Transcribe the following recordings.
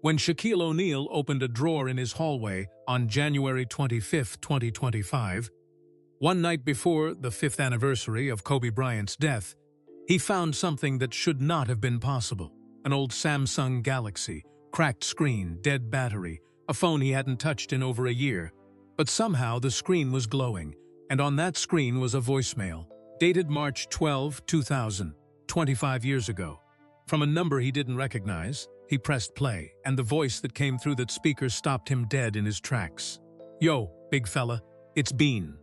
When Shaquille O'Neal opened a drawer in his hallway on January 25, 2025, one night before the 5th anniversary of Kobe Bryant's death, he found something that should not have been possible. An old Samsung Galaxy, cracked screen, dead battery, a phone he hadn't touched in over a year. But somehow the screen was glowing, and on that screen was a voicemail, dated March 12, 2000, 25 years ago. From a number he didn't recognize, he pressed play, and the voice that came through that speaker stopped him dead in his tracks. "Yo, big fella, it's Bean."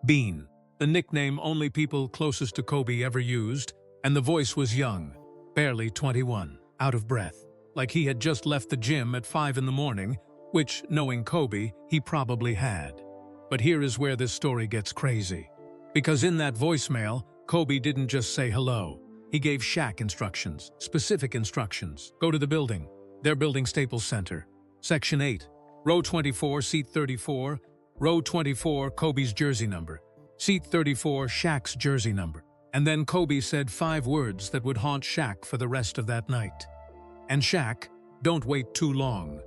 Bean, the nickname only people closest to Kobe ever used, and the voice was young, barely 21, out of breath, like he had just left the gym at 5 in the morning, which, knowing Kobe, he probably had. But here is where this story gets crazy. Because in that voicemail, Kobe didn't just say hello. He gave Shaq instructions, specific instructions. Go to the building. They're building Staples Center. Section 8, row 24, seat 34, row 24, Kobe's jersey number. Seat 34, Shaq's jersey number. And then Kobe said 5 words that would haunt Shaq for the rest of that night. And Shaq, don't wait too long.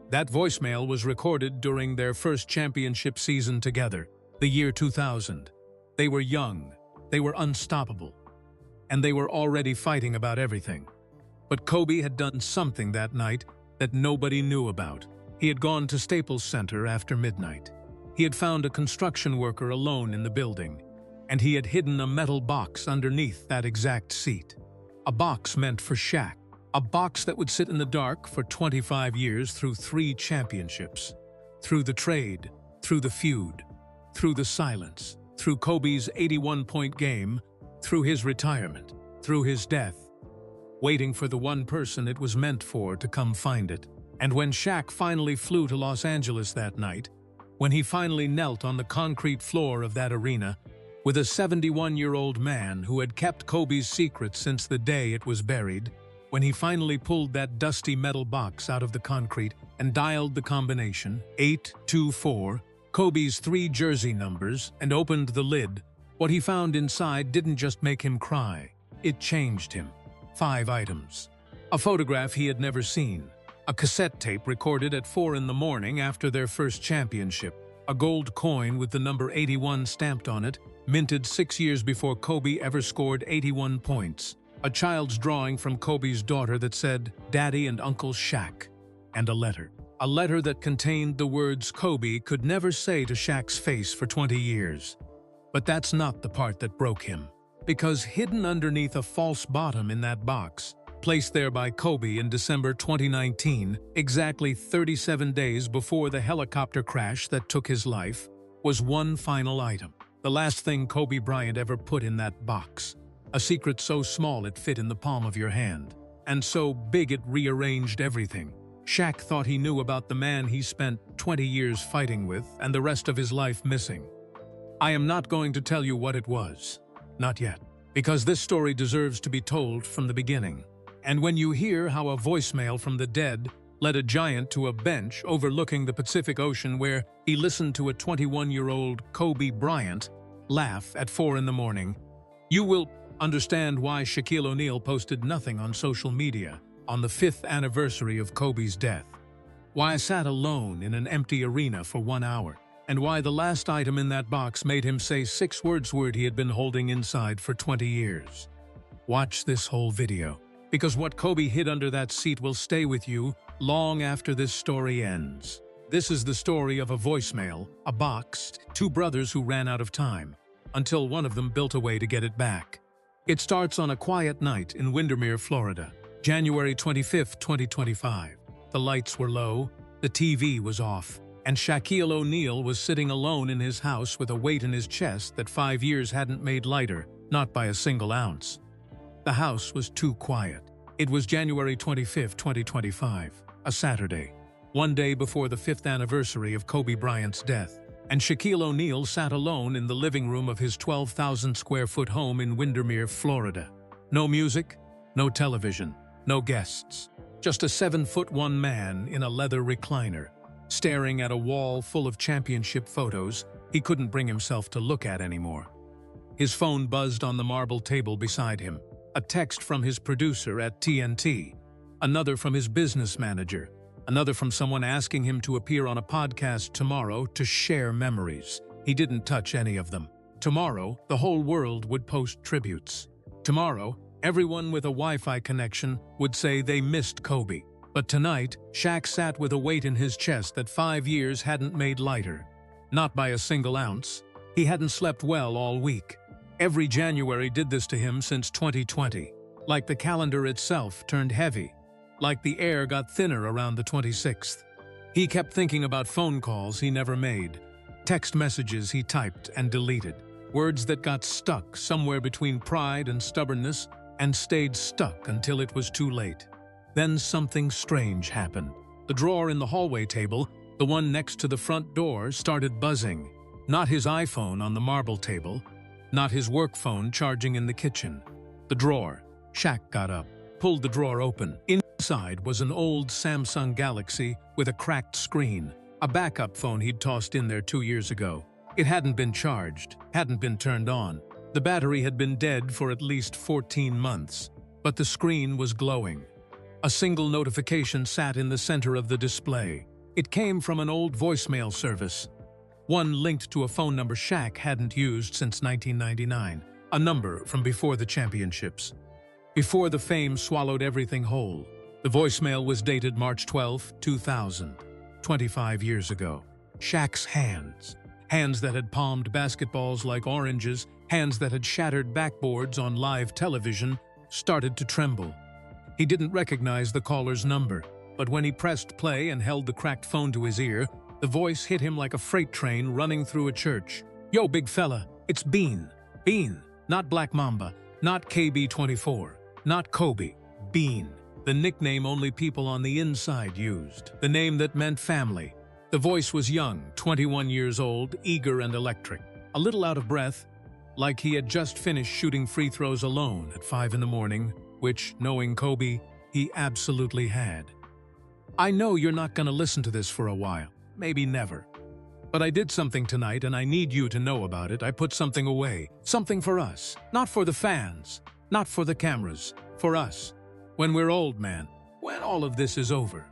That voicemail was recorded during their first championship season together, the year 2000. They were young, they were unstoppable, and they were already fighting about everything. But Kobe had done something that night that nobody knew about. He had gone to Staples Center after midnight. He had found a construction worker alone in the building, and he had hidden a metal box underneath that exact seat. A box meant for Shaq. A box that would sit in the dark for 25 years through 3 championships. Through the trade, through the feud, through the silence, through Kobe's 81-point game, through his retirement, through his death. Waiting for the one person it was meant for to come find it. And when Shaq finally flew to Los Angeles that night, when he finally knelt on the concrete floor of that arena, with a 71-year-old man who had kept Kobe's secret since the day it was buried, when he finally pulled that dusty metal box out of the concrete and dialed the combination 824, Kobe's 3 jersey numbers, and opened the lid, what he found inside didn't just make him cry, it changed him. 5 items. A photograph he had never seen. A cassette tape recorded at 4 in the morning after their first championship. A gold coin with the number 81 stamped on it, minted 6 years before Kobe ever scored 81 points. A child's drawing from Kobe's daughter that said, "Daddy and Uncle Shaq," and a letter. A letter that contained the words Kobe could never say to Shaq's face for 20 years. But that's not the part that broke him. Because hidden underneath a false bottom in that box, placed there by Kobe in December 2019, exactly 37 days before the helicopter crash that took his life, was one final item. The last thing Kobe Bryant ever put in that box. A secret so small it fit in the palm of your hand, and so big it rearranged everything. Shaq thought he knew about the man he spent 20 years fighting with and the rest of his life missing. I am not going to tell you what it was. Not yet. Because this story deserves to be told from the beginning. And when you hear how a voicemail from the dead led a giant to a bench overlooking the Pacific Ocean where he listened to a 21-year-old Kobe Bryant laugh at 4 in the morning, you will understand why Shaquille O'Neal posted nothing on social media on the 5th anniversary of Kobe's death. Why I sat alone in an empty arena for 1 hour, and why the last item in that box made him say 6 words he had been holding inside for 20 years. Watch this whole video, because what Kobe hid under that seat will stay with you long after this story ends. This is the story of a voicemail, a box, 2 brothers who ran out of time, until one of them built a way to get it back. It starts on a quiet night in Windermere, Florida, January 25, 2025. The lights were low, the TV was off, and Shaquille O'Neal was sitting alone in his house with a weight in his chest that 5 years hadn't made lighter, not by a single ounce. The house was too quiet. It was January 25, 2025, a Saturday, one day before the 5th anniversary of Kobe Bryant's death, and Shaquille O'Neal sat alone in the living room of his 12,000-square-foot home in Windermere, Florida. No music, no television, no guests. Just a 7'1" man in a leather recliner, staring at a wall full of championship photos he couldn't bring himself to look at anymore. His phone buzzed on the marble table beside him, a text from his producer at TNT, another from his business manager, Another from someone asking him to appear on a podcast tomorrow to share memories. He didn't touch any of them. Tomorrow, the whole world would post tributes. Tomorrow, everyone with a Wi-Fi connection would say they missed Kobe. But tonight, Shaq sat with a weight in his chest that 5 years hadn't made lighter. Not by a single ounce. He hadn't slept well all week. Every January did this to him since 2020. Like the calendar itself turned heavy. Like the air got thinner around the 26th. He kept thinking about phone calls he never made. Text messages he typed and deleted. Words that got stuck somewhere between pride and stubbornness and stayed stuck until it was too late. Then something strange happened. The drawer in the hallway table, the one next to the front door, started buzzing. Not his iPhone on the marble table, not his work phone charging in the kitchen. The drawer. Shaq got up, pulled the drawer open. Inside was an old Samsung Galaxy with a cracked screen, a backup phone he'd tossed in there 2 years ago. It hadn't been charged, hadn't been turned on. The battery had been dead for at least 14 months, but the screen was glowing. A single notification sat in the center of the display. It came from an old voicemail service, one linked to a phone number Shaq hadn't used since 1999, a number from before the championships. Before the fame swallowed everything whole. The voicemail was dated March 12, 2000, 25 years ago. Shaq's hands. Hands that had palmed basketballs like oranges, hands that had shattered backboards on live television, started to tremble. He didn't recognize the caller's number, but when he pressed play and held the cracked phone to his ear, the voice hit him like a freight train running through a church. "Yo, big fella, it's Bean. Bean, not Black Mamba, not KB24, not Kobe. Bean, the nickname only people on the inside used, the name that meant family." The voice was young, 21 years old, eager and electric. A little out of breath, like he had just finished shooting free throws alone at 5 in the morning, which, knowing Kobe, he absolutely had. "I know you're not gonna listen to this for a while, maybe never. But I did something tonight and I need you to know about it. I put something away, something for us, not for the fans, not for the cameras, for us. When we're old, man, when all of this is over."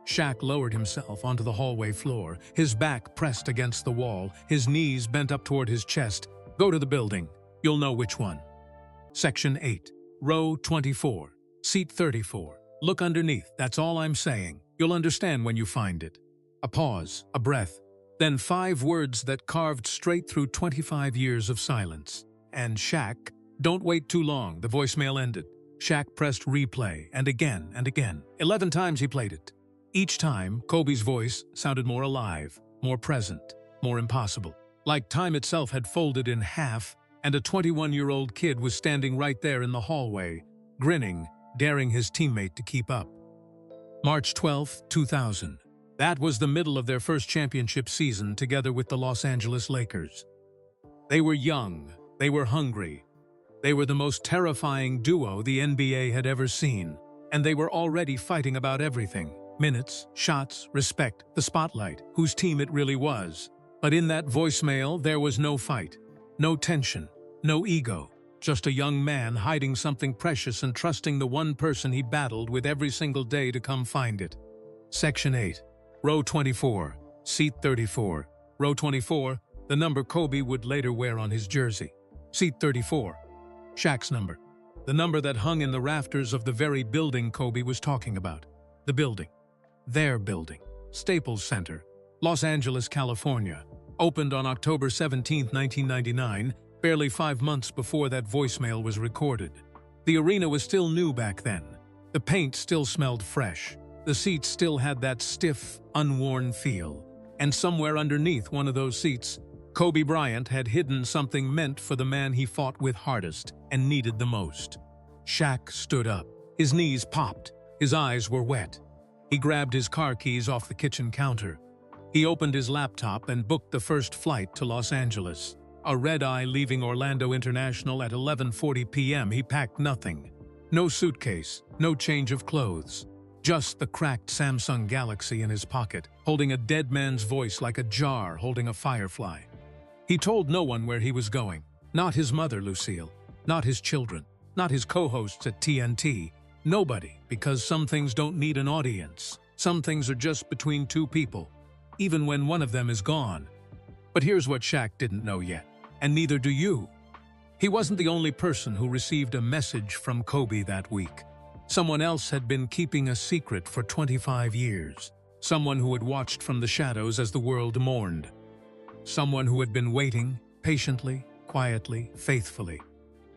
Shaq lowered himself onto the hallway floor, his back pressed against the wall, his knees bent up toward his chest. "Go to the building. You'll know which one. Section 8, row 24, seat 34. Look underneath, that's all I'm saying. You'll understand when you find it." A pause, a breath, then 5 words that carved straight through 25 years of silence. "And Shaq." Don't wait too long, the voicemail ended. Shaq pressed replay, and again and again. 11 times he played it. Each time, Kobe's voice sounded more alive, more present, more impossible. Like time itself had folded in half, and a 21-year-old kid was standing right there in the hallway, grinning, daring his teammate to keep up. March 12, 2000. That was the middle of their first championship season together with the Los Angeles Lakers. They were young, they were hungry. They were the most terrifying duo the NBA had ever seen, and they were already fighting about everything. Minutes, shots, respect, the spotlight, whose team it really was. But in that voicemail, there was no fight, no tension, no ego. Just a young man hiding something precious and trusting the one person he battled with every single day to come find it. Section 8, row 24, seat 34. Row 24, the number Kobe would later wear on his jersey. Seat 34, Shaq's number. The number that hung in the rafters of the very building Kobe was talking about. The building. Their building. Staples Center, Los Angeles, California. Opened on October 17, 1999, barely 5 months before that voicemail was recorded. The arena was still new back then. The paint still smelled fresh. The seats still had that stiff, unworn feel. And somewhere underneath one of those seats, Kobe Bryant had hidden something meant for the man he fought with hardest and needed the most. Shaq stood up. His knees popped. His eyes were wet. He grabbed his car keys off the kitchen counter. He opened his laptop and booked the first flight to Los Angeles. A red-eye leaving Orlando International at 11:40 p.m. He packed nothing. No suitcase, no change of clothes. Just the cracked Samsung Galaxy in his pocket, holding a dead man's voice like a jar holding a firefly. He told no one where he was going. Not his mother, Lucille. Not his children. Not his co-hosts at TNT. Nobody, because some things don't need an audience. Some things are just between two people, even when one of them is gone. But here's what Shaq didn't know yet, and neither do you. He wasn't the only person who received a message from Kobe that week. Someone else had been keeping a secret for 25 years. Someone who had watched from the shadows as the world mourned. Someone who had been waiting, patiently, quietly, faithfully,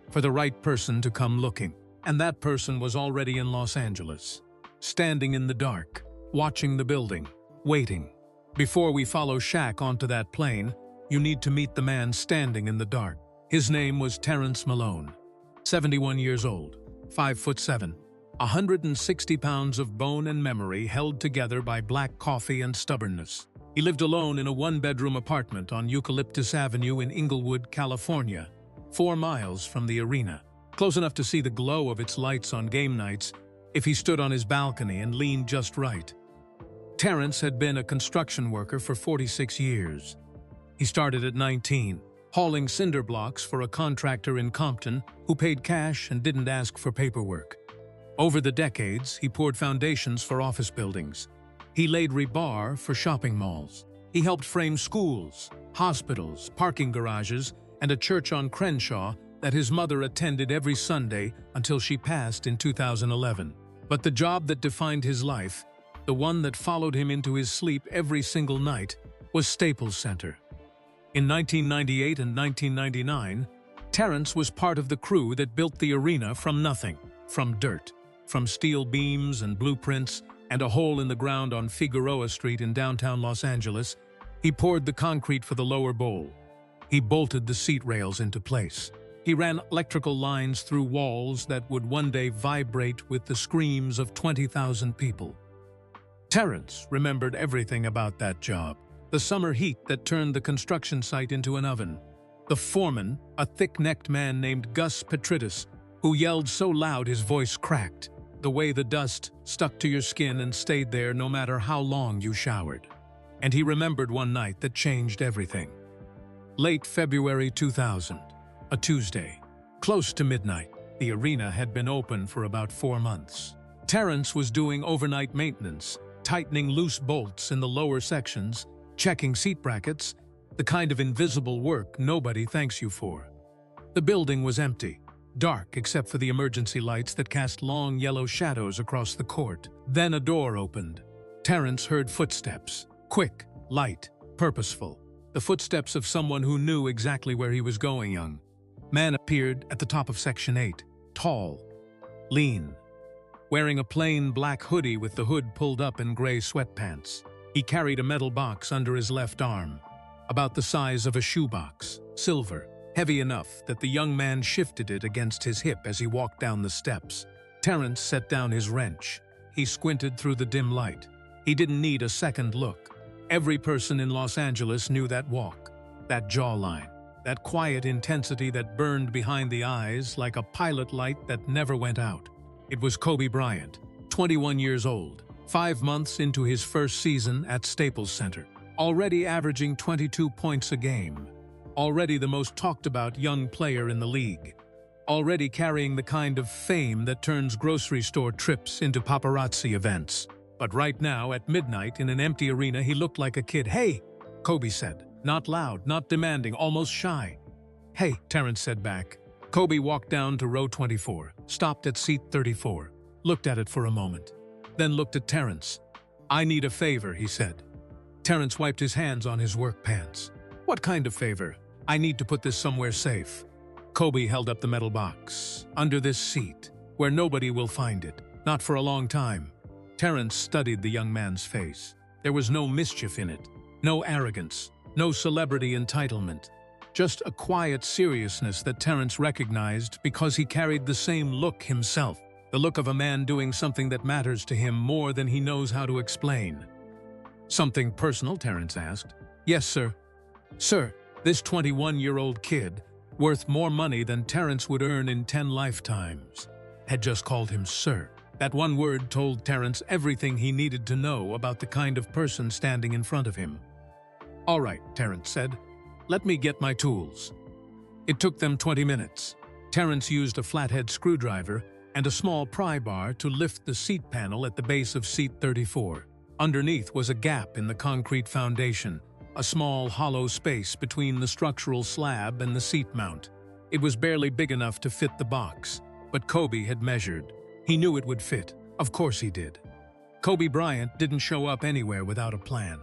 for the right person to come looking. And that person was already in Los Angeles, standing in the dark, watching the building, waiting. Before we follow Shaq onto that plane, you need to meet the man standing in the dark. His name was Terrence Malone, 71 years old, 5'7", 160 pounds of bone and memory held together by black coffee and stubbornness. He lived alone in a one-bedroom apartment on Eucalyptus Avenue in Inglewood, California, 4 miles from the arena, close enough to see the glow of its lights on game nights if he stood on his balcony and leaned just right. Terrence had been a construction worker for 46 years. He started at 19, hauling cinder blocks for a contractor in Compton who paid cash and didn't ask for paperwork. Over the decades, he poured foundations for office buildings. He laid rebar for shopping malls. He helped frame schools, hospitals, parking garages, and a church on Crenshaw that his mother attended every Sunday until she passed in 2011. But the job that defined his life, the one that followed him into his sleep every single night, was Staples Center. In 1998 and 1999, Terrence was part of the crew that built the arena from nothing, from dirt, from steel beams and blueprints and a hole in the ground on Figueroa Street in downtown Los Angeles. He poured the concrete for the lower bowl. He bolted the seat rails into place. He ran electrical lines through walls that would one day vibrate with the screams of 20,000 people. Terrence remembered everything about that job. The summer heat that turned the construction site into an oven. The foreman, a thick-necked man named Gus Petritus, who yelled so loud his voice cracked. The way the dust stuck to your skin and stayed there no matter how long you showered. And he remembered one night that changed everything. Late February 2000, a Tuesday, close to midnight. The arena had been open for about 4 months. Terrence was doing overnight maintenance, tightening loose bolts in the lower sections, checking seat brackets, the kind of invisible work nobody thanks you for. The building was empty, dark except for the emergency lights that cast long yellow shadows across the court. Then a door opened. Terrence heard footsteps, quick, light, purposeful. The footsteps of someone who knew exactly where he was going. Young man appeared at the top of Section 8, tall, lean, wearing a plain black hoodie with the hood pulled up and gray sweatpants. He carried a metal box under his left arm, about the size of a shoebox, silver, heavy enough that the young man shifted it against his hip as he walked down the steps. Terrence set down his wrench. He squinted through the dim light. He didn't need a second look. Every person in Los Angeles knew that walk, that jawline, that quiet intensity that burned behind the eyes like a pilot light that never went out. It was Kobe Bryant, 21 years old, 5 months into his first season at Staples Center, already averaging 22 points a game, already the most talked-about young player in the league, already carrying the kind of fame that turns grocery store trips into paparazzi events. But right now, at midnight in an empty arena, he looked like a kid. "Hey," Kobe said, not loud, not demanding, almost shy. "Hey," Terrence said back. Kobe walked down to row 24, stopped at seat 34, looked at it for a moment, then looked at Terrence. "I need a favor," he said. Terrence wiped his hands on his work pants. "What kind of favor?" "I need to put this somewhere safe." Kobe held up the metal box. "Under this seat, where nobody will find it. Not for a long time." Terrence studied the young man's face. There was no mischief in it, no arrogance, no celebrity entitlement. Just a quiet seriousness that Terrence recognized because he carried the same look himself. The look of a man doing something that matters to him more than he knows how to explain. "Something personal?" Terrence asked. "Yes, sir." "Sir," this 21-year-old kid, worth more money than Terrence would earn in 10 lifetimes, had just called him sir. That one word told Terrence everything he needed to know about the kind of person standing in front of him. "All right," Terrence said. "Let me get my tools." It took them 20 minutes. Terrence used a flathead screwdriver, and a small pry bar to lift the seat panel at the base of seat 34. Underneath was a gap in the concrete foundation, a small hollow space between the structural slab and the seat mount. It was barely big enough to fit the box, but Kobe had measured. He knew it would fit. Of course he did. Kobe Bryant didn't show up anywhere without a plan.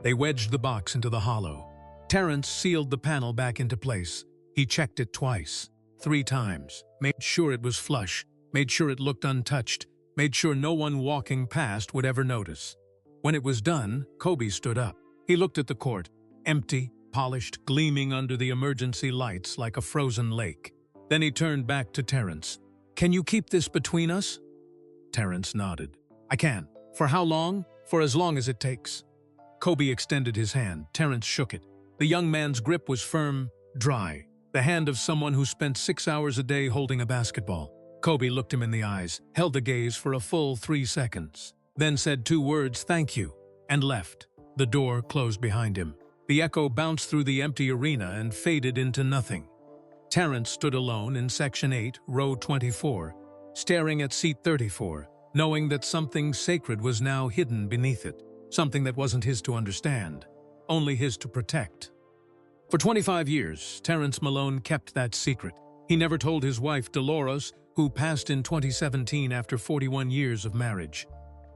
They wedged the box into the hollow. Terrence sealed the panel back into place. He checked it twice, 3 times, made sure it was flush, made sure it looked untouched, made sure no one walking past would ever notice. When it was done, Kobe stood up. He looked at the court, empty, polished, gleaming under the emergency lights like a frozen lake. Then he turned back to Terrence. "Can you keep this between us?" Terrence nodded. "I can. For how long? For as long as it takes." Kobe extended his hand. Terrence shook it. The young man's grip was firm, dry, the hand of someone who spent 6 hours a day holding a basketball. Kobe looked him in the eyes, held the gaze for a full 3 seconds, then said 2 words, "Thank you," and left. The door closed behind him. The echo bounced through the empty arena and faded into nothing. Terrence stood alone in Section 8, Row 24, staring at seat 34, knowing that something sacred was now hidden beneath it, something that wasn't his to understand, only his to protect. For 25 years, Terrence Malone kept that secret. He never told his wife, Dolores, who passed in 2017 after 41 years of marriage.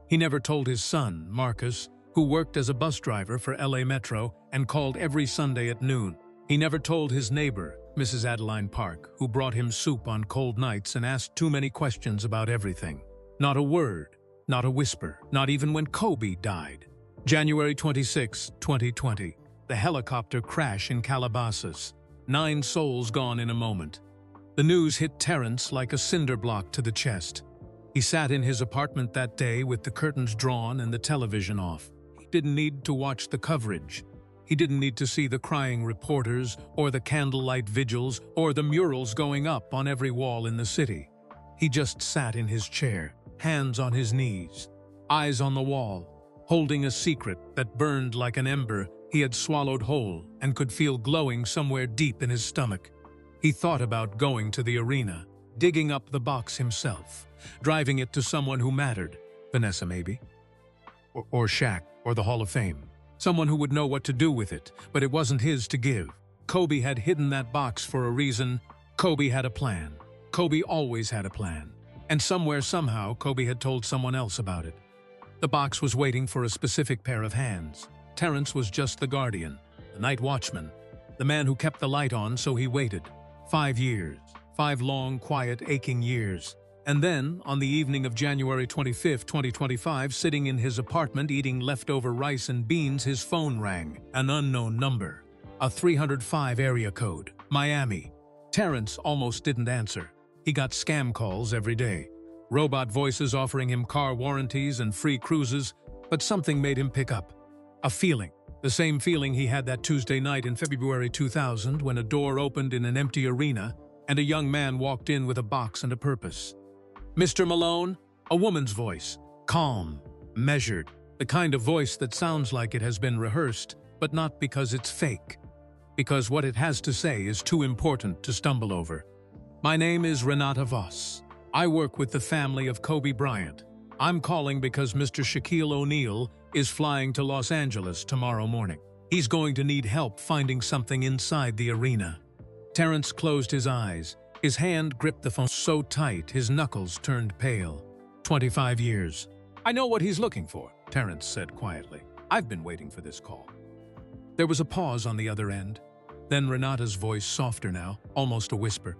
He never told his son, Marcus, who worked as a bus driver for LA Metro and called every Sunday at noon. He never told his neighbor, Mrs. Adeline Park, who brought him soup on cold nights and asked too many questions about everything. Not a word, not a whisper, not even when Kobe died. January 26, 2020. The helicopter crash in Calabasas. 9 souls gone in a moment. The news hit Terrence like a cinder block to the chest. He sat in his apartment that day with the curtains drawn and the television off. He didn't need to watch the coverage. He didn't need to see the crying reporters or the candlelight vigils or the murals going up on every wall in the city. He just sat in his chair, hands on his knees, eyes on the wall, holding a secret that burned like an ember he had swallowed whole and could feel glowing somewhere deep in his stomach. He thought about going to the arena, digging up the box himself, driving it to someone who mattered, Vanessa maybe, or Shaq, or the Hall of Fame. Someone who would know what to do with it, but it wasn't his to give. Kobe had hidden that box for a reason. Kobe had a plan. Kobe always had a plan. And somewhere, somehow, Kobe had told someone else about it. The box was waiting for a specific pair of hands. Terrence was just the guardian, the night watchman, the man who kept the light on, so he waited. 5 years. 5 long, quiet, aching years. And then, on the evening of January 25, 2025, sitting in his apartment eating leftover rice and beans, his phone rang. An unknown number. A 305 area code. Miami. Terrence almost didn't answer. He got scam calls every day. Robot voices offering him car warranties and free cruises, but something made him pick up. A feeling. The same feeling he had that Tuesday night in February 2000 when a door opened in an empty arena and a young man walked in with a box and a purpose. "Mr. Malone?" A woman's voice. Calm, measured, the kind of voice that sounds like it has been rehearsed, but not because it's fake. Because what it has to say is too important to stumble over. "My name is Renata Voss. I work with the family of Kobe Bryant. I'm calling because Mr. Shaquille O'Neal is flying to Los Angeles tomorrow morning. He's going to need help finding something inside the arena." Terrence closed his eyes. His hand gripped the phone so tight his knuckles turned pale. 25 years. "I know what he's looking for," Terrence said quietly. "I've been waiting for this call." There was a pause on the other end. Then Renata's voice, softer now, almost a whisper.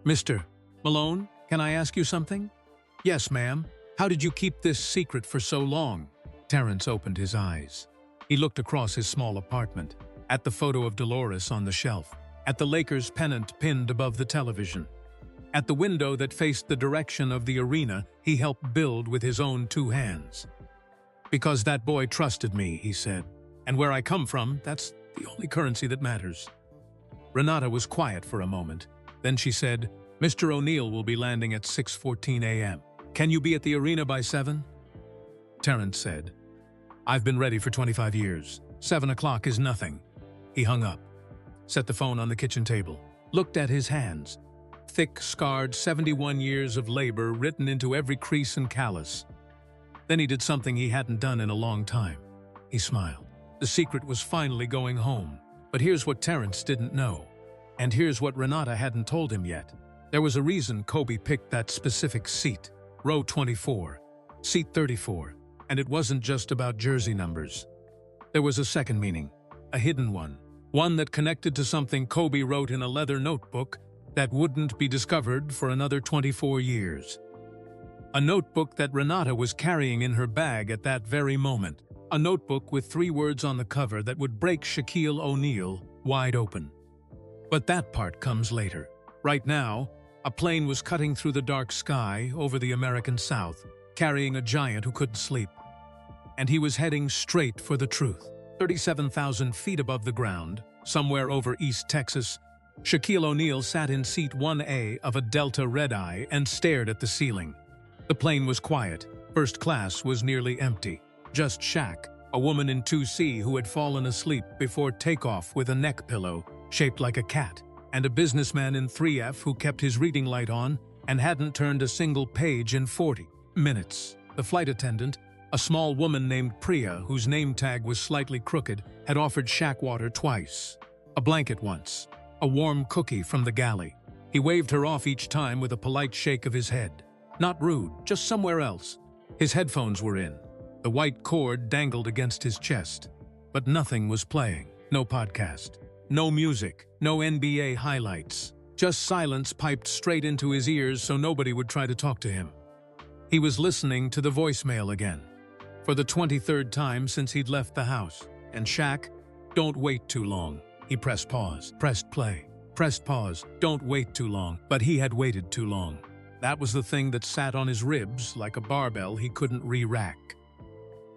"Mr. Malone, can I ask you something?" "Yes, ma'am. How did you keep this secret for so long?" Terrence opened his eyes. He looked across his small apartment, at the photo of Dolores on the shelf, at the Lakers pennant pinned above the television, at the window that faced the direction of the arena he helped build with his own 2 hands. "Because that boy trusted me," he said. "And where I come from, that's the only currency that matters." Renata was quiet for a moment. Then she said, "Mr. O'Neal will be landing at 6:14 a.m. Can you be at the arena by 7? Terrence said, "I've been ready for 25 years. 7 o'clock is nothing." He hung up, set the phone on the kitchen table, looked at his hands. Thick, scarred 71 years of labor written into every crease and callus. Then he did something he hadn't done in a long time. He smiled. The secret was finally going home. But here's what Terrence didn't know. And here's what Renata hadn't told him yet. There was a reason Kobe picked that specific seat. Row 24. Seat 34. And it wasn't just about jersey numbers. There was a second meaning. A hidden one. One that connected to something Kobe wrote in a leather notebook that wouldn't be discovered for another 24 years. A notebook that Renata was carrying in her bag at that very moment. A notebook with 3 words on the cover that would break Shaquille O'Neal wide open. But that part comes later. Right now, a plane was cutting through the dark sky over the American South, carrying a giant who couldn't sleep. And he was heading straight for the truth. 37,000 feet above the ground, somewhere over East Texas, Shaquille O'Neal sat in seat 1A of a Delta red-eye and stared at the ceiling. The plane was quiet. First class was nearly empty. Just Shaq, a woman in 2C who had fallen asleep before takeoff with a neck pillow shaped like a cat, and a businessman in 3F who kept his reading light on and hadn't turned a single page in 40 minutes. The flight attendant, a small woman named Priya, whose name tag was slightly crooked, had offered Shaq water twice. A blanket once. A warm cookie from the galley. He waved her off each time with a polite shake of his head. Not rude, just somewhere else. His headphones were in. The white cord dangled against his chest. But nothing was playing. No podcast. No music. No NBA highlights. Just silence piped straight into his ears so nobody would try to talk to him. He was listening to the voicemail again. For the 23rd time since he'd left the house. And Shaq, don't wait too long. He pressed pause, pressed play, pressed pause, don't wait too long. But he had waited too long. That was the thing that sat on his ribs like a barbell he couldn't re-rack.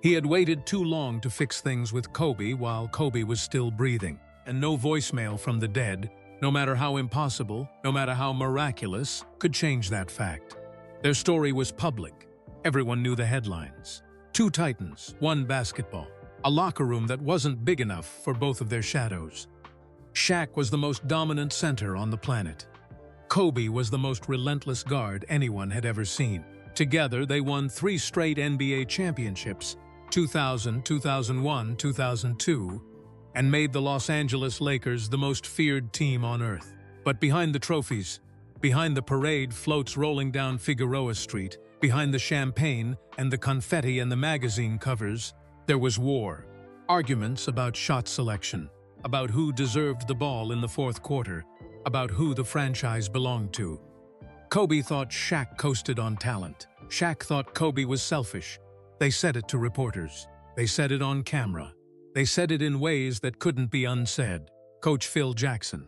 He had waited too long to fix things with Kobe while Kobe was still breathing. And no voicemail from the dead, no matter how impossible, no matter how miraculous, could change that fact. Their story was public. Everyone knew the headlines. 2 Titans, 1 basketball. A locker room that wasn't big enough for both of their shadows. Shaq was the most dominant center on the planet. Kobe was the most relentless guard anyone had ever seen. Together, they won 3 straight NBA championships, 2000, 2001, 2002, and made the Los Angeles Lakers the most feared team on earth. But behind the trophies, behind the parade floats rolling down Figueroa Street, behind the champagne and the confetti and the magazine covers, there was war. Arguments about shot selection, about who deserved the ball in the 4th quarter, about who the franchise belonged to. Kobe thought Shaq coasted on talent. Shaq thought Kobe was selfish. They said it to reporters. They said it on camera. They said it in ways that couldn't be unsaid. Coach Phil Jackson,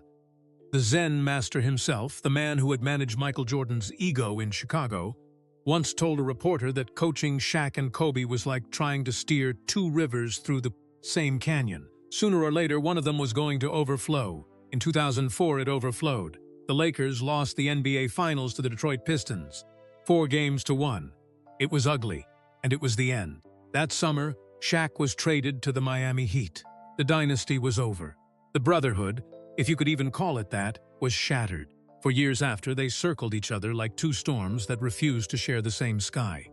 the Zen master himself, the man who had managed Michael Jordan's ego in Chicago, once told a reporter that coaching Shaq and Kobe was like trying to steer 2 rivers through the same canyon. Sooner or later, one of them was going to overflow. In 2004, it overflowed. The Lakers lost the NBA Finals to the Detroit Pistons, 4-1. It was ugly, and it was the end. That summer, Shaq was traded to the Miami Heat. The dynasty was over. The brotherhood, if you could even call it that, was shattered. For years after, they circled each other like 2 storms that refused to share the same sky.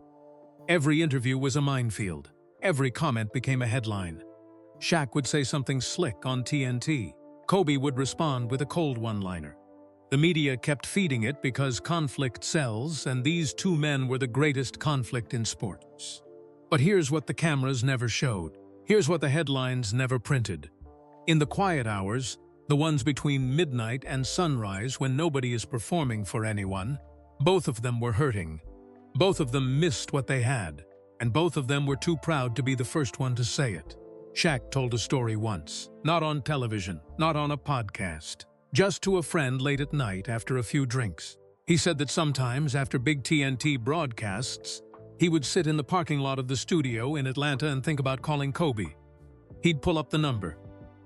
Every interview was a minefield. Every comment became a headline. Shaq would say something slick on TNT. Kobe would respond with a cold one-liner. The media kept feeding it because conflict sells, and these 2 men were the greatest conflict in sports. But here's what the cameras never showed. Here's what the headlines never printed. In the quiet hours, the ones between midnight and sunrise when nobody is performing for anyone, both of them were hurting. Both of them missed what they had, and both of them were too proud to be the first one to say it. Shaq told a story once, not on television, not on a podcast, just to a friend late at night after a few drinks. He said that sometimes after big TNT broadcasts, he would sit in the parking lot of the studio in Atlanta and think about calling Kobe. He'd pull up the number,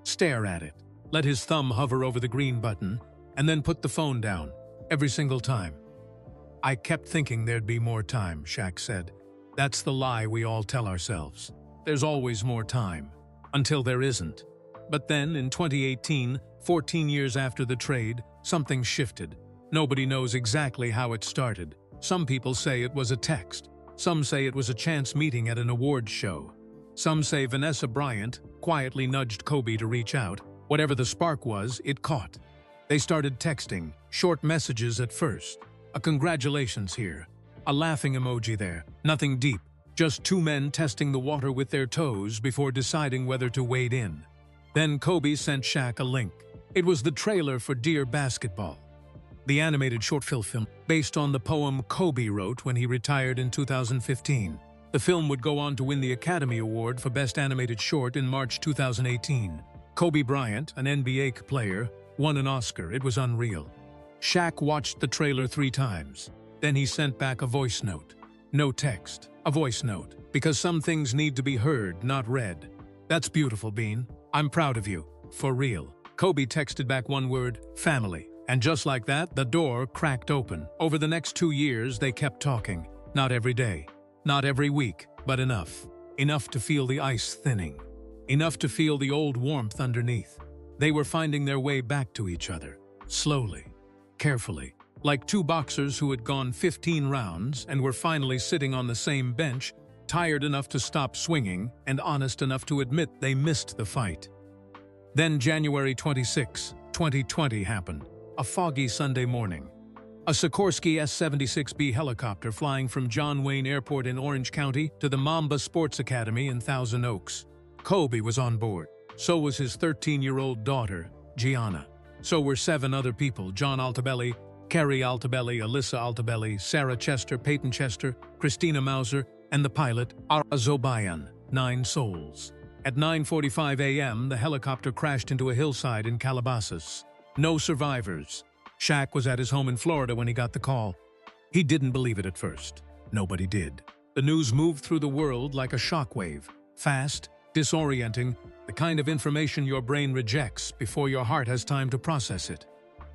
stare at it, let his thumb hover over the green button, and then put the phone down, every single time. "I kept thinking there'd be more time," Shaq said. "That's the lie we all tell ourselves. There's always more time, until there isn't." But then, in 2018, 14 years after the trade, something shifted. Nobody knows exactly how it started. Some people say it was a text. Some say it was a chance meeting at an awards show. Some say Vanessa Bryant quietly nudged Kobe to reach out. Whatever the spark was, it caught. They started texting, short messages at first. A congratulations here. A laughing emoji there. Nothing deep. Just two men testing the water with their toes before deciding whether to wade in. Then Kobe sent Shaq a link. It was the trailer for Dear Basketball, the animated short film based on the poem Kobe wrote when he retired in 2015. The film would go on to win the Academy Award for Best Animated Short in March 2018. Kobe Bryant, an NBA player, won an Oscar. It was unreal. Shaq watched the trailer 3 times. Then he sent back a voice note. No text, a voice note. Because some things need to be heard, not read. That's beautiful, Bean. I'm proud of you. For real. Kobe texted back one word, family. And just like that, the door cracked open. Over the next 2 years, they kept talking. Not every day. Not every week, but enough. Enough to feel the ice thinning. Enough to feel the old warmth underneath. They were finding their way back to each other. Slowly. Carefully. Like two boxers who had gone 15 rounds and were finally sitting on the same bench, tired enough to stop swinging and honest enough to admit they missed the fight. Then January 26, 2020 happened. A foggy Sunday morning. A Sikorsky S-76B helicopter flying from John Wayne Airport in Orange County to the Mamba Sports Academy in Thousand Oaks. Kobe was on board. So was his 13-year-old daughter, Gianna. So were 7 other people: John Altobelli, Carrie Altobelli, Alyssa Altobelli, Sarah Chester, Peyton Chester, Christina Mauser, and the pilot, Ara Zobayan. 9 souls. At 9:45 a.m., the helicopter crashed into a hillside in Calabasas. No survivors. Shaq was at his home in Florida when he got the call. He didn't believe it at first. Nobody did. The news moved through the world like a shockwave. Fast, disorienting, the kind of information your brain rejects before your heart has time to process it.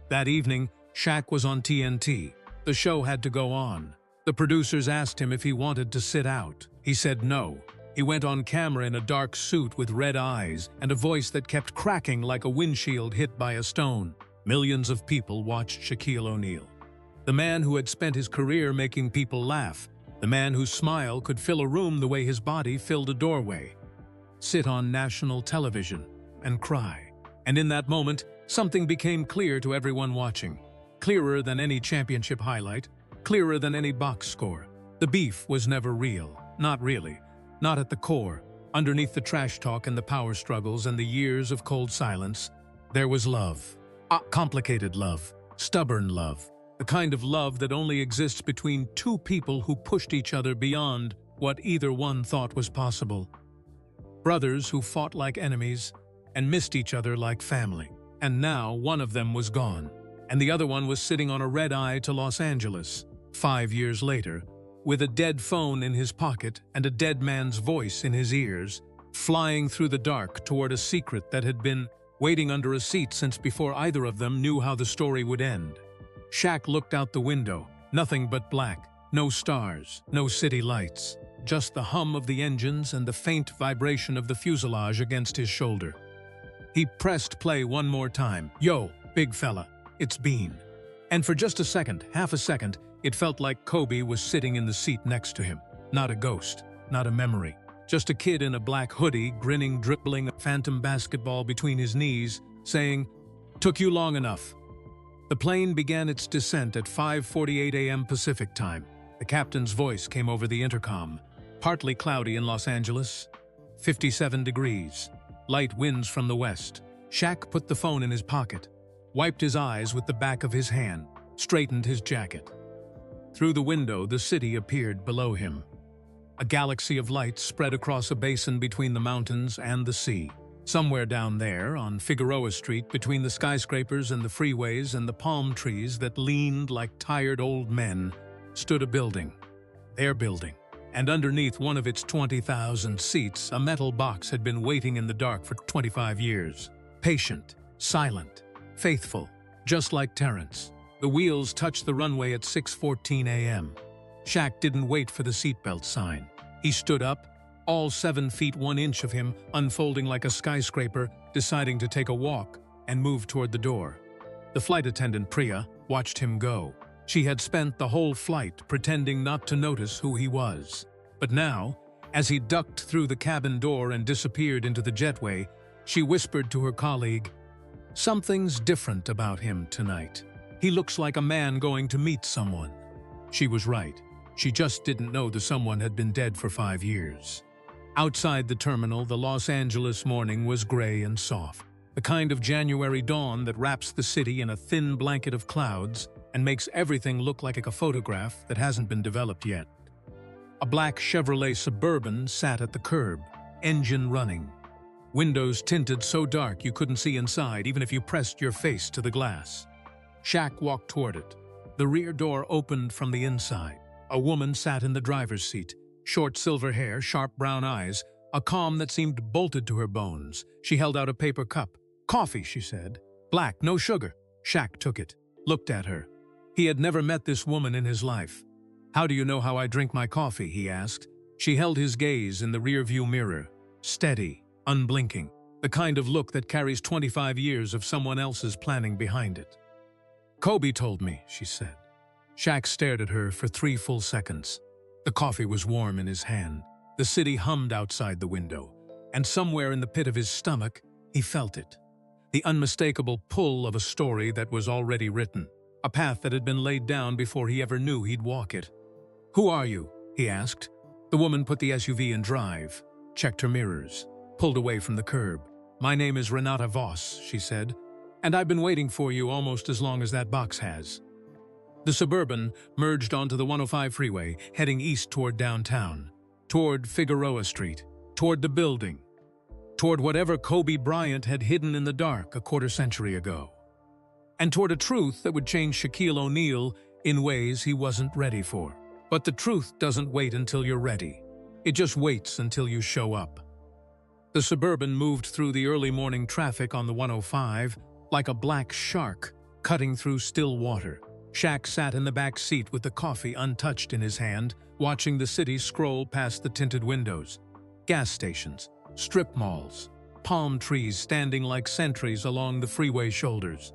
That evening, Shaq was on TNT. The show had to go on. The producers asked him if he wanted to sit out. He said no. He went on camera in a dark suit with red eyes and a voice that kept cracking like a windshield hit by a stone. Millions of people watched Shaquille O'Neal. The man who had spent his career making people laugh. The man whose smile could fill a room the way his body filled a doorway. Sit on national television and cry. And in that moment, something became clear to everyone watching. Clearer than any championship highlight. Clearer than any box score. The beef was never real. Not really. Not at the core. Underneath the trash talk and the power struggles and the years of cold silence, there was love. Complicated love. Stubborn love. The kind of love that only exists between two people who pushed each other beyond what either one thought was possible. Brothers who fought like enemies and missed each other like family. And now one of them was gone, and the other one was sitting on a red-eye to Los Angeles, 5 years later, with a dead phone in his pocket and a dead man's voice in his ears, flying through the dark toward a secret that had been waiting under a seat since before either of them knew how the story would end. Shaq looked out the window. Nothing but black. No stars. No city lights. Just the hum of the engines and the faint vibration of the fuselage against his shoulder. He pressed play one more time. Yo, big fella, it's Bean. And for just a second, half a second, it felt like Kobe was sitting in the seat next to him. Not a ghost, not a memory. Just a kid in a black hoodie, grinning, dribbling a phantom basketball between his knees, saying, "Took you long enough." The plane began its descent at 5:48 a.m. Pacific time. The captain's voice came over the intercom. Partly cloudy in Los Angeles. 57 degrees. Light winds from the west. Shaq put the phone in his pocket, wiped his eyes with the back of his hand, straightened his jacket. Through the window, the city appeared below him. A galaxy of lights spread across a basin between the mountains and the sea. Somewhere down there, on Figueroa Street, between the skyscrapers and the freeways and the palm trees that leaned like tired old men, stood a building. Their building. And underneath one of its 20,000 seats, a metal box had been waiting in the dark for 25 years. Patient, silent, faithful, just like Terrence. The wheels touched the runway at 6:14 a.m. Shaq didn't wait for the seatbelt sign. He stood up, all 7 feet 1 inch of him unfolding like a skyscraper, deciding to take a walk and move toward the door. The flight attendant, Priya, watched him go. She had spent the whole flight pretending not to notice who he was. But now, as he ducked through the cabin door and disappeared into the jetway, she whispered to her colleague, "Something's different about him tonight. He looks like a man going to meet someone." She was right. She just didn't know the someone had been dead for 5 years. Outside the terminal, the Los Angeles morning was gray and soft. The kind of January dawn that wraps the city in a thin blanket of clouds and makes everything look like a photograph that hasn't been developed yet. A black Chevrolet Suburban sat at the curb, engine running. Windows tinted so dark you couldn't see inside even if you pressed your face to the glass. Shaq walked toward it. The rear door opened from the inside. A woman sat in the driver's seat, short silver hair, sharp brown eyes, a calm that seemed bolted to her bones. She held out a paper cup. "Coffee," she said. "Black, no sugar." Shaq took it, looked at her. He had never met this woman in his life. "How do you know how I drink my coffee?" he asked. She held his gaze in the rearview mirror, steady, unblinking, the kind of look that carries 25 years of someone else's planning behind it. "Kobe told me," she said. Shaq stared at her for 3 full seconds. The coffee was warm in his hand. The city hummed outside the window, and somewhere in the pit of his stomach, he felt it. The unmistakable pull of a story that was already written, a path that had been laid down before he ever knew he'd walk it. "Who are you?" he asked. The woman put the SUV in drive, checked her mirrors, pulled away from the curb. "My name is Renata Voss," she said, "and I've been waiting for you almost as long as that box has." The Suburban merged onto the 105 freeway, heading east toward downtown, toward Figueroa Street, toward the building, toward whatever Kobe Bryant had hidden in the dark a quarter-century ago, and toward a truth that would change Shaquille O'Neal in ways he wasn't ready for. But the truth doesn't wait until you're ready. It just waits until you show up. The Suburban moved through the early morning traffic on the 105 like a black shark cutting through still water. Shaq sat in the back seat with the coffee untouched in his hand, watching the city scroll past the tinted windows. Gas stations, strip malls, palm trees standing like sentries along the freeway shoulders.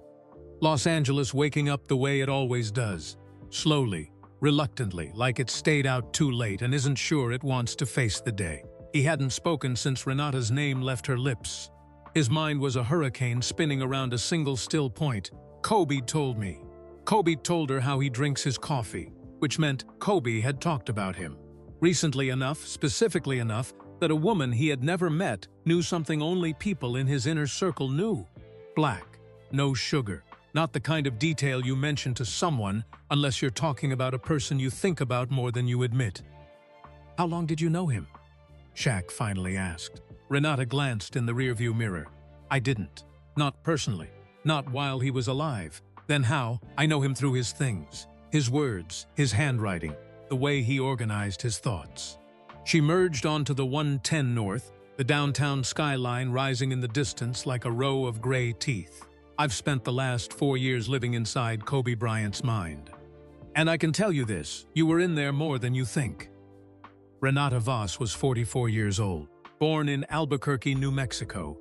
Los Angeles waking up the way it always does, slowly, reluctantly, like it stayed out too late and isn't sure it wants to face the day. He hadn't spoken since Renata's name left her lips. His mind was a hurricane spinning around a single still point. "Kobe told me." Kobe told her how he drinks his coffee, which meant Kobe had talked about him. Recently enough, specifically enough, that a woman he had never met knew something only people in his inner circle knew. Black, no sugar. Not the kind of detail you mention to someone unless you're talking about a person you think about more than you admit. "How long did you know him?" Shaq finally asked. Renata glanced in the rearview mirror. "I didn't. Not personally. Not while he was alive. Then how? I know him through his things, his words, his handwriting, the way he organized his thoughts." She merged onto the 110 North, the downtown skyline rising in the distance like a row of gray teeth. "I've spent the last 4 years living inside Kobe Bryant's mind. And I can tell you this, you were in there more than you think." Renata Voss was 44 years old, born in Albuquerque, New Mexico.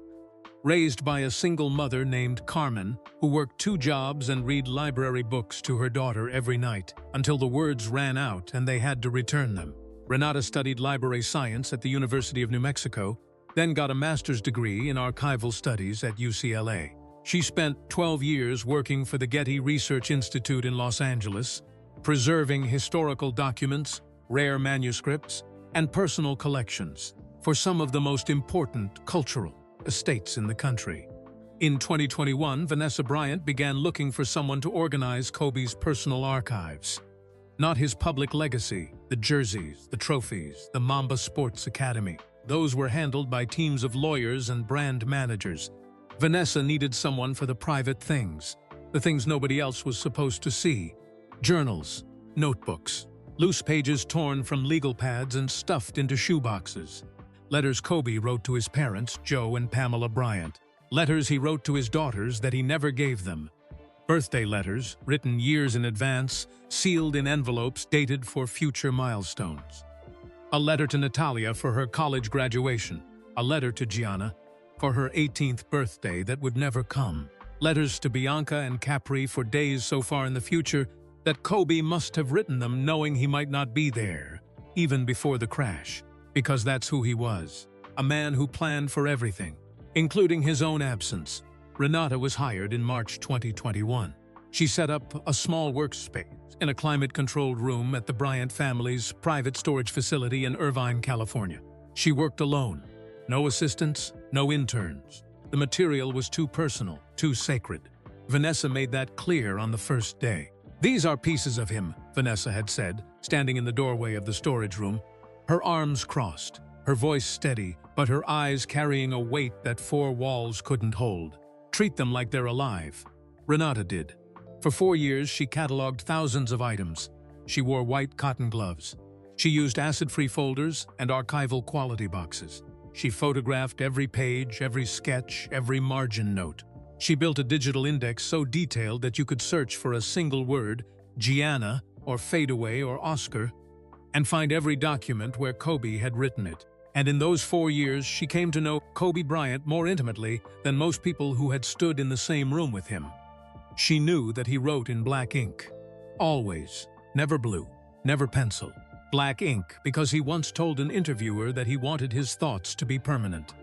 Raised by a single mother named Carmen, who worked 2 jobs and read library books to her daughter every night until the words ran out and they had to return them. Renata studied library science at the University of New Mexico, then got a master's degree in archival studies at UCLA. She spent 12 years working for the Getty Research Institute in Los Angeles, preserving historical documents, rare manuscripts, and personal collections for some of the most important cultural estates in the country. In 2021, Vanessa Bryant began looking for someone to organize Kobe's personal archives. Not his public legacy, the jerseys, the trophies, the Mamba Sports Academy. Those were handled by teams of lawyers and brand managers. Vanessa needed someone for the private things, the things nobody else was supposed to see. Journals, notebooks, loose pages torn from legal pads and stuffed into shoeboxes. Letters Kobe wrote to his parents, Joe and Pamela Bryant. Letters he wrote to his daughters that he never gave them. Birthday letters, written years in advance, sealed in envelopes dated for future milestones. A letter to Natalia for her college graduation. A letter to Gianna for her 18th birthday that would never come. Letters to Bianca and Capri for days so far in the future that Kobe must have written them knowing he might not be there, even before the crash, because that's who he was, a man who planned for everything, including his own absence. Renata was hired in March 2021. She set up a small workspace in a climate-controlled room at the Bryant family's private storage facility in Irvine, California. She worked alone. No assistants, no interns. The material was too personal, too sacred. Vanessa made that clear on the first day. "These are pieces of him," Vanessa had said, standing in the doorway of the storage room, her arms crossed, her voice steady, but her eyes carrying a weight that four walls couldn't hold. "Treat them like they're alive." Renata did. For 4 years, she cataloged thousands of items. She wore white cotton gloves. She used acid-free folders and archival quality boxes. She photographed every page, every sketch, every margin note. She built a digital index so detailed that you could search for a single word, Gianna, or Fadeaway, or Oscar, and find every document where Kobe had written it. And in those 4 years, she came to know Kobe Bryant more intimately than most people who had stood in the same room with him. She knew that he wrote in black ink. Always. Never blue. Never pencil. Black ink because he once told an interviewer that he wanted his thoughts to be permanent.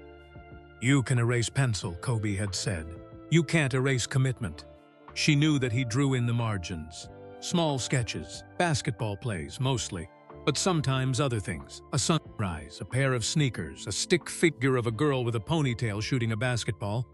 "You can erase pencil," Kobe had said. "You can't erase commitment." She knew that he drew in the margins. Small sketches, basketball plays mostly, but sometimes other things. A sunrise, a pair of sneakers, a stick figure of a girl with a ponytail shooting a basketball.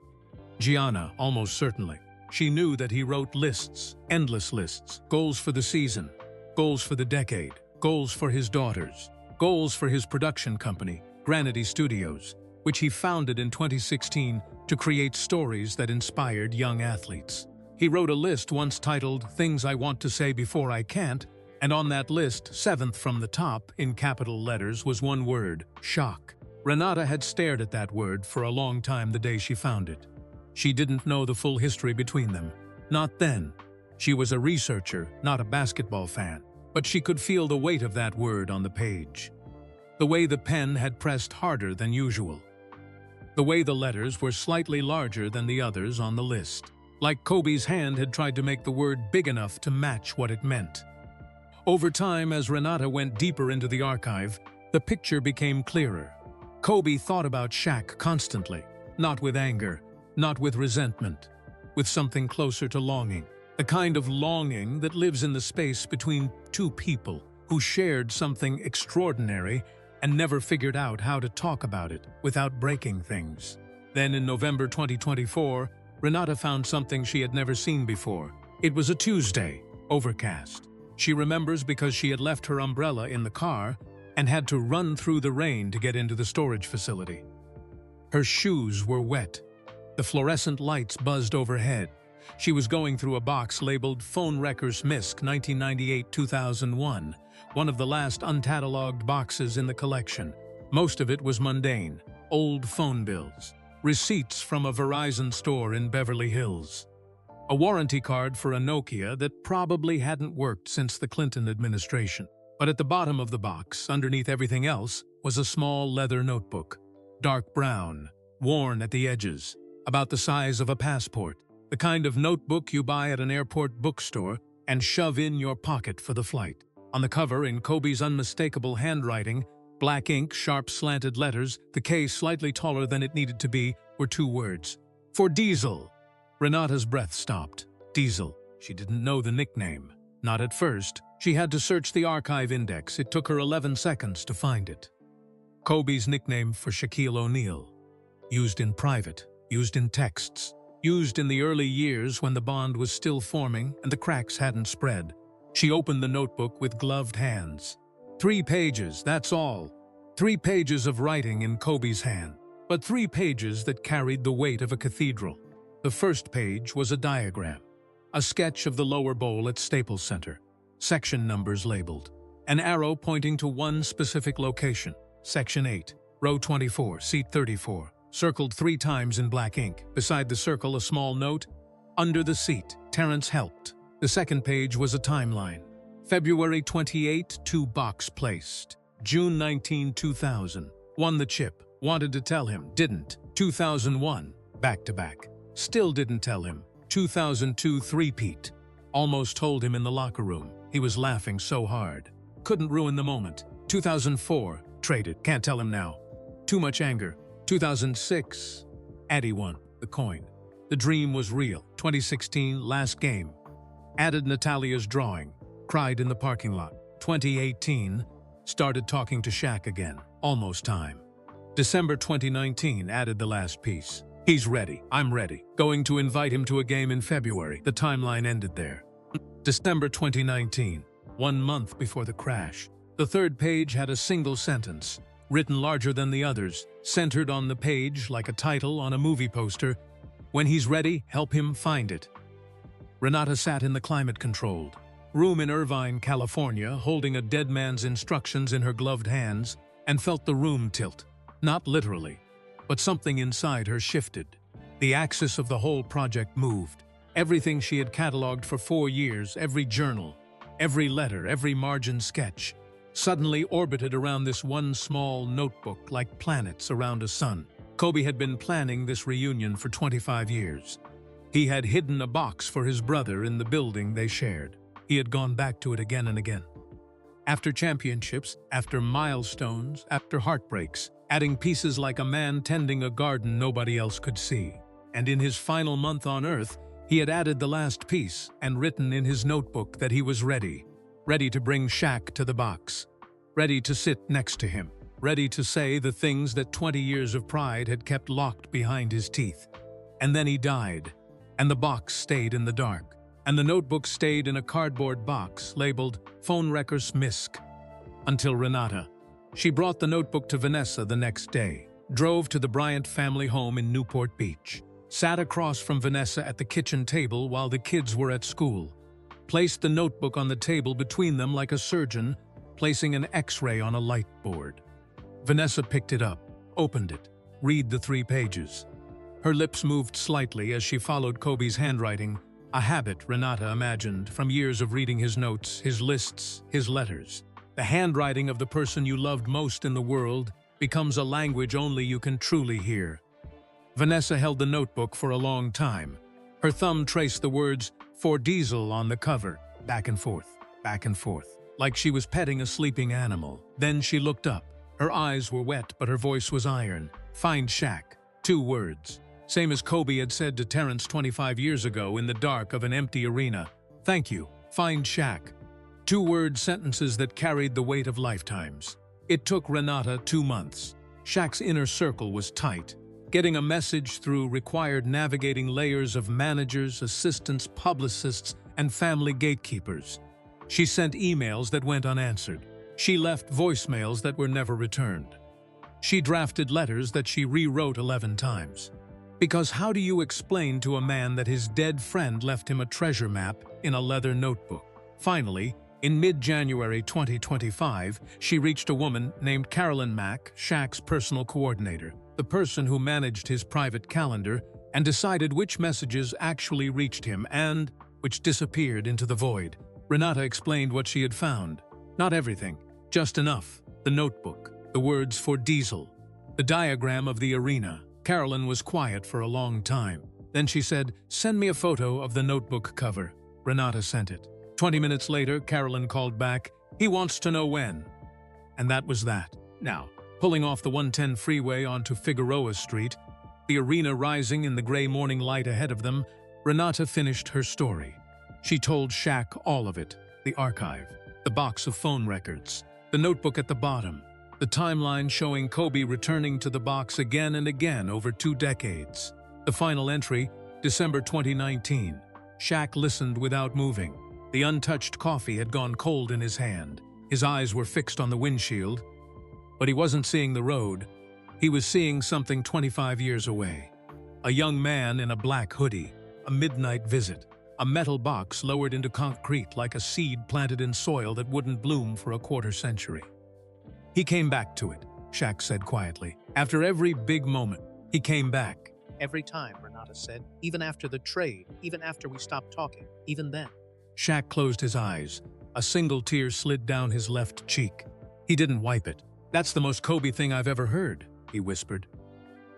Gianna, almost certainly. She knew that he wrote lists, endless lists, goals for the season, goals for the decade, goals for his daughters, goals for his production company, Granity Studios, which he founded in 2016 to create stories that inspired young athletes. He wrote a list once titled "Things I Want to Say Before I Can't," and on that list, 7th from the top, in capital letters, was one word: shock. Renata had stared at that word for a long time the day she found it. She didn't know the full history between them. Not then. She was a researcher, not a basketball fan, but she could feel the weight of that word on the page. The way the pen had pressed harder than usual. The way the letters were slightly larger than the others on the list. Like Kobe's hand had tried to make the word big enough to match what it meant. Over time, as Renata went deeper into the archive, the picture became clearer. Kobe thought about Shaq constantly, not with anger, not with resentment, with something closer to longing. The kind of longing that lives in the space between two people who shared something extraordinary and never figured out how to talk about it without breaking things. Then in November 2024, Renata found something she had never seen before. It was a Tuesday, overcast. She remembers because she had left her umbrella in the car and had to run through the rain to get into the storage facility. Her shoes were wet. The fluorescent lights buzzed overhead. She was going through a box labeled Phone Wreckers Misc 1998-2001, one of the last uncatalogued boxes in the collection. Most of it was mundane, old phone bills, receipts from a Verizon store in Beverly Hills, a warranty card for a Nokia that probably hadn't worked since the Clinton administration. But at the bottom of the box, underneath everything else, was a small leather notebook, dark brown, worn at the edges, about the size of a passport, the kind of notebook you buy at an airport bookstore and shove in your pocket for the flight. On the cover, in Kobe's unmistakable handwriting, black ink, sharp slanted letters, the K slightly taller than it needed to be, were 2 words. "For Diesel." Renata's breath stopped. Diesel. She didn't know the nickname. Not at first. She had to search the archive index. It took her 11 seconds to find it. Kobe's nickname for Shaquille O'Neal. Used in private. Used in texts. Used in the early years when the bond was still forming and the cracks hadn't spread. She opened the notebook with gloved hands. 3 pages, that's all. 3 pages of writing in Kobe's hand, but 3 pages that carried the weight of a cathedral. The first page was a diagram, a sketch of the lower bowl at Staples Center, section numbers labeled, an arrow pointing to one specific location, section 8, row 24, seat 34. Circled 3 times in black ink. Beside the circle, a small note. Under the seat, Terrence helped. The second page was a timeline. February 28, 2 box placed. June 19, 2000. Won the chip. Wanted to tell him. Didn't. 2001. Back to back. Still didn't tell him. 2002 three-peat. Almost told him in the locker room. He was laughing so hard. Couldn't ruin the moment. 2004, traded. Can't tell him now. Too much anger. 2006, Addy won the coin. The dream was real. 2016, last game. Added Natalia's drawing. Cried in the parking lot. 2018, started talking to Shaq again. Almost time. December 2019, added the last piece. He's ready. I'm ready. Going to invite him to a game in February. The timeline ended there. December 2019, 1 month before the crash. The third page had a single sentence, written larger than the others, centered on the page like a title on a movie poster. When he's ready, help him find it. Renata sat in the climate-controlled room in Irvine, California, holding a dead man's instructions in her gloved hands, and felt the room tilt. Not literally, but something inside her shifted. The axis of the whole project moved. Everything she had cataloged for 4 years, every journal, every letter, every margin sketch, suddenly orbited around this one small notebook like planets around a sun. Kobe had been planning this reunion for 25 years. He had hidden a box for his brother in the building they shared. He had gone back to it again and again. After championships, after milestones, after heartbreaks, adding pieces like a man tending a garden nobody else could see. And in his final month on Earth, he had added the last piece and written in his notebook that he was ready. Ready to bring Shaq to the box. Ready to sit next to him. Ready to say the things that 20 years of pride had kept locked behind his teeth. And then he died. And the box stayed in the dark. And the notebook stayed in a cardboard box labeled Phone Records Misk. Until Renata. She brought the notebook to Vanessa the next day, drove to the Bryant family home in Newport Beach, sat across from Vanessa at the kitchen table while the kids were at school, placed the notebook on the table between them like a surgeon placing an X-ray on a light board. Vanessa picked it up, opened it, read the 3 pages. Her lips moved slightly as she followed Kobe's handwriting, a habit Renata imagined from years of reading his notes, his lists, his letters. The handwriting of the person you loved most in the world becomes a language only you can truly hear. Vanessa held the notebook for a long time. Her thumb traced the words, "For Diesel" on the cover, back and forth, like she was petting a sleeping animal. Then she looked up. Her eyes were wet, but her voice was iron. "Find Shaq." 2 words. Same as Kobe had said to Terrence 25 years ago in the dark of an empty arena. "Thank you. Find Shaq." 2-word sentences that carried the weight of lifetimes. It took Renata 2 months. Shaq's inner circle was tight. Getting a message through required navigating layers of managers, assistants, publicists, and family gatekeepers. She sent emails that went unanswered. She left voicemails that were never returned. She drafted letters that she rewrote 11 times. Because how do you explain to a man that his dead friend left him a treasure map in a leather notebook? Finally, in mid-January 2025, she reached a woman named Carolyn Mack, Shaq's personal coordinator, the person who managed his private calendar and decided which messages actually reached him and which disappeared into the void. Renata explained what she had found. Not everything, just enough. The notebook, the words "For Diesel," the diagram of the arena. Carolyn was quiet for a long time. Then she said, "Send me a photo of the notebook cover." Renata sent it. 20 minutes later, Carolyn called back, "He wants to know when." And that was that. Now, pulling off the 110 freeway onto Figueroa Street, the arena rising in the gray morning light ahead of them, Renata finished her story. She told Shaq all of it. The archive, the box of phone records, the notebook at the bottom, the timeline showing Kobe returning to the box again and again over 2 decades. The final entry, December 2019. Shaq listened without moving. The untouched coffee had gone cold in his hand. His eyes were fixed on the windshield. But he wasn't seeing the road. He was seeing something 25 years away. A young man in a black hoodie. A midnight visit. A metal box lowered into concrete like a seed planted in soil that wouldn't bloom for a quarter century. He came back to it, Shaq said quietly. After every big moment, he came back. "Every time," Renata said. "Even after the trade, even after we stopped talking, even then." Shaq closed his eyes. A single tear slid down his left cheek. He didn't wipe it. "That's the most Kobe thing I've ever heard," he whispered.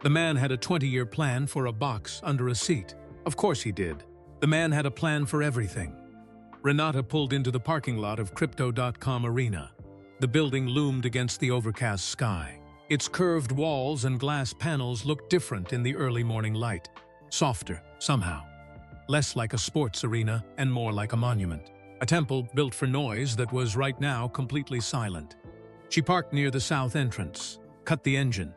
The man had a 20-year plan for a box under a seat. Of course he did. The man had a plan for everything. Renata pulled into the parking lot of Crypto.com Arena. The building loomed against the overcast sky. Its curved walls and glass panels looked different in the early morning light. Softer, somehow. Less like a sports arena and more like a monument. A temple built for noise that was right now completely silent. She parked near the south entrance, cut the engine.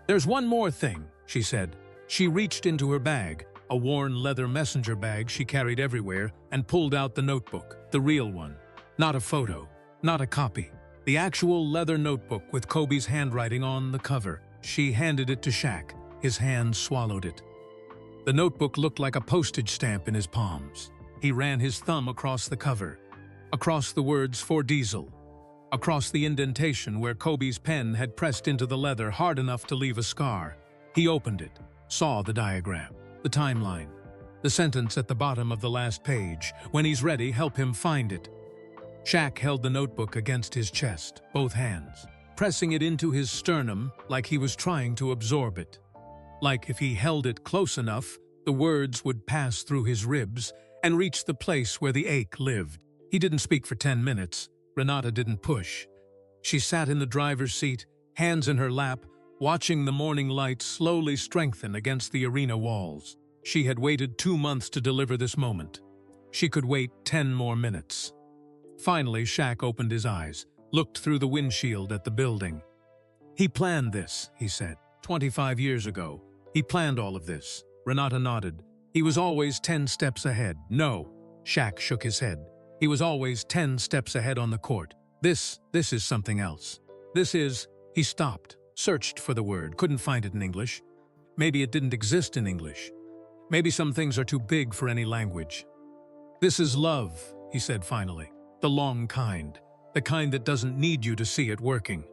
"There's one more thing," she said. She reached into her bag, a worn leather messenger bag she carried everywhere, and pulled out the notebook, the real one. Not a photo, not a copy. The actual leather notebook with Kobe's handwriting on the cover. She handed it to Shaq. His hand swallowed it. The notebook looked like a postage stamp in his palms. He ran his thumb across the cover, across the words "for diesel," across the indentation where Kobe's pen had pressed into the leather hard enough to leave a scar. He opened it, saw the diagram, the timeline, the sentence at the bottom of the last page. "When he's ready, help him find it." Shaq held the notebook against his chest, both hands, pressing it into his sternum like he was trying to absorb it. Like if he held it close enough, the words would pass through his ribs and reach the place where the ache lived. He didn't speak for 10 minutes. Renata didn't push. She sat in the driver's seat, hands in her lap, watching the morning light slowly strengthen against the arena walls. She had waited 2 months to deliver this moment. She could wait 10 more minutes. Finally, Shaq opened his eyes, looked through the windshield at the building. "He planned this," he said. 25 years ago. He planned all of this." Renata nodded. "He was always 10 steps ahead." "No." Shaq shook his head. "He was always 10 steps ahead on the court. This is something else. This is..." He stopped, searched for the word, couldn't find it in English. Maybe it didn't exist in English. Maybe some things are too big for any language. "This is love," he said finally. "The long kind. The kind that doesn't need you to see it working."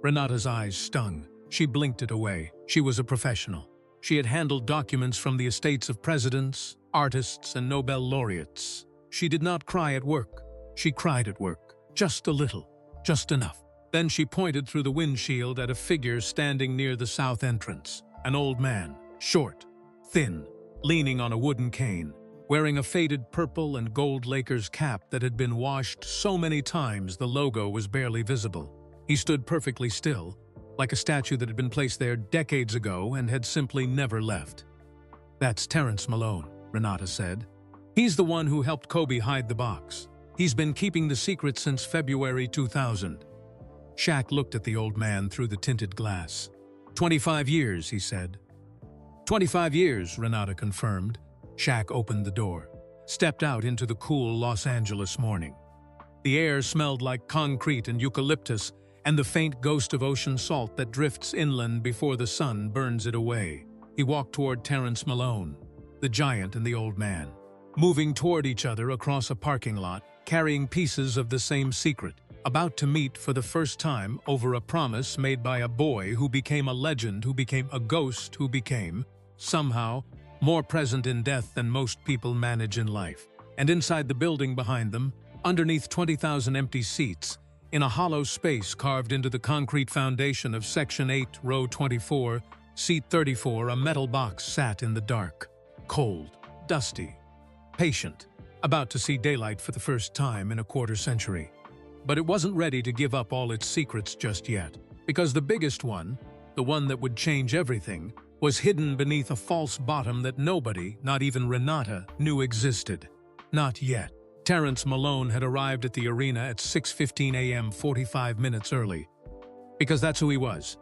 Renata's eyes stung. She blinked it away. She was a professional. She had handled documents from the estates of presidents, artists, and Nobel laureates. She did not cry at work. She cried at work. Just a little. Just enough. Then she pointed through the windshield at a figure standing near the south entrance. An old man, short, thin, leaning on a wooden cane, wearing a faded purple and gold Lakers cap that had been washed so many times the logo was barely visible. He stood perfectly still, like a statue that had been placed there decades ago and had simply never left. "That's Terrence Malone," Renata said. "He's the one who helped Kobe hide the box. He's been keeping the secret since February 2000. Shaq looked at the old man through the tinted glass. 25 years, he said. 25 years, Renata confirmed. Shaq opened the door, stepped out into the cool Los Angeles morning. The air smelled like concrete and eucalyptus and the faint ghost of ocean salt that drifts inland before the sun burns it away. He walked toward Terrence Malone, the giant and the old man, moving toward each other across a parking lot, carrying pieces of the same secret, about to meet for the first time over a promise made by a boy who became a legend, who became a ghost, who became, somehow, more present in death than most people manage in life. And inside the building behind them, underneath 20,000 empty seats, in a hollow space carved into the concrete foundation of Section 8, Row 24, Seat 34, a metal box sat in the dark, cold, dusty, patient, about to see daylight for the first time in a quarter century. But it wasn't ready to give up all its secrets just yet, because the biggest one, the one that would change everything, was hidden beneath a false bottom that nobody, not even Renata, knew existed. Not yet. Terrence Malone had arrived at the arena at 6:15 a.m. 45 minutes early. Because that's who he was.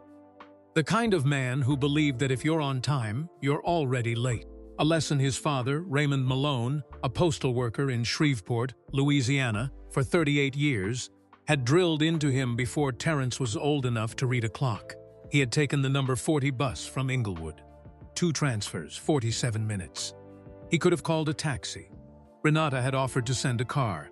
The kind of man who believed that if you're on time, you're already late. A lesson his father, Raymond Malone, a postal worker in Shreveport, Louisiana, for 38 years, had drilled into him before Terrence was old enough to read a clock. He had taken the number 40 bus from Inglewood. 2 transfers, 47 minutes. He could have called a taxi. Renata had offered to send a car.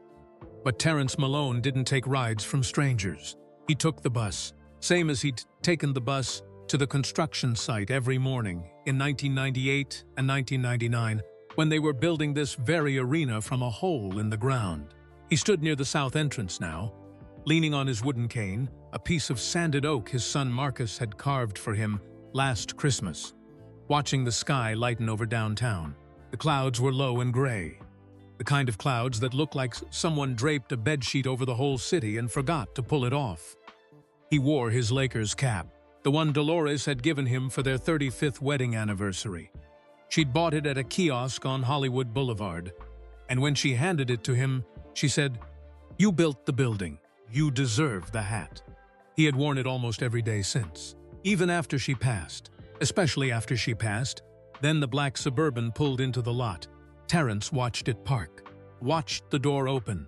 But Terrence Malone didn't take rides from strangers. He took the bus, same as he'd taken the bus to the construction site every morning in 1998 and 1999 when they were building this very arena from a hole in the ground. He stood near the south entrance now, leaning on his wooden cane, a piece of sanded oak his son Marcus had carved for him last Christmas, watching the sky lighten over downtown. The clouds were low and gray, the kind of clouds that looked like someone draped a bedsheet over the whole city and forgot to pull it off. He wore his Lakers cap, the one Dolores had given him for their 35th wedding anniversary. She'd bought it at a kiosk on Hollywood Boulevard, and when she handed it to him, she said, "You built the building. You deserve the hat." He had worn it almost every day since, even after she passed. Especially after she passed, then the black Suburban pulled into the lot. Terrence watched it park, watched the door open,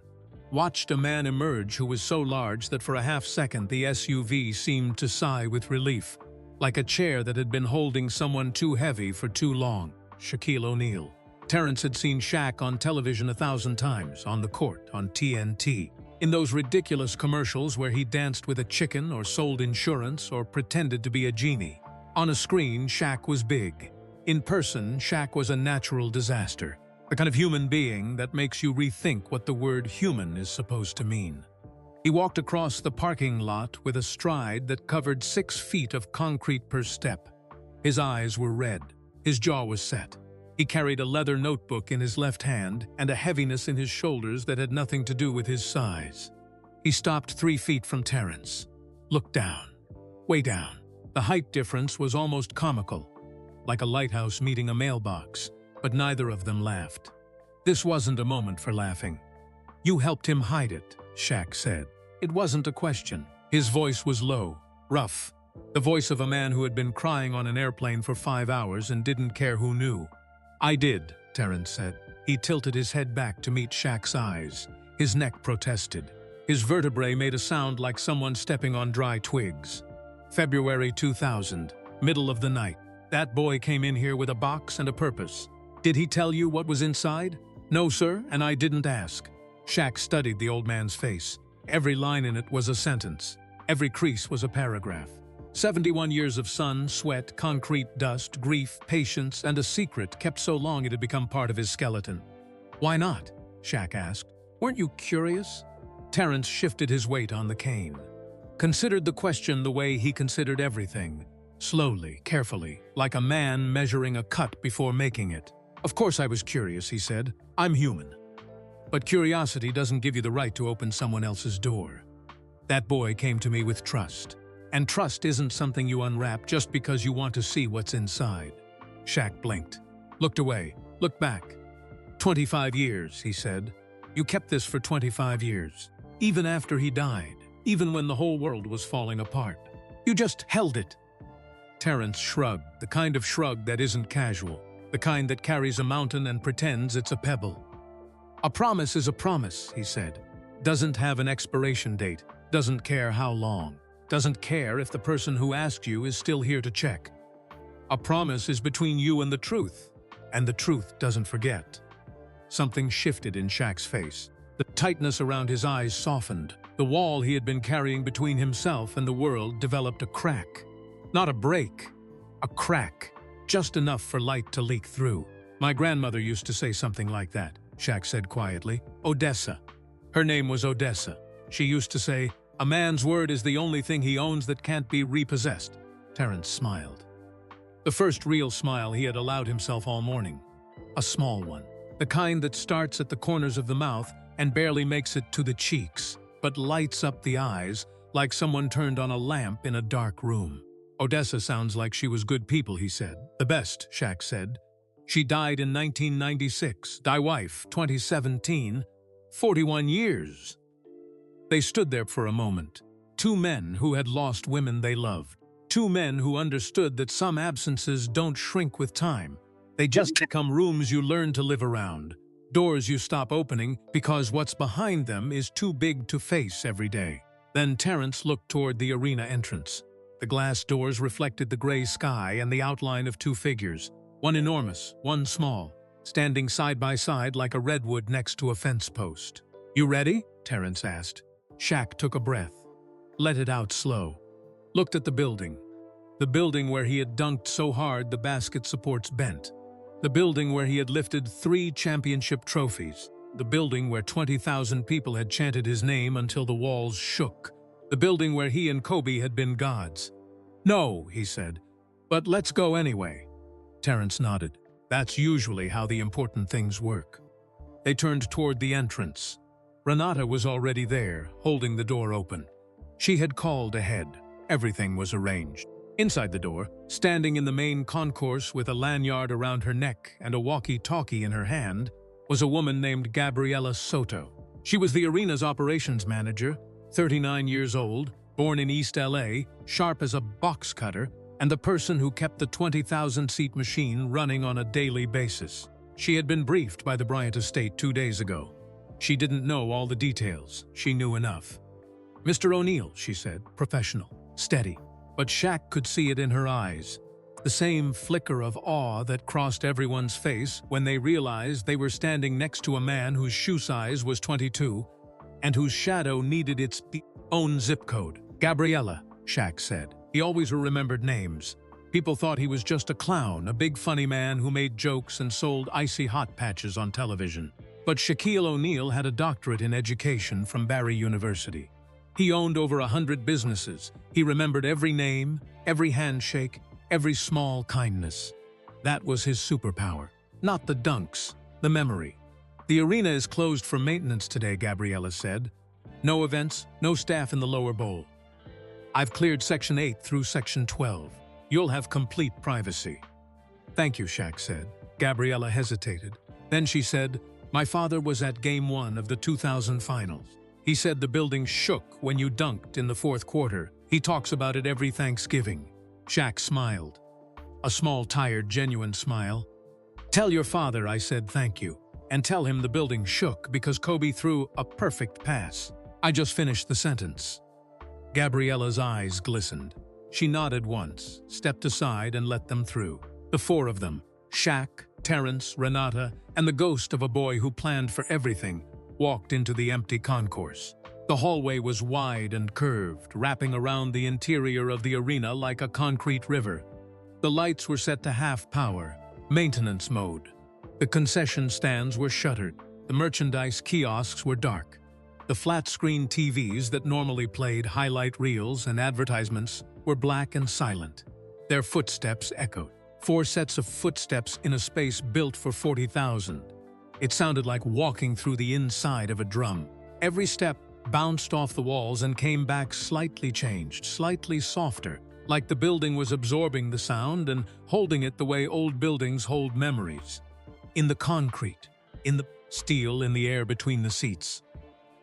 watched a man emerge who was so large that for a half second the SUV seemed to sigh with relief, like a chair that had been holding someone too heavy for too long. Shaquille O'Neal. Terrence had seen Shaq on television 1,000 times, on the court, on TNT, in those ridiculous commercials where he danced with a chicken or sold insurance or pretended to be a genie. On a screen, Shaq was big. In person, Shaq was a natural disaster, the kind of human being that makes you rethink what the word human is supposed to mean. He walked across the parking lot with a stride that covered 6 feet of concrete per step. His eyes were red. His jaw was set. He carried a leather notebook in his left hand and a heaviness in his shoulders that had nothing to do with his size. He stopped 3 feet from Terrence. Looked down. Way down. The height difference was almost comical, like a lighthouse meeting a mailbox, but neither of them laughed. This wasn't a moment for laughing. "You helped him hide it," Shaq said. It wasn't a question. His voice was low, rough, the voice of a man who had been crying on an airplane for 5 hours and didn't care who knew. "I did," Terrence said. He tilted his head back to meet Shaq's eyes. His neck protested. His vertebrae made a sound like someone stepping on dry twigs. February 2000, middle of the night. That boy came in here with a box and a purpose. Did he tell you what was inside? No, sir, and I didn't ask. Shaq studied the old man's face. Every line in it was a sentence. Every crease was a paragraph. 71 years of sun, sweat, concrete dust, grief, patience, and a secret kept so long it had become part of his skeleton. "Why not?" Shaq asked. "Weren't you curious?" Terrence shifted his weight on the cane. Considered the question the way he considered everything. Slowly, carefully, like a man measuring a cut before making it. "Of course I was curious," he said. "I'm human. But curiosity doesn't give you the right to open someone else's door." That boy came to me with trust. And trust isn't something you unwrap just because you want to see what's inside. Shaq blinked, looked away, looked back. 25 years, he said. "You kept this for 25 years. Even after he died. Even when the whole world was falling apart. You just held it." Terrence shrugged, the kind of shrug that isn't casual, the kind that carries a mountain and pretends it's a pebble. "A promise is a promise," he said. "Doesn't have an expiration date, doesn't care how long, doesn't care if the person who asked you is still here to check. A promise is between you and the truth doesn't forget." Something shifted in Shaq's face. The tightness around his eyes softened. The wall he had been carrying between himself and the world developed a crack. Not a break, a crack, just enough for light to leak through. "My grandmother used to say something like that," Shaq said quietly. "Odessa. Her name was Odessa. She used to say, 'A man's word is the only thing he owns that can't be repossessed.'" Terrence smiled. The first real smile he had allowed himself all morning. A small one. The kind that starts at the corners of the mouth and barely makes it to the cheeks, but lights up the eyes like someone turned on a lamp in a dark room. "Odessa sounds like she was good people," he said. "The best," Shaq said. "She died in 1996. Die wife, 2017. 41 years." They stood there for a moment. Two men who had lost women they loved. Two men who understood that some absences don't shrink with time. They just become rooms you learn to live around. Doors you stop opening because what's behind them is too big to face every day. Then Terrence looked toward the arena entrance. The glass doors reflected the gray sky and the outline of two figures, one enormous, one small, standing side by side like a redwood next to a fence post. "You ready?" Terrence asked. Shaq took a breath, let it out slow, looked at the building where he had dunked so hard the basket supports bent, the building where he had lifted 3 championship trophies, the building where 20,000 people had chanted his name until the walls shook, the building where he and Kobe had been gods. "No," he said, "but let's go anyway." Terrence nodded. That's usually how the important things work. They turned toward the entrance. Renata was already there, holding the door open. She had called ahead. Everything was arranged. Inside the door, standing in the main concourse with a lanyard around her neck and a walkie-talkie in her hand, was a woman named Gabriela Soto. She was the arena's operations manager, 39 years old, born in East LA, sharp as a box cutter, and the person who kept the 20,000-seat machine running on a daily basis. She had been briefed by the Bryant estate 2 days ago. She didn't know all the details. She knew enough. "Mr. O'Neill," she said, professional, steady. But Shaq could see it in her eyes. The same flicker of awe that crossed everyone's face when they realized they were standing next to a man whose shoe size was 22 and whose shadow needed its own zip code. "Gabriela," Shaq said. He always remembered names. People thought he was just a clown, a big funny man who made jokes and sold icy hot patches on television. But Shaquille O'Neal had a doctorate in education from Barry University. He owned over 100 businesses. He remembered every name, every handshake, every small kindness. That was his superpower. Not the dunks, the memory. "The arena is closed for maintenance today," Gabriela said. "No events, no staff in the lower bowl. I've cleared Section 8 through Section 12. You'll have complete privacy." "Thank you," Shaq said. Gabriela hesitated. Then she said, "My father was at Game 1 of the 2000 finals. He said the building shook when you dunked in the fourth quarter. He talks about it every Thanksgiving." Shaq smiled. A small, tired, genuine smile. "Tell your father I said thank you. And tell him the building shook because Kobe threw a perfect pass." I just finished the sentence. Gabriela's eyes glistened. She nodded once, stepped aside and let them through. The four of them, Shaq, Terrence, Renata, and the ghost of a boy who planned for everything, walked into the empty concourse. The hallway was wide and curved, wrapping around the interior of the arena like a concrete river. The lights were set to half power, maintenance mode. The concession stands were shuttered. The merchandise kiosks were dark. The flat-screen TVs that normally played highlight reels and advertisements were black and silent. Their footsteps echoed. 4 sets of footsteps in a space built for 40,000. It sounded like walking through the inside of a drum. Every step bounced off the walls and came back slightly changed, slightly softer, like the building was absorbing the sound and holding it the way old buildings hold memories. In the concrete, in the steel in the air between the seats.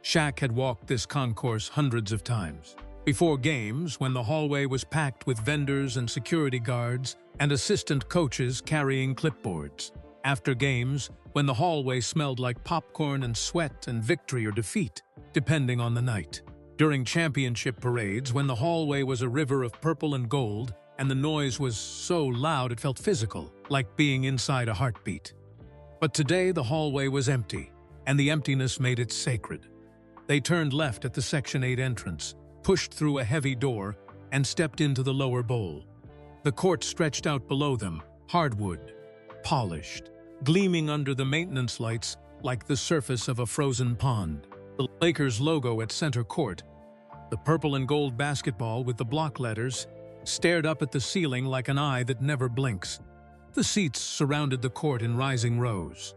Shaq had walked this concourse hundreds of times. Before games, when the hallway was packed with vendors and security guards and assistant coaches carrying clipboards. After games, when the hallway smelled like popcorn and sweat and victory or defeat, depending on the night. During championship parades, when the hallway was a river of purple and gold, and the noise was so loud it felt physical, like being inside a heartbeat. But today the hallway was empty, and the emptiness made it sacred. They turned left at the Section 8 entrance, pushed through a heavy door, and stepped into the lower bowl. The court stretched out below them, hardwood, polished, gleaming under the maintenance lights like the surface of a frozen pond. The Lakers logo at center court, the purple and gold basketball with the block letters, stared up at the ceiling like an eye that never blinks. The seats surrounded the court in rising rows.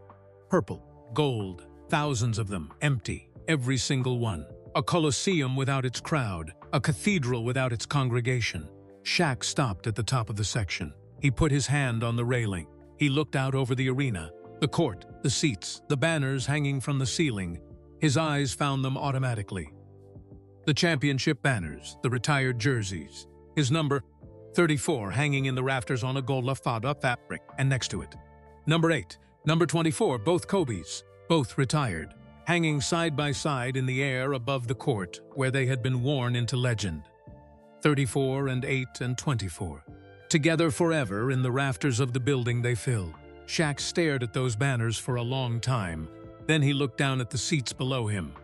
Purple, gold, thousands of them, empty, every single one. A coliseum without its crowd, a cathedral without its congregation. Shaq stopped at the top of the section. He put his hand on the railing. He looked out over the arena, the court, the seats, the banners hanging from the ceiling. His eyes found them automatically. The championship banners, the retired jerseys, his number 34 hanging in the rafters on a gold lafada fabric, and next to it, number 8, number 24, both Kobe's, both retired, hanging side by side in the air above the court where they had been worn into legend. 34 and 8 and 24. Together forever in the rafters of the building they filled. Shaq stared at those banners for a long time. Then he looked down at the seats below him.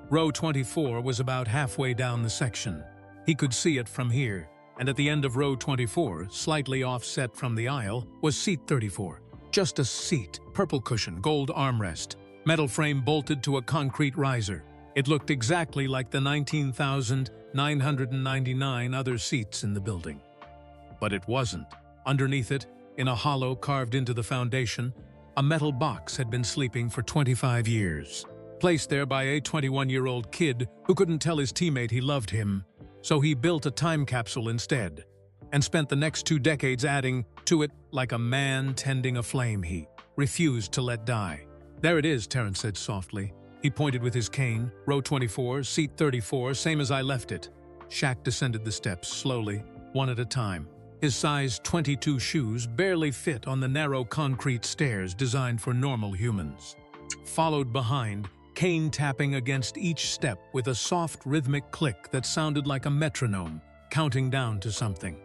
Row 24 was about halfway down the section. He could see it from here, and at the end of row 24, slightly offset from the aisle, was seat 34. Just a seat, purple cushion, gold armrest, metal frame bolted to a concrete riser. It looked exactly like the 19,999 other seats in the building. But it wasn't. Underneath it, in a hollow carved into the foundation, a metal box had been sleeping for 25 years. Placed there by a 21-year-old kid who couldn't tell his teammate he loved him, so he built a time capsule instead, and spent the next 2 decades adding to it like a man tending a flame he refused to let die. "There it is," Terrence said softly. He pointed with his cane. "Row 24, seat 34, same as I left it." Shaq descended the steps slowly, one at a time. His size 22 shoes barely fit on the narrow concrete stairs designed for normal humans. Followed behind, cane tapping against each step with a soft rhythmic click that sounded like a metronome, counting down to something.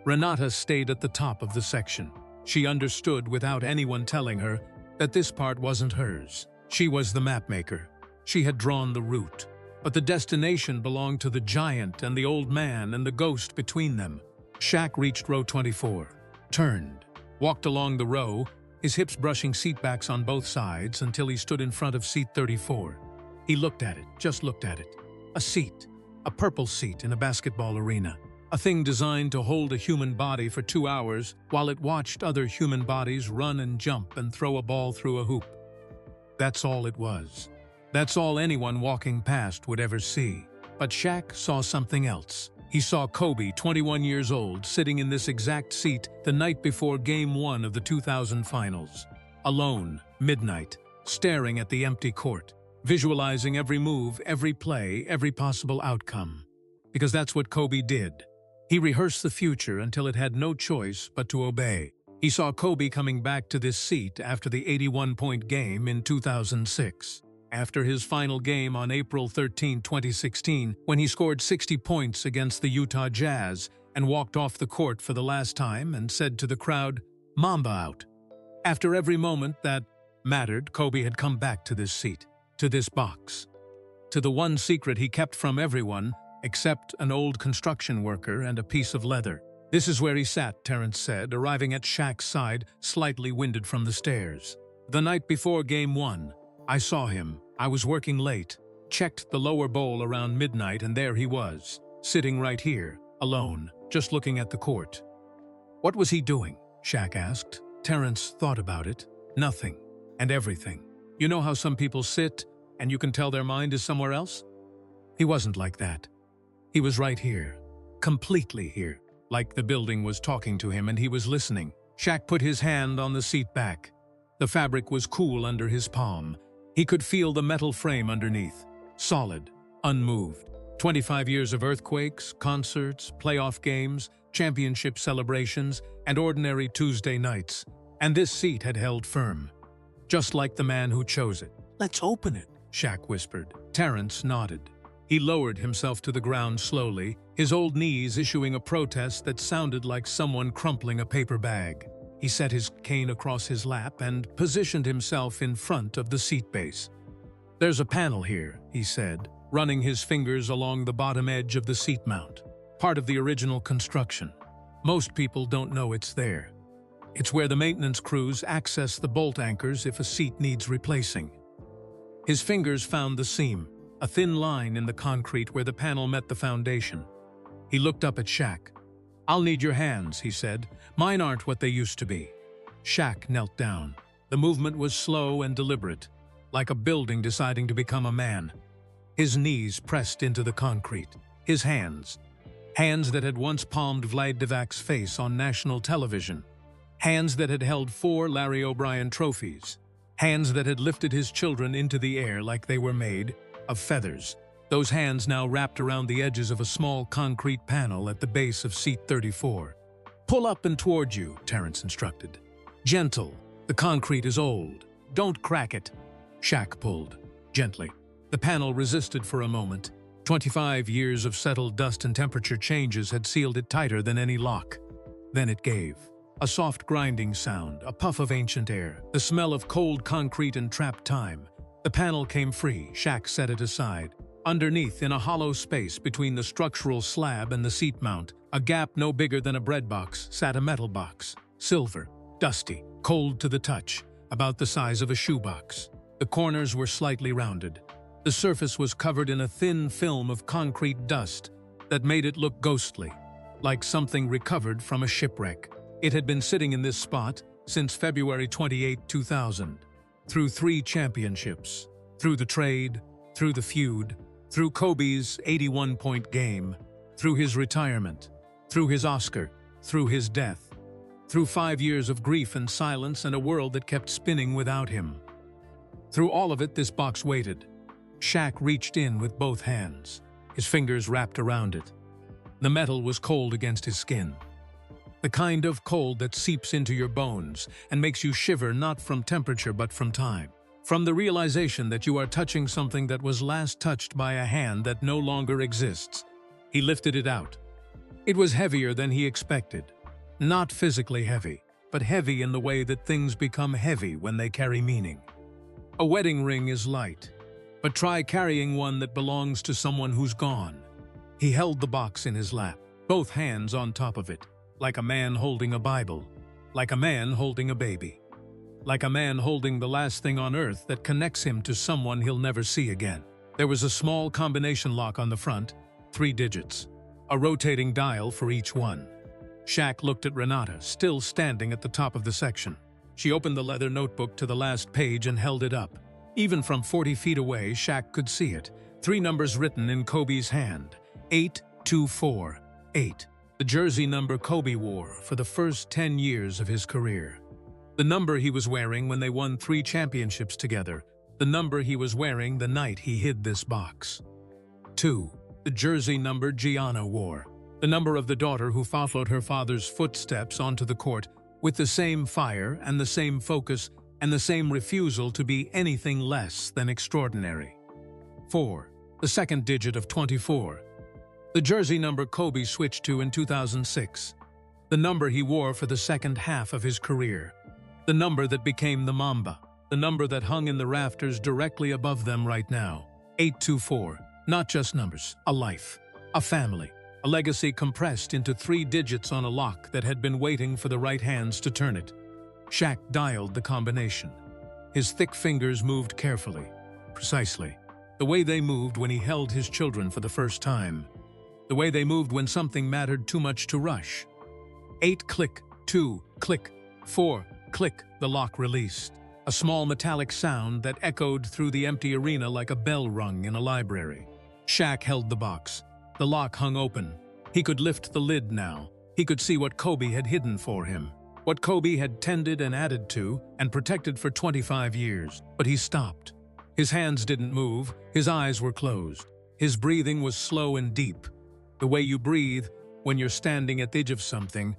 Renata stayed at the top of the section. She understood without anyone telling her that this part wasn't hers. She was the mapmaker. She had drawn the route. But the destination belonged to the giant and the old man and the ghost between them. Shaq reached row 24, turned, walked along the row, his hips brushing seatbacks on both sides until he stood in front of seat 34. He looked at it, just looked at it. A seat, a purple seat in a basketball arena. A thing designed to hold a human body for 2 hours while it watched other human bodies run and jump and throw a ball through a hoop. That's all it was. That's all anyone walking past would ever see. But Shaq saw something else. He saw Kobe, 21 years old, sitting in this exact seat the night before Game 1 of the 2000 Finals. Alone, midnight, staring at the empty court, visualizing every move, every play, every possible outcome. Because that's what Kobe did. He rehearsed the future until it had no choice but to obey. He saw Kobe coming back to this seat after the 81-point game in 2006. After his final game on April 13, 2016, when he scored 60 points against the Utah Jazz and walked off the court for the last time and said to the crowd, "Mamba out." After every moment that mattered, Kobe had come back to this seat, to this box, to the one secret he kept from everyone except an old construction worker and a piece of leather. "This is where he sat," Terrence said, arriving at Shaq's side, slightly winded from the stairs. "The night before Game 1. I saw him. I was working late, checked the lower bowl around midnight, and there he was, sitting right here, alone, just looking at the court." "What was he doing?" Shaq asked. Terrence thought about it. "Nothing. And everything. You know how some people sit, and you can tell their mind is somewhere else? He wasn't like that. He was right here. Completely here. Like the building was talking to him and he was listening." Shaq put his hand on the seat back. The fabric was cool under his palm. He could feel the metal frame underneath. Solid, unmoved. 25 years of earthquakes, concerts, playoff games, championship celebrations, and ordinary Tuesday nights. And this seat had held firm. Just like the man who chose it. "Let's open it," Shaq whispered. Terrence nodded. He lowered himself to the ground slowly, his old knees issuing a protest that sounded like someone crumpling a paper bag. He set his cane across his lap and positioned himself in front of the seat base. "There's a panel here," he said, running his fingers along the bottom edge of the seat mount. "Part of the original construction. Most people don't know it's there. It's where the maintenance crews access the bolt anchors if a seat needs replacing." His fingers found the seam, a thin line in the concrete where the panel met the foundation. He looked up at Shaq. "I'll need your hands," he said. "Mine aren't what they used to be." Shaq knelt down. The movement was slow and deliberate, like a building deciding to become a man. His knees pressed into the concrete. His hands that had once palmed Vlad Divac's face on national television. Hands that had held 4 Larry O'Brien trophies. Hands that had lifted his children into the air like they were made of feathers. Those hands now wrapped around the edges of a small concrete panel at the base of seat 34. "Pull up and toward you," Terrence instructed. "Gentle. The concrete is old. Don't crack it." Shaq pulled, gently. The panel resisted for a moment. 25 years of settled dust and temperature changes had sealed it tighter than any lock. Then it gave. A soft grinding sound, a puff of ancient air, the smell of cold concrete and trapped time. The panel came free. Shaq set it aside. Underneath, in a hollow space between the structural slab and the seat mount, a gap no bigger than a bread box, sat a metal box. Silver, dusty, cold to the touch, about the size of a shoebox. The corners were slightly rounded. The surface was covered in a thin film of concrete dust that made it look ghostly, like something recovered from a shipwreck. It had been sitting in this spot since February 28, 2000. Through 3 championships, through the trade, through the feud, through Kobe's 81-point game, through his retirement, through his Oscar, through his death, through 5 years of grief and silence and a world that kept spinning without him. Through all of it, this box waited. Shaq reached in with both hands, his fingers wrapped around it. The metal was cold against his skin. The kind of cold that seeps into your bones and makes you shiver not from temperature but from time. From the realization that you are touching something that was last touched by a hand that no longer exists. He lifted it out. It was heavier than he expected. Not physically heavy, but heavy in the way that things become heavy when they carry meaning. A wedding ring is light, but try carrying one that belongs to someone who's gone. He held the box in his lap, both hands on top of it, like a man holding a Bible, like a man holding a baby, like a man holding the last thing on earth that connects him to someone he'll never see again. There was a small combination lock on the front, 3 digits, a rotating dial for each one. Shaq looked at Renata, still standing at the top of the section. She opened the leather notebook to the last page and held it up. Even from 40 feet away, Shaq could see it. 3 numbers written in Kobe's hand. 824-8. The jersey number Kobe wore for the first 10 years of his career. The number he was wearing when they won 3 championships together. The number he was wearing the night he hid this box. 2. The jersey number Gianna wore. The number of the daughter who followed her father's footsteps onto the court with the same fire and the same focus and the same refusal to be anything less than extraordinary. 4. The second digit of 24. The jersey number Kobe switched to in 2006. The number he wore for the second half of his career. The number that became the Mamba. The number that hung in the rafters directly above them right now. 824. Not just numbers, a life, a family, a legacy compressed into 3 digits on a lock that had been waiting for the right hands to turn it. Shaq dialed the combination. His thick fingers moved carefully, precisely, the way they moved when he held his children for the first time. The way they moved when something mattered too much to rush. 8 click, 2 click, 4 click, the lock released. A small metallic sound that echoed through the empty arena like a bell rung in a library. Shaq held the box. The lock hung open. He could lift the lid now. He could see what Kobe had hidden for him. What Kobe had tended and added to and protected for 25 years. But he stopped. His hands didn't move. His eyes were closed. His breathing was slow and deep. The way you breathe when you're standing at the edge of something,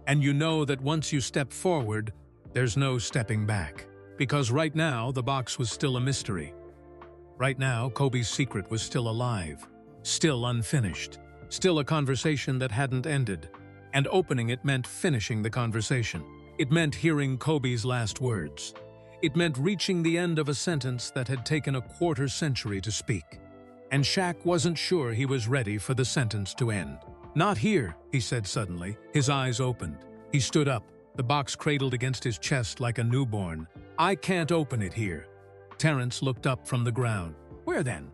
and you know that once you step forward, there's no stepping back. Because right now, the box was still a mystery. Right now, Kobe's secret was still alive, still unfinished, still a conversation that hadn't ended. And opening it meant finishing the conversation. It meant hearing Kobe's last words. It meant reaching the end of a sentence that had taken a quarter century to speak. And Shaq wasn't sure he was ready for the sentence to end. "Not here," he said suddenly. His eyes opened. He stood up, the box cradled against his chest like a newborn. "I can't open it here." Terrence looked up from the ground. "Where then?"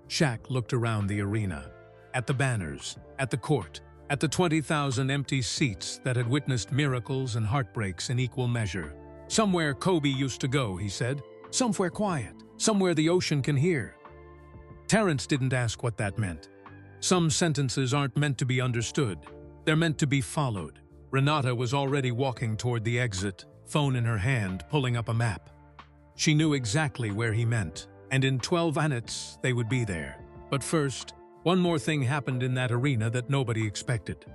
Shaq looked around the arena, at the banners, at the court, at the 20,000 empty seats that had witnessed miracles and heartbreaks in equal measure. "Somewhere Kobe used to go," he said. "Somewhere quiet, somewhere the ocean can hear." Terrence didn't ask what that meant. Some sentences aren't meant to be understood. They're meant to be followed. Renata was already walking toward the exit, phone in her hand, pulling up a map. She knew exactly where he meant, and in 12 minutes they would be there. But first, one more thing happened in that arena that nobody expected.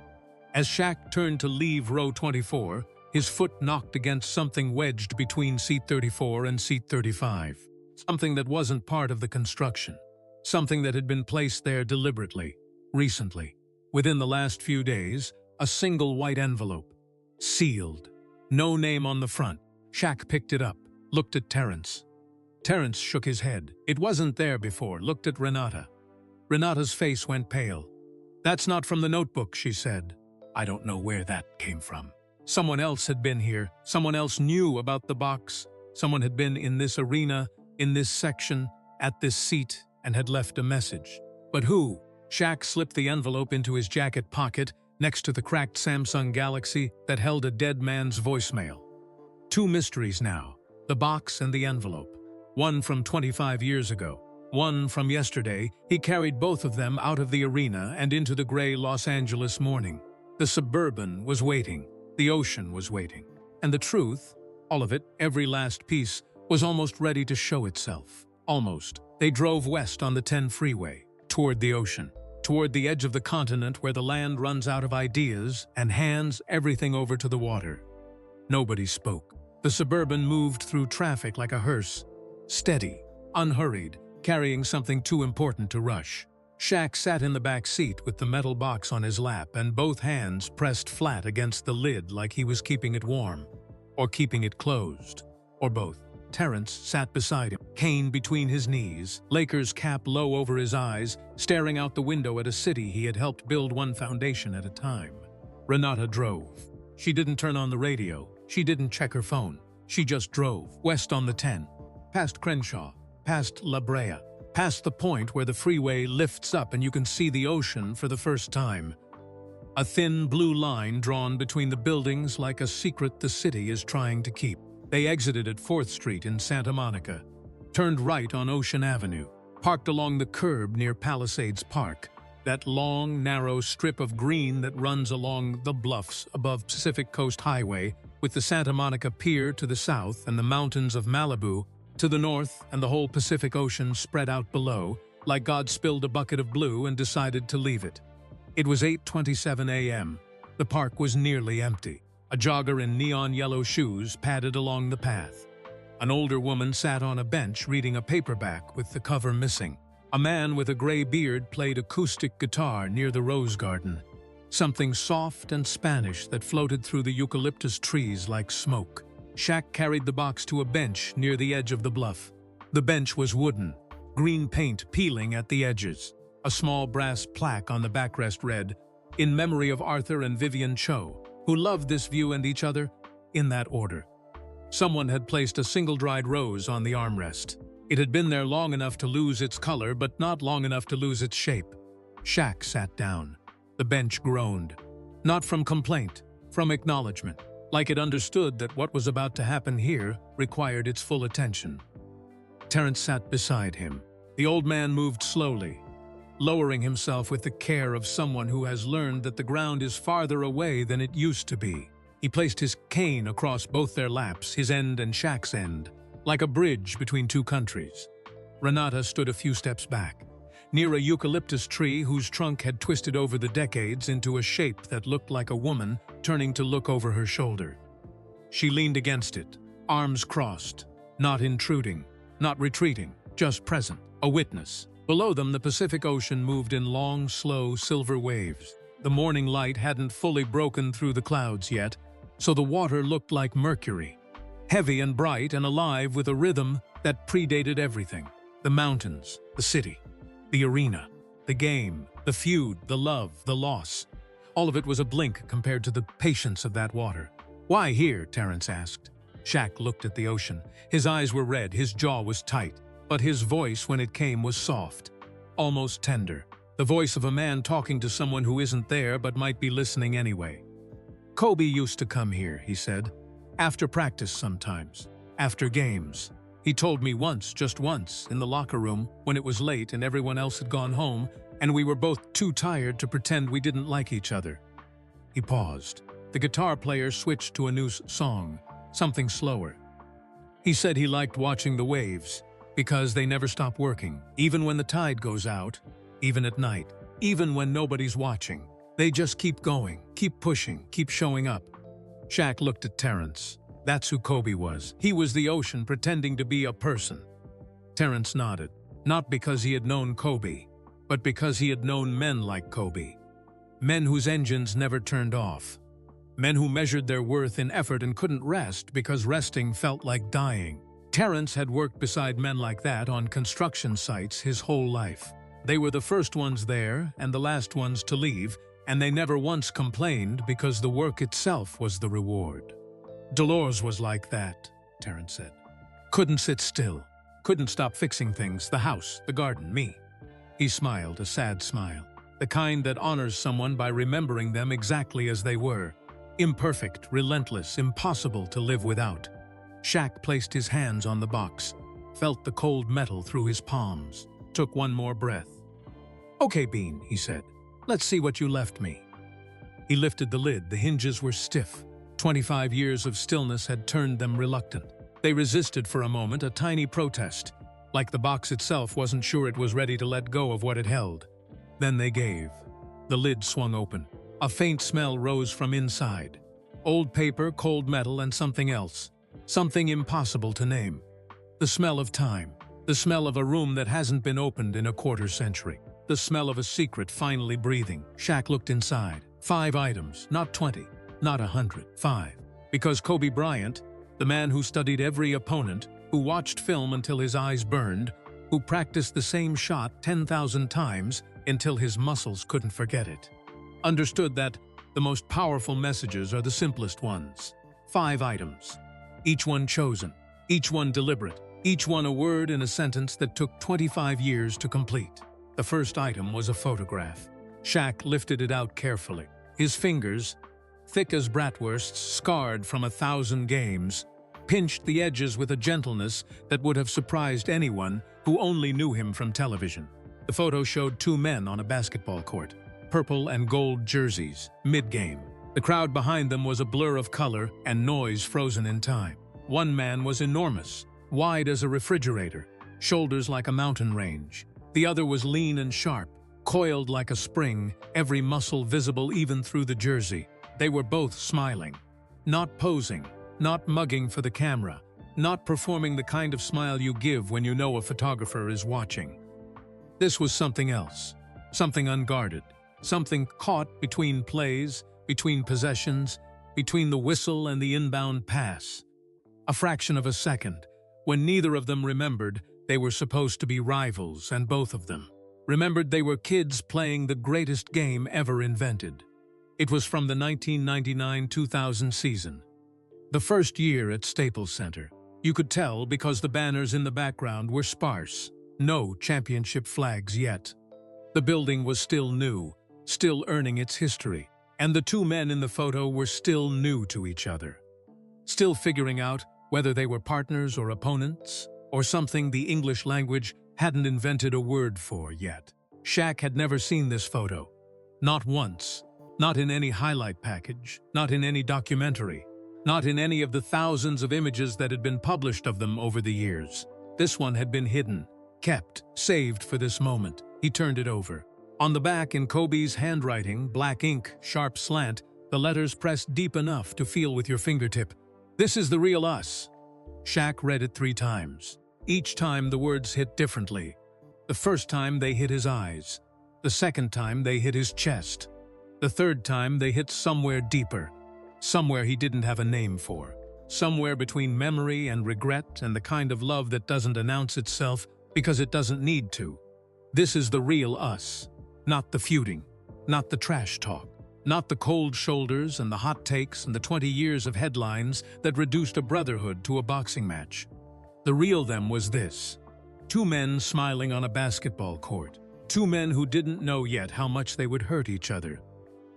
As Shaq turned to leave row 24, his foot knocked against something wedged between seat 34 and seat 35. Something that wasn't part of the construction. Something that had been placed there deliberately, recently. Within the last few days, a single white envelope. Sealed. No name on the front. Shaq picked it up, looked at Terrence. Terrence shook his head. It wasn't there before, looked at Renata. Renata's face went pale. "That's not from the notebook," she said. "I don't know where that came from. Someone else had been here. Someone else knew about the box. Someone had been in this arena, in this section, at this seat, and had left a message. But who?" Shaq slipped the envelope into his jacket pocket next to the cracked Samsung Galaxy that held a dead man's voicemail. Two mysteries now, the box and the envelope. One from 25 years ago, one from yesterday. He carried both of them out of the arena and into the gray Los Angeles morning. The Suburban was waiting, the ocean was waiting, and the truth, all of it, every last piece, was almost ready to show itself. Almost. They drove west on the 10 freeway, toward the ocean, toward the edge of the continent where the land runs out of ideas and hands everything over to the water. Nobody spoke. The Suburban moved through traffic like a hearse, steady, unhurried, carrying something too important to rush. Shaq sat in the back seat with the metal box on his lap and both hands pressed flat against the lid like he was keeping it warm, or keeping it closed, or both. Terrence sat beside him, cane between his knees, Lakers cap low over his eyes, staring out the window at a city he had helped build one foundation at a time. Renata drove. She didn't turn on the radio. She didn't check her phone. She just drove, west on the 10, past Crenshaw, past La Brea, past the point where the freeway lifts up and you can see the ocean for the first time. A thin blue line drawn between the buildings like a secret the city is trying to keep. They exited at 4th Street in Santa Monica, turned right on Ocean Avenue, parked along the curb near Palisades Park, that long, narrow strip of green that runs along the bluffs above Pacific Coast Highway, with the Santa Monica Pier to the south and the mountains of Malibu to the north and the whole Pacific Ocean spread out below, like God spilled a bucket of blue and decided to leave it. It was 8:27 a.m. The park was nearly empty. A jogger in neon yellow shoes padded along the path. An older woman sat on a bench reading a paperback with the cover missing. A man with a gray beard played acoustic guitar near the rose garden. Something soft and Spanish that floated through the eucalyptus trees like smoke. Shaq carried the box to a bench near the edge of the bluff. The bench was wooden, green paint peeling at the edges. A small brass plaque on the backrest read, "In memory of Arthur and Vivian Cho, who loved this view and each other," in that order. Someone had placed a single-dried rose on the armrest. It had been there long enough to lose its color, but not long enough to lose its shape. Shaq sat down. The bench groaned. Not from complaint, from acknowledgement, like it understood that what was about to happen here required its full attention. Terrence sat beside him. The old man moved slowly, lowering himself with the care of someone who has learned that the ground is farther away than it used to be. He placed his cane across both their laps, his end and Shaq's end, like a bridge between two countries. Renata stood a few steps back, near a eucalyptus tree whose trunk had twisted over the decades into a shape that looked like a woman turning to look over her shoulder. She leaned against it, arms crossed, not intruding, not retreating, just present, a witness. Below them, the Pacific Ocean moved in long, slow, silver waves. The morning light hadn't fully broken through the clouds yet, so the water looked like mercury, heavy and bright and alive with a rhythm that predated everything. The mountains, the city, the arena, the game, the feud, the love, the loss. All of it was a blink compared to the patience of that water. "Why here?" Terrence asked. Shaq looked at the ocean. His eyes were red, his jaw was tight. But his voice, when it came, was soft, almost tender. The voice of a man talking to someone who isn't there but might be listening anyway. "Kobe used to come here," he said. "After practice sometimes. After games. He told me once, just once, in the locker room, when it was late and everyone else had gone home, and we were both too tired to pretend we didn't like each other." He paused. The guitar player switched to a new song, something slower. He said he liked watching the waves, because they never stop working, even when the tide goes out, even at night, even when nobody's watching. They just keep going, keep pushing, keep showing up. Shaq looked at Terrence. That's who Kobe was. He was the ocean pretending to be a person. Terrence nodded, not because he had known Kobe, but because he had known men like Kobe. Men whose engines never turned off. Men who measured their worth in effort and couldn't rest because resting felt like dying. Terrence had worked beside men like that on construction sites his whole life. They were the first ones there and the last ones to leave, and they never once complained because the work itself was the reward. Dolores was like that, Terrence said. Couldn't sit still, couldn't stop fixing things, the house, the garden, me. He smiled, a sad smile. the kind that honors someone by remembering them exactly as they were. Imperfect, relentless, impossible to live without. Shaq placed his hands on the box, felt the cold metal through his palms, took one more breath. "Okay, Bean," he said. "Let's see what you left me." He lifted the lid. The hinges were stiff. 25 years of stillness had turned them reluctant. They resisted for a moment, a tiny protest, like the box itself wasn't sure it was ready to let go of what it held. Then they gave. The lid swung open. A faint smell rose from inside. Old paper, cold metal, and something else. Something impossible to name. The smell of time. The smell of a room that hasn't been opened in a quarter century. The smell of a secret finally breathing. Shaq looked inside. 5 items, not 20, not 100, 5. Because Kobe Bryant, the man who studied every opponent, who watched film until his eyes burned, who practiced the same shot 10,000 times until his muscles couldn't forget it, understood that the most powerful messages are the simplest ones. 5 items. Each one chosen, each one deliberate, each one a word in a sentence that took 25 years to complete. The first item was a photograph. Shaq lifted it out carefully. His fingers, thick as bratwursts, scarred from 1,000 games, pinched the edges with a gentleness that would have surprised anyone who only knew him from television. The photo showed 2 men on a basketball court, purple and gold jerseys, mid-game. The crowd behind them was a blur of color and noise frozen in time. One man was enormous, wide as a refrigerator, shoulders like a mountain range. The other was lean and sharp, coiled like a spring, every muscle visible even through the jersey. They were both smiling, not posing, not mugging for the camera, not performing the kind of smile you give when you know a photographer is watching. This was something else, something unguarded, something caught between plays, between possessions, between the whistle and the inbound pass. A fraction of a second, when neither of them remembered they were supposed to be rivals, and both of them remembered they were kids playing the greatest game ever invented. It was from the 1999-2000 season. The first year at Staples Center. You could tell because the banners in the background were sparse. No championship flags yet. The building was still new, still earning its history, and the 2 men in the photo were still new to each other. Still figuring out whether they were partners or opponents, or something the English language hadn't invented a word for yet. Shaq had never seen this photo. Not once. Not in any highlight package. Not in any documentary. Not in any of the thousands of images that had been published of them over the years. This one had been hidden, kept, saved for this moment. He turned it over. On the back, in Kobe's handwriting, black ink, sharp slant, the letters pressed deep enough to feel with your fingertip. "This is the real us." Shaq read it 3 times. Each time the words hit differently. The first time they hit his eyes. The second time they hit his chest. The third time they hit somewhere deeper. Somewhere he didn't have a name for. Somewhere between memory and regret and the kind of love that doesn't announce itself because it doesn't need to. This is the real us. Not the feuding. Not the trash talk. Not the cold shoulders and the hot takes and the 20 years of headlines that reduced a brotherhood to a boxing match. The real them was this. 2 men smiling on a basketball court. 2 men who didn't know yet how much they would hurt each other.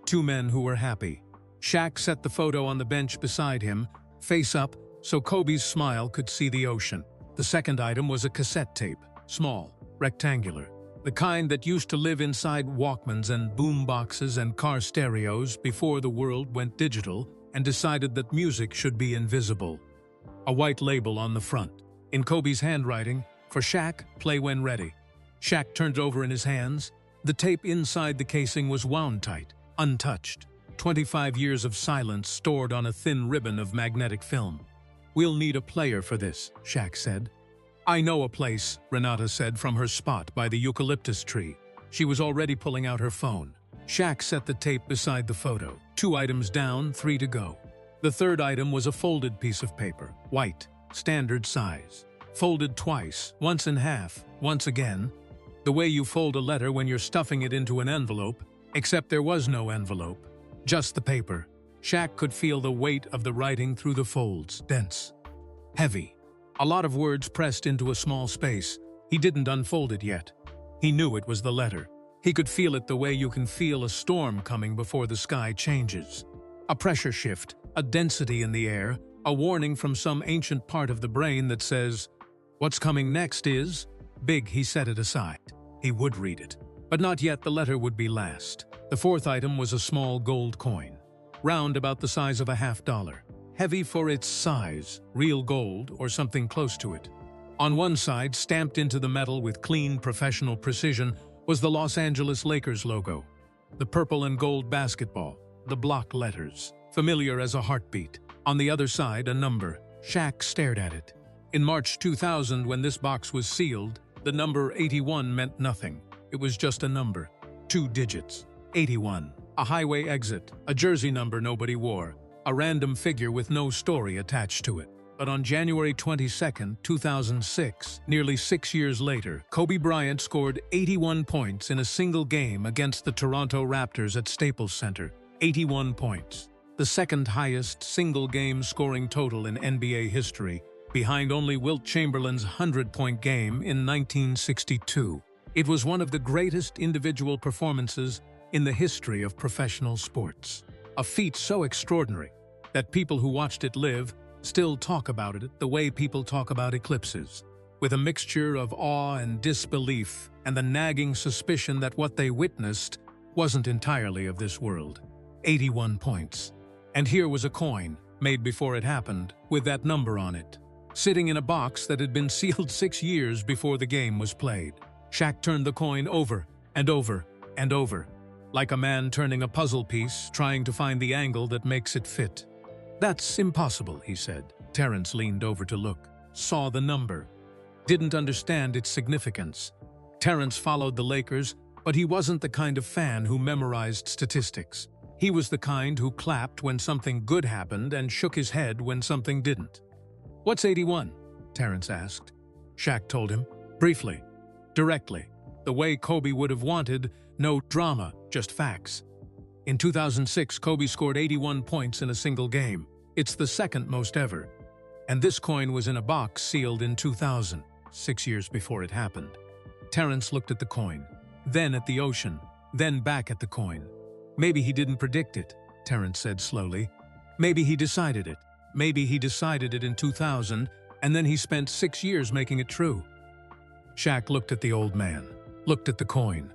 2 men who were happy. Shaq set the photo on the bench beside him, face up, so Kobe's smile could see the ocean. The second item was a cassette tape, small, rectangular. The kind that used to live inside Walkmans and boom boxes and car stereos before the world went digital and decided that music should be invisible. A white label on the front. In Kobe's handwriting, for Shaq, play when ready. Shaq turned it over in his hands. The tape inside the casing was wound tight, untouched. 25 years of silence stored on a thin ribbon of magnetic film. "We'll need a player for this," Shaq said. "I know a place," Renata said from her spot by the eucalyptus tree. She was already pulling out her phone. Shaq set the tape beside the photo. 2 items down, 3 to go. The third item was a folded piece of paper, white, standard size. Folded twice, once in half, once again. The way you fold a letter when you're stuffing it into an envelope, except there was no envelope. Just the paper. Shaq could feel the weight of the writing through the folds, dense, heavy. A lot of words pressed into a small space. He didn't unfold it yet. He knew it was the letter. He could feel it the way you can feel a storm coming before the sky changes. A pressure shift, a density in the air, a warning from some ancient part of the brain that says, "What's coming next is..." Big, he set it aside. He would read it. But not yet, the letter would be last. The fourth item was a small gold coin, round about the size of a $50. Heavy for its size, real gold or something close to it. On one side, stamped into the metal with clean, professional precision, was the Los Angeles Lakers logo. The purple and gold basketball, the block letters, familiar as a heartbeat. On the other side, a number. Shaq stared at it. In March 2000, when this box was sealed, the number 81 meant nothing. It was just a number. 2 digits. 81. A highway exit. A jersey number nobody wore. A random figure with no story attached to it. But on January 22, 2006, nearly 6 years later, Kobe Bryant scored 81 points in a single game against the Toronto Raptors at Staples Center. 81 points. The second highest single-game scoring total in NBA history, behind only Wilt Chamberlain's 100-point game in 1962. It was one of the greatest individual performances in the history of professional sports. A feat so extraordinary that people who watched it live still talk about it the way people talk about eclipses, with a mixture of awe and disbelief and the nagging suspicion that what they witnessed wasn't entirely of this world. 81 points. And here was a coin, made before it happened, with that number on it, sitting in a box that had been sealed 6 years before the game was played. Shaq turned the coin over and over and over, like a man turning a puzzle piece, trying to find the angle that makes it fit. "That's impossible," he said. Terrence leaned over to look, saw the number, didn't understand its significance. Terrence followed the Lakers, but he wasn't the kind of fan who memorized statistics. He was the kind who clapped when something good happened and shook his head when something didn't. "What's 81? Terrence asked. Shaq told him, briefly, directly, the way Kobe would have wanted, no drama, just facts. In 2006, Kobe scored 81 points in a single game. It's the second most ever. And this coin was in a box sealed in 2000, 6 years before it happened. Terrence looked at the coin, then at the ocean, then back at the coin. "Maybe he didn't predict it," Terrence said slowly. "Maybe he decided it. Maybe he decided it in 2000, and then he spent 6 years making it true." Shaq looked at the old man, looked at the coin,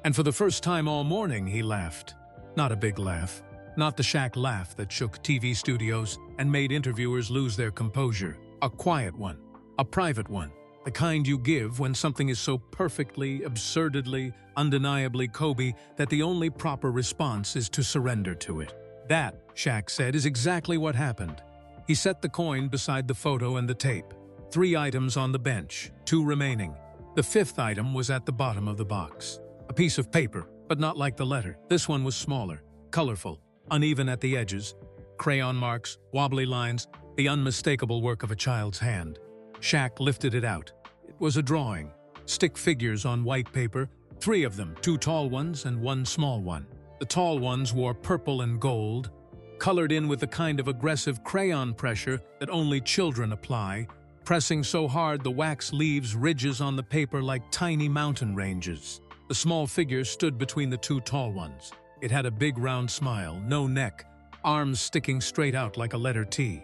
and for the first time all morning he laughed. Not a big laugh, not the Shaq laugh that shook TV studios and made interviewers lose their composure. A quiet one, a private one, the kind you give when something is so perfectly, absurdly, undeniably Kobe that the only proper response is to surrender to it. "That," Shaq said, "is exactly what happened." He set the coin beside the photo and the tape. 3 items on the bench, 2 remaining. The 5th item was at the bottom of the box. A piece of paper, but not like the letter. This one was smaller, colorful, uneven at the edges, crayon marks, wobbly lines, the unmistakable work of a child's hand. Shaq lifted it out. It was a drawing. Stick figures on white paper, 3 of them, 2 tall ones and 1 small one. The tall ones wore purple and gold, colored in with the kind of aggressive crayon pressure that only children apply, pressing so hard the wax leaves ridges on the paper like tiny mountain ranges. The small figure stood between the 2 tall ones. It had a big round smile, no neck, arms sticking straight out like a letter T.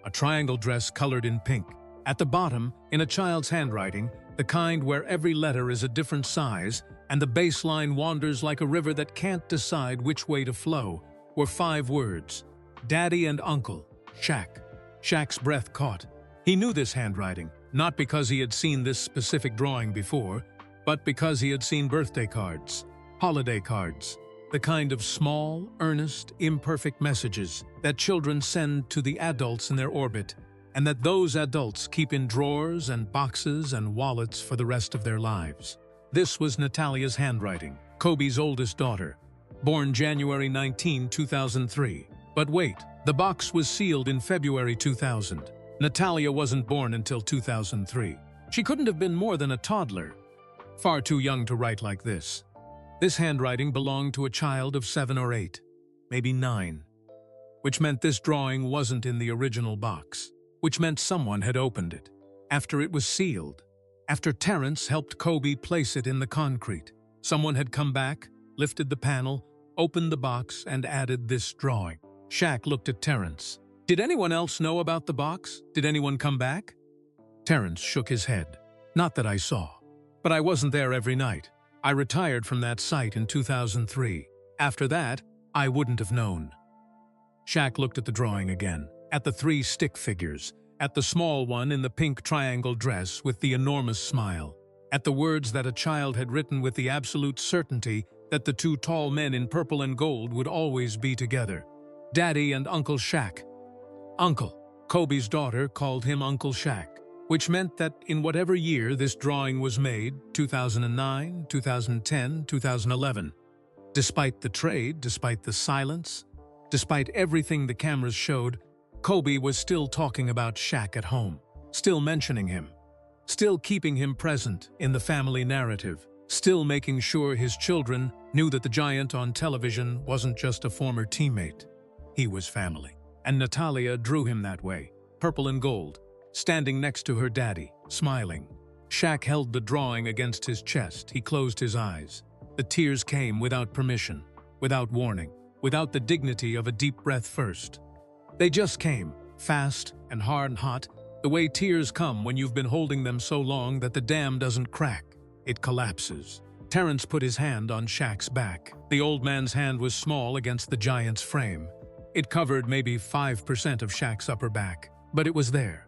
A triangle dress colored in pink. At the bottom, in a child's handwriting, the kind where every letter is a different size and the baseline wanders like a river that can't decide which way to flow, were 5 words: Daddy and Uncle, Shaq. Shaq's breath caught. He knew this handwriting, not because he had seen this specific drawing before, but because he had seen birthday cards, holiday cards, the kind of small, earnest, imperfect messages that children send to the adults in their orbit, and that those adults keep in drawers and boxes and wallets for the rest of their lives. This was Natalia's handwriting, Kobe's oldest daughter, born January 19, 2003. But wait, the box was sealed in February 2000. Natalia wasn't born until 2003. She couldn't have been more than a toddler. Far too young to write like this. This handwriting belonged to a child of 7 or 8, maybe 9. Which meant this drawing wasn't in the original box. Which meant someone had opened it. After it was sealed. After Terrence helped Kobe place it in the concrete. Someone had come back, lifted the panel, opened the box, and added this drawing. Shaq looked at Terrence. Did anyone else know about the box? Did anyone come back? Terrence shook his head. Not that I saw. But I wasn't there every night. I retired from that site in 2003. After that, I wouldn't have known. Shaq looked at the drawing again, at the 3 stick figures, at the small one in the pink triangle dress with the enormous smile, at the words that a child had written with the absolute certainty that the 2 tall men in purple and gold would always be together. Daddy and Uncle Shaq. Uncle. Kobe's daughter called him Uncle Shaq, which meant that in whatever year this drawing was made, 2009, 2010, 2011, despite the trade, despite the silence, despite everything the cameras showed, Kobe was still talking about Shaq at home, still mentioning him, still keeping him present in the family narrative, still making sure his children knew that the giant on television wasn't just a former teammate. He was family. And Natalia drew him that way, purple and gold, standing next to her daddy, smiling. Shaq held the drawing against his chest. He closed his eyes. The tears came without permission, without warning, without the dignity of a deep breath first. They just came, fast and hard and hot, the way tears come when you've been holding them so long that the dam doesn't crack. It collapses. Terrence put his hand on Shaq's back. The old man's hand was small against the giant's frame. It covered maybe 5% of Shaq's upper back, but it was there.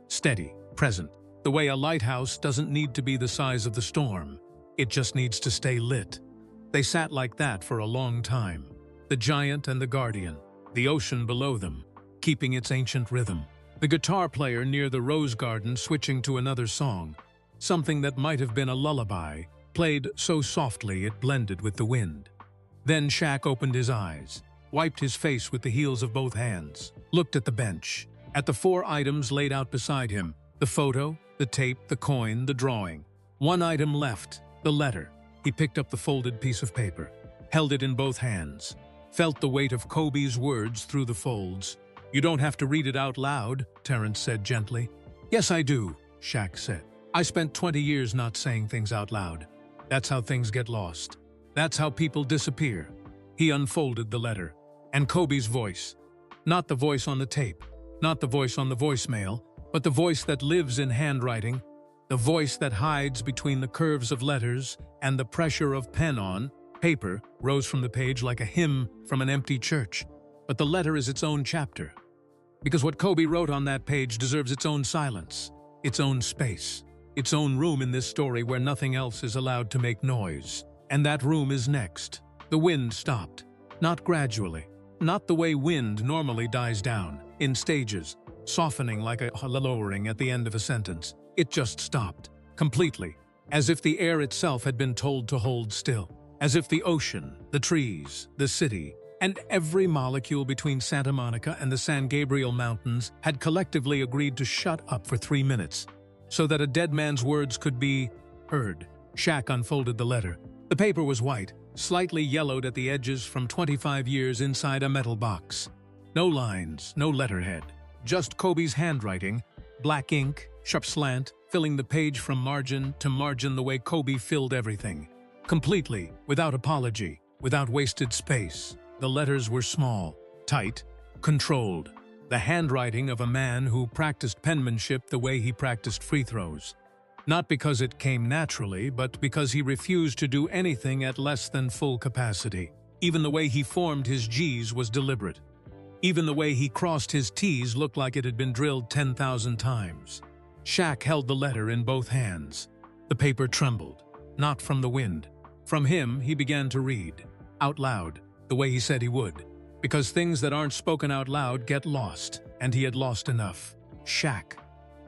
Steady, present, the way a lighthouse doesn't need to be the size of the storm. It just needs to stay lit. They sat like that for a long time. The giant and the guardian, the ocean below them, keeping its ancient rhythm. The guitar player near the rose garden switching to another song, something that might have been a lullaby, played so softly it blended with the wind. Then Shaq opened his eyes, wiped his face with the heels of both hands, looked at the bench, at the 4 items laid out beside him, the photo, the tape, the coin, the drawing. One item left, the letter. He picked up the folded piece of paper, held it in both hands, felt the weight of Kobe's words through the folds. You don't have to read it out loud, Terrence said gently. Yes, I do, Shaq said. I spent 20 years not saying things out loud. That's how things get lost. That's how people disappear. He unfolded the letter. And Kobe's voice. Not the voice on the tape, not the voice on the voicemail, but the voice that lives in handwriting, the voice that hides between the curves of letters and the pressure of pen on paper rose from the page like a hymn from an empty church. But the letter is its own chapter. Because what Kobe wrote on that page deserves its own silence, its own space, its own room in this story where nothing else is allowed to make noise. And that room is next. The wind stopped. Not gradually. Not the way wind normally dies down, in stages, softening like a lowering at the end of a sentence. It just stopped, completely, as if the air itself had been told to hold still, as if the ocean, the trees, the city, and every molecule between Santa Monica and the San Gabriel Mountains had collectively agreed to shut up for 3 minutes, so that a dead man's words could be heard. Shaq unfolded the letter. The paper was white, slightly yellowed at the edges from 25 years inside a metal box. No lines, no letterhead, just Kobe's handwriting, black ink, sharp slant, filling the page from margin to margin the way Kobe filled everything. Completely, without apology, without wasted space. The letters were small, tight, controlled. The handwriting of a man who practiced penmanship the way he practiced free throws. Not because it came naturally, but because he refused to do anything at less than full capacity. Even the way he formed his G's was deliberate. Even the way he crossed his T's looked like it had been drilled 10,000 times. Shaq held the letter in both hands. The paper trembled, not from the wind. From him, he began to read, out loud, the way he said he would. Because things that aren't spoken out loud get lost, and he had lost enough. Shaq.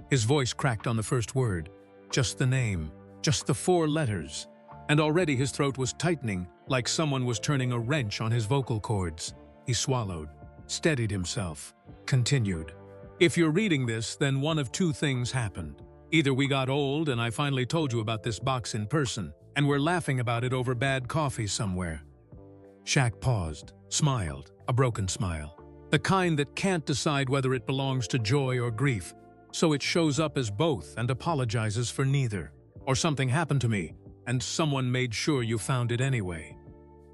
His voice cracked on the first word. Just the name, just the 4 letters. And already his throat was tightening, like someone was turning a wrench on his vocal cords. He swallowed, steadied himself, continued. If you're reading this, then one of 2 things happened. Either we got old and I finally told you about this box in person, and we're laughing about it over bad coffee somewhere. Shaq paused, smiled, a broken smile. The kind that can't decide whether it belongs to joy or grief, so it shows up as both and apologizes for neither. Or something happened to me, and someone made sure you found it anyway."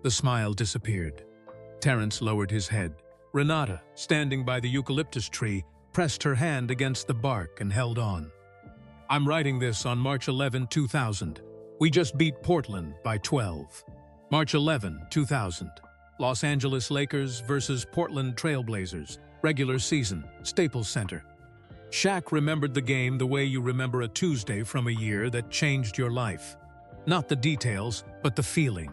The smile disappeared. Terrence lowered his head. Renata, standing by the eucalyptus tree, pressed her hand against the bark and held on. "I'm writing this on March 11, 2000. We just beat Portland by 12. March 11, 2000. Los Angeles Lakers versus Portland Trailblazers. Regular season, Staples Center. Shaq remembered the game the way you remember a Tuesday from a year that changed your life. Not the details, but the feeling.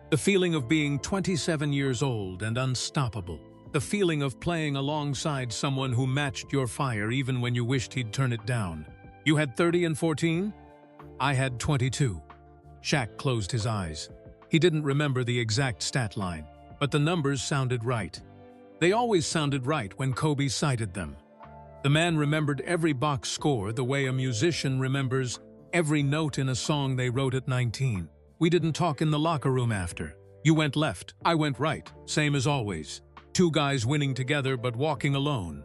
The feeling of being 27 years old and unstoppable. The feeling of playing alongside someone who matched your fire even when you wished he'd turn it down. You had 30 and 14? I had 22. Shaq closed his eyes. He didn't remember the exact stat line, but the numbers sounded right. They always sounded right when Kobe cited them. The man remembered every box score the way a musician remembers every note in a song they wrote at 19. We didn't talk in the locker room after. You went left, I went right, same as always. Two guys winning together but walking alone.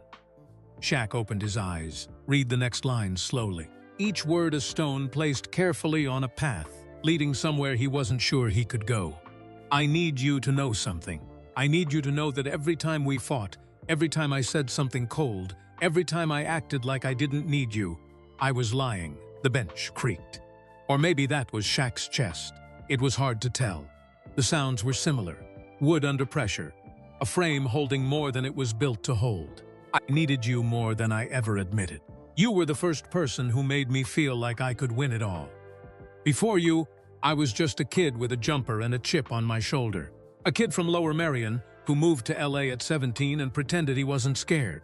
Shaq opened his eyes. Read the next line slowly. Each word a stone placed carefully on a path, leading somewhere he wasn't sure he could go. I need you to know something. I need you to know that every time we fought, every time I said something cold, every time I acted like I didn't need you, I was lying. The bench creaked. Or maybe that was Shaq's chest. It was hard to tell. The sounds were similar. Wood under pressure. A frame holding more than it was built to hold. I needed you more than I ever admitted. You were the first person who made me feel like I could win it all. Before you, I was just a kid with a jumper and a chip on my shoulder. A kid from Lower Merion who moved to LA at 17 and pretended he wasn't scared.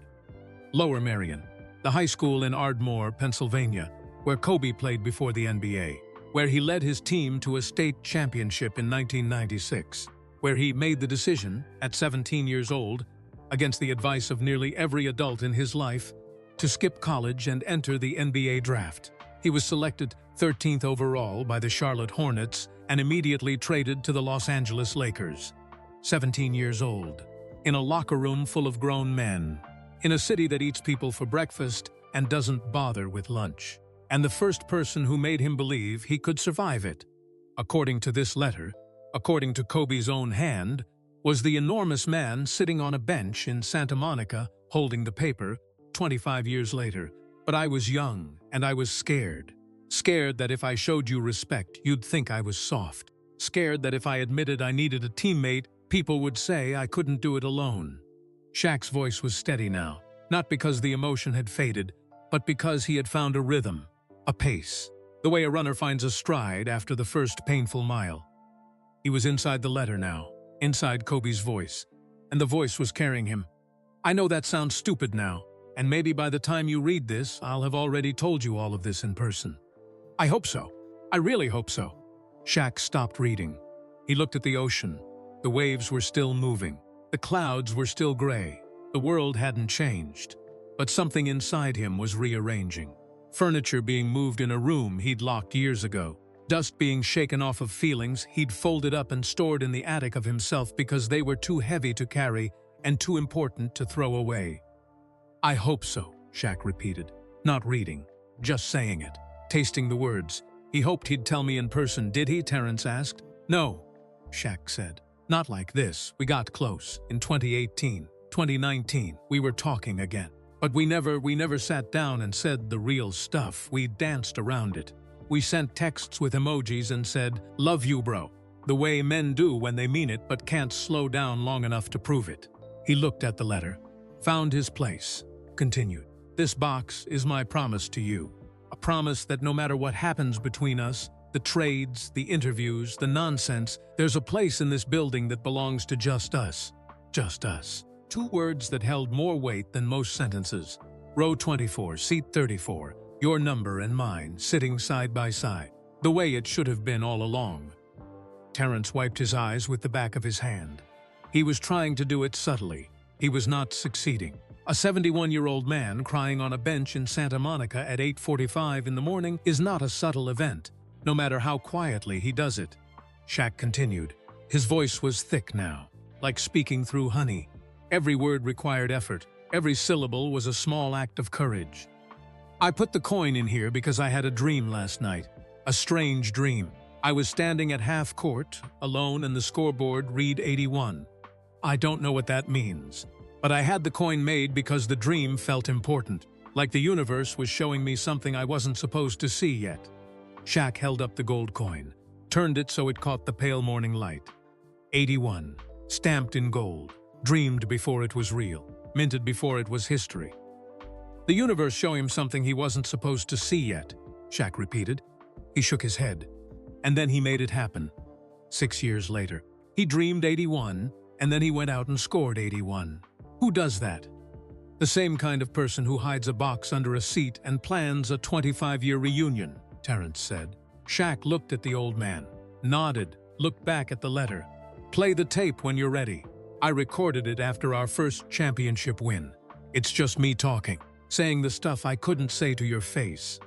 Lower Merion, the high school in Ardmore, Pennsylvania, where Kobe played before the NBA, where he led his team to a state championship in 1996, where he made the decision, at 17 years old, against the advice of nearly every adult in his life, to skip college and enter the NBA draft. He was selected 13th overall by the Charlotte Hornets and immediately traded to the Los Angeles Lakers. 17 years old, in a locker room full of grown men, in a city that eats people for breakfast and doesn't bother with lunch. And the first person who made him believe he could survive it, according to this letter, according to Kobe's own hand, was the enormous man sitting on a bench in Santa Monica holding the paper 25 years later. But I was young and I was scared. Scared that if I showed you respect, you'd think I was soft. Scared that if I admitted I needed a teammate, people would say I couldn't do it alone. Shaq's voice was steady now, not because the emotion had faded, but because he had found a rhythm, a pace, the way a runner finds a stride after the first painful mile. He was inside the letter now, inside Kobe's voice, and the voice was carrying him. I know that sounds stupid now, and maybe by the time you read this, I'll have already told you all of this in person. I hope so. I really hope so. Shaq stopped reading. He looked at the ocean. The waves were still moving. The clouds were still gray. The world hadn't changed. But something inside him was rearranging. Furniture being moved in a room he'd locked years ago. Dust being shaken off of feelings he'd folded up and stored in the attic of himself because they were too heavy to carry and too important to throw away. I hope so, Shaq repeated, not reading, just saying it, tasting the words. He hoped he'd tell me in person, did he? Terrence asked. No, Shaq said. Not like this. We got close. In 2018, 2019, we were talking again. But we never sat down and said the real stuff. We danced around it. We sent texts with emojis and said, love you, bro. The way men do when they mean it but can't slow down long enough to prove it. He looked at the letter, found his place, continued. This box is my promise to you. A promise that no matter what happens between us, the trades, the interviews, the nonsense, there's a place in this building that belongs to just us. Just us. Two words that held more weight than most sentences. Row 24, seat 34, your number and mine, sitting side by side. The way it should have been all along. Terrence wiped his eyes with the back of his hand. He was trying to do it subtly. He was not succeeding. A 71-year-old man crying on a bench in Santa Monica at 8:45 in the morning is not a subtle event, no matter how quietly he does it. Shaq continued. His voice was thick now, like speaking through honey. Every word required effort. Every syllable was a small act of courage. I put the coin in here because I had a dream last night. A strange dream. I was standing at half court, alone, and the scoreboard read 81. I don't know what that means, but I had the coin made because the dream felt important, like the universe was showing me something I wasn't supposed to see yet. Shaq held up the gold coin, turned it so it caught the pale morning light. 81, stamped in gold, dreamed before it was real, minted before it was history. The universe showed him something he wasn't supposed to see yet, Shaq repeated. He shook his head. And then he made it happen. 6 years later, he dreamed 81, and then he went out and scored 81. Who does that? The same kind of person who hides a box under a seat and plans a 25-year reunion, Terrence said. Shaq looked at the old man, nodded, looked back at the letter. Play the tape when you're ready. I recorded it after our first championship win. It's just me talking, saying the stuff I couldn't say to your face.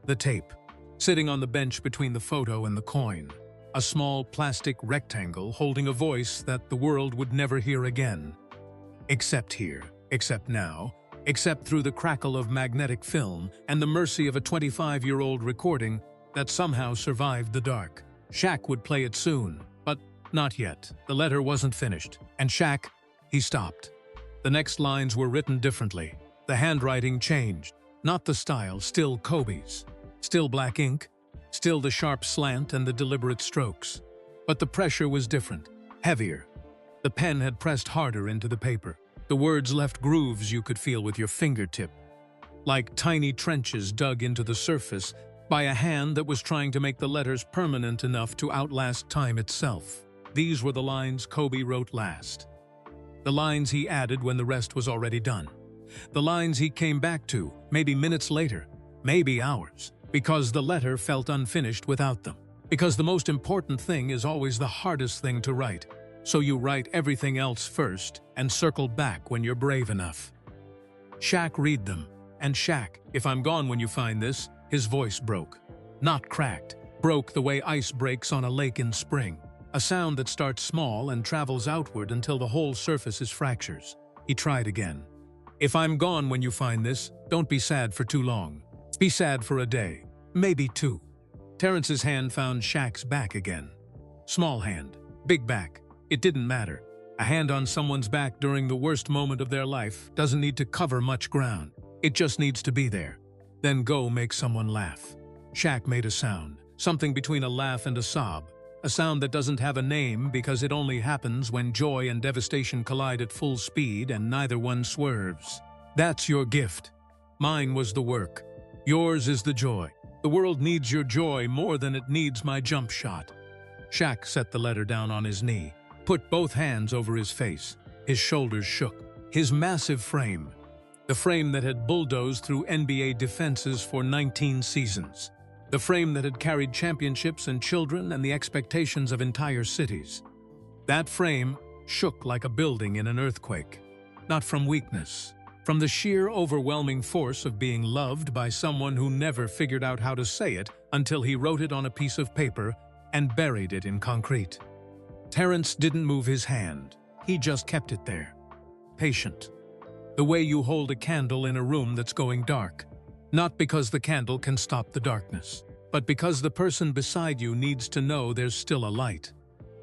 The tape, sitting on the bench between the photo and the coin. A small plastic rectangle holding a voice that the world would never hear again. Except here, except now, except through the crackle of magnetic film and the mercy of a 25-year-old recording that somehow survived the dark. Shaq would play it soon, but not yet. The letter wasn't finished. And Shaq, he stopped. The next lines were written differently. The handwriting changed. Not the style, still Kobe's. Still black ink, still the sharp slant and the deliberate strokes. But the pressure was different, heavier. The pen had pressed harder into the paper. The words left grooves you could feel with your fingertip, like tiny trenches dug into the surface by a hand that was trying to make the letters permanent enough to outlast time itself. These were the lines Kobe wrote last. The lines he added when the rest was already done. The lines he came back to, maybe minutes later, maybe hours. Because the letter felt unfinished without them. Because the most important thing is always the hardest thing to write. So you write everything else first and circle back when you're brave enough. Shaq read them. And Shaq, if I'm gone when you find this, his voice broke. Not cracked. Broke the way ice breaks on a lake in spring. A sound that starts small and travels outward until the whole surface is fractures. He tried again. If I'm gone when you find this, don't be sad for too long. Be sad for a day, maybe 2. Terrence's hand found Shaq's back again. Small hand, big back. It didn't matter. A hand on someone's back during the worst moment of their life doesn't need to cover much ground. It just needs to be there. Then go make someone laugh. Shaq made a sound, something between a laugh and a sob. A sound that doesn't have a name because it only happens when joy and devastation collide at full speed and neither one swerves. That's your gift. Mine was the work. Yours is the joy. The world needs your joy more than it needs my jump shot. Shaq set the letter down on his knee, put both hands over his face. His shoulders shook. His massive frame, the frame that had bulldozed through NBA defenses for 19 seasons, the frame that had carried championships and children and the expectations of entire cities. That frame shook like a building in an earthquake, not from weakness, from the sheer overwhelming force of being loved by someone who never figured out how to say it until he wrote it on a piece of paper and buried it in concrete. Terrence didn't move his hand. He just kept it there. Patient. The way you hold a candle in a room that's going dark. Not because the candle can stop the darkness, but because the person beside you needs to know there's still a light.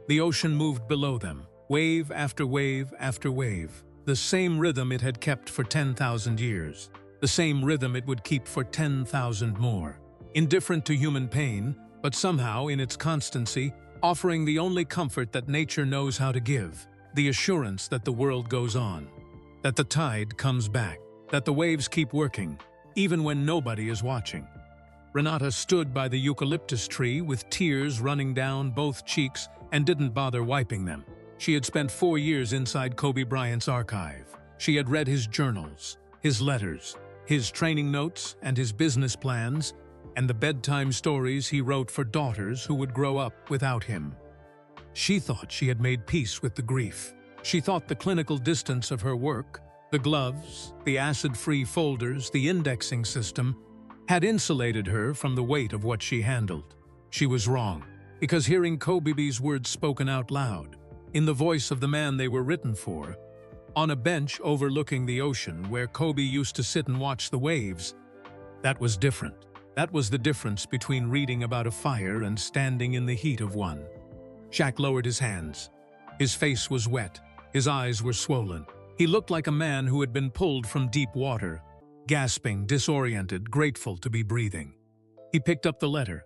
The ocean moved below them, wave after wave after wave. The same rhythm it had kept for 10,000 years. The same rhythm it would keep for 10,000 more. Indifferent to human pain, but somehow in its constancy, offering the only comfort that nature knows how to give. The assurance that the world goes on. That the tide comes back. That the waves keep working, even when nobody is watching. Renata stood by the eucalyptus tree with tears running down both cheeks and didn't bother wiping them. She had spent 4 years inside Kobe Bryant's archive. She had read his journals, his letters, his training notes and his business plans, and the bedtime stories he wrote for daughters who would grow up without him. She thought she had made peace with the grief. She thought the clinical distance of her work, the gloves, the acid-free folders, the indexing system, had insulated her from the weight of what she handled. She was wrong, because hearing Kobe's words spoken out loud, in the voice of the man they were written for, on a bench overlooking the ocean where Kobe used to sit and watch the waves, that was different. That was the difference between reading about a fire and standing in the heat of one. Shaq lowered his hands. His face was wet. His eyes were swollen. He looked like a man who had been pulled from deep water, gasping, disoriented, grateful to be breathing. He picked up the letter,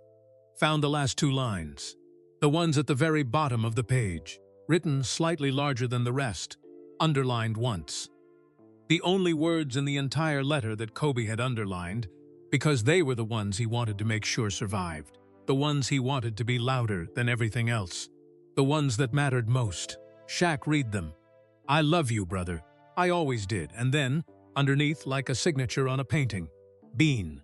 found the last 2 lines, the ones at the very bottom of the page, written slightly larger than the rest, underlined once. The only words in the entire letter that Kobe had underlined, because they were the ones he wanted to make sure survived, the ones he wanted to be louder than everything else, the ones that mattered most. Shaq read them. "I love you, brother. I always did." And then, underneath, like a signature on a painting, Bean.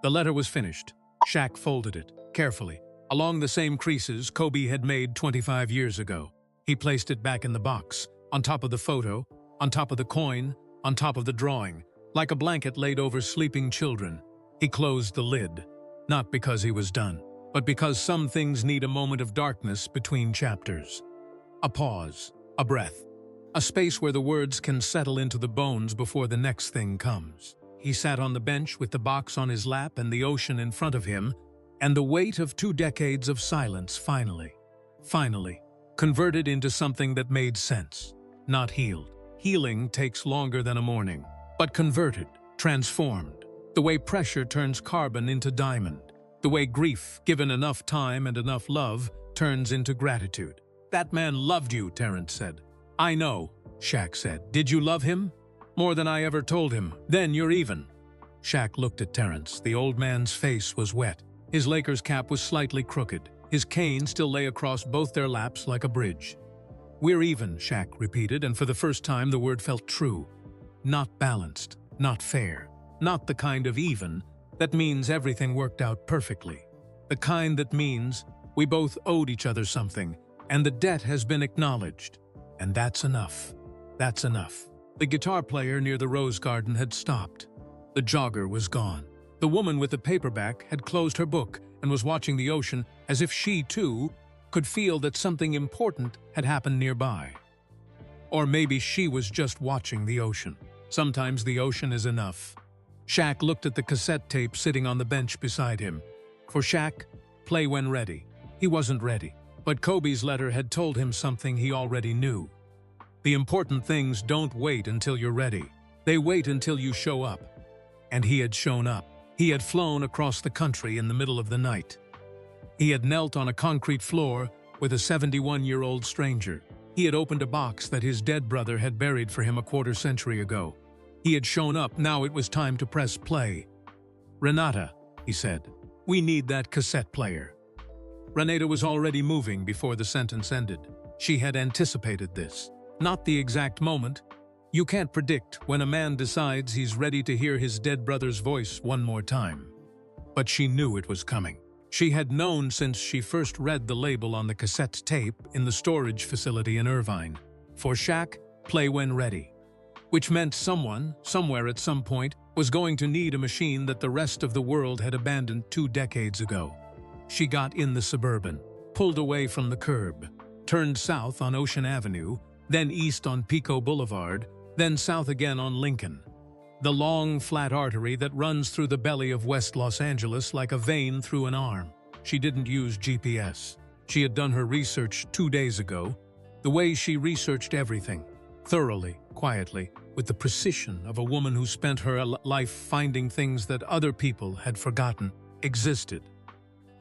The letter was finished. Shaq folded it, carefully, along the same creases Kobe had made 25 years ago. He placed it back in the box, on top of the photo, on top of the coin, on top of the drawing, like a blanket laid over sleeping children. He closed the lid, not because he was done, but because some things need a moment of darkness between chapters. A pause, a breath, a space where the words can settle into the bones before the next thing comes. He sat on the bench with the box on his lap and the ocean in front of him, and the weight of 2 decades of silence finally, converted into something that made sense, not healed. Healing takes longer than a morning, but converted, transformed. The way pressure turns carbon into diamond. The way grief, given enough time and enough love, turns into gratitude. "That man loved you," Terrence said. "I know," Shaq said. "Did you love him?" "More than I ever told him." "Then you're even." Shaq looked at Terrence. The old man's face was wet. His Lakers cap was slightly crooked. His cane still lay across both their laps like a bridge. "We're even," Shaq repeated, and for the first time the word felt true. Not balanced, not fair, not the kind of even that means everything worked out perfectly. The kind that means we both owed each other something, and the debt has been acknowledged. And that's enough. That's enough. The guitar player near the rose garden had stopped. The jogger was gone. The woman with the paperback had closed her book and was watching the ocean as if she, too, could feel that something important had happened nearby. Or maybe she was just watching the ocean. Sometimes the ocean is enough. Shaq looked at the cassette tape sitting on the bench beside him. For Shaq, play when ready. He wasn't ready. But Kobe's letter had told him something he already knew. The important things don't wait until you're ready. They wait until you show up. And he had shown up. He had flown across the country in the middle of the night. He had knelt on a concrete floor with a 71-year-old stranger. He had opened a box that his dead brother had buried for him a quarter century ago. He had shown up. Now it was time to press play. "Renata," he said, "we need that cassette player." Renata was already moving before the sentence ended. She had anticipated this. Not the exact moment. You can't predict when a man decides he's ready to hear his dead brother's voice one more time. But she knew it was coming. She had known since she first read the label on the cassette tape in the storage facility in Irvine. For Shaq, play when ready. Which meant someone, somewhere at some point, was going to need a machine that the rest of the world had abandoned 2 decades ago. She got in the Suburban, pulled away from the curb, turned south on Ocean Avenue, then east on Pico Boulevard, then south again on Lincoln. The long, flat artery that runs through the belly of West Los Angeles like a vein through an arm. She didn't use GPS. She had done her research 2 days ago, the way she researched everything, thoroughly, quietly, with the precision of a woman who spent her life finding things that other people had forgotten existed.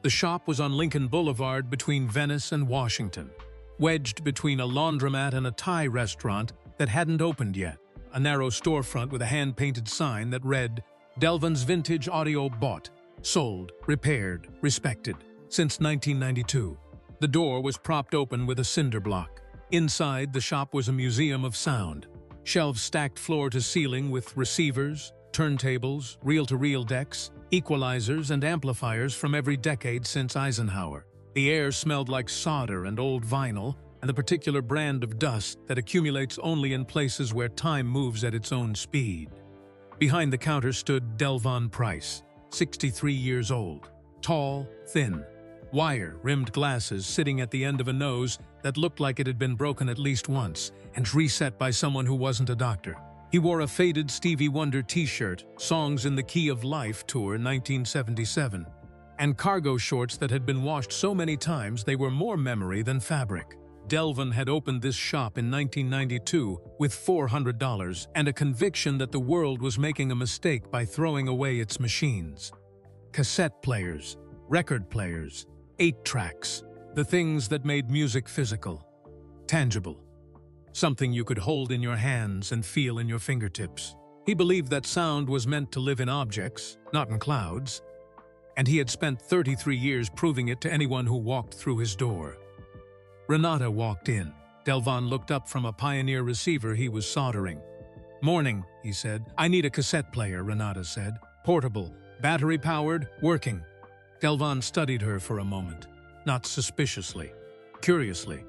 The shop was on Lincoln Boulevard between Venice and Washington, wedged between a laundromat and a Thai restaurant that hadn't opened yet, a narrow storefront with a hand-painted sign that read, "Delvin's Vintage Audio Bought, Sold, Repaired, Respected, since 1992. The door was propped open with a cinder block. Inside, the shop was a museum of sound. Shelves stacked floor to ceiling with receivers, turntables, reel-to-reel decks, equalizers and amplifiers from every decade since Eisenhower. The air smelled like solder and old vinyl, and the particular brand of dust that accumulates only in places where time moves at its own speed. Behind the counter stood Delvon Price, 63 years old, tall, thin, wire-rimmed glasses sitting at the end of a nose that looked like it had been broken at least once and reset by someone who wasn't a doctor. He wore a faded Stevie Wonder t-shirt, Songs in the Key of Life Tour 1977, and cargo shorts that had been washed so many times they were more memory than fabric. Delvin had opened this shop in 1992 with $400 and a conviction that the world was making a mistake by throwing away its machines. Cassette players, record players, 8-tracks, the things that made music physical, tangible. Something you could hold in your hands and feel in your fingertips. He believed that sound was meant to live in objects, not in clouds, and he had spent 33 years proving it to anyone who walked through his door. Renata walked in. Delvin looked up from a Pioneer receiver he was soldering. "Morning," he said. "I need a cassette player," Renata said. "Portable, battery-powered, working." Delvin studied her for a moment, not suspiciously, curiously.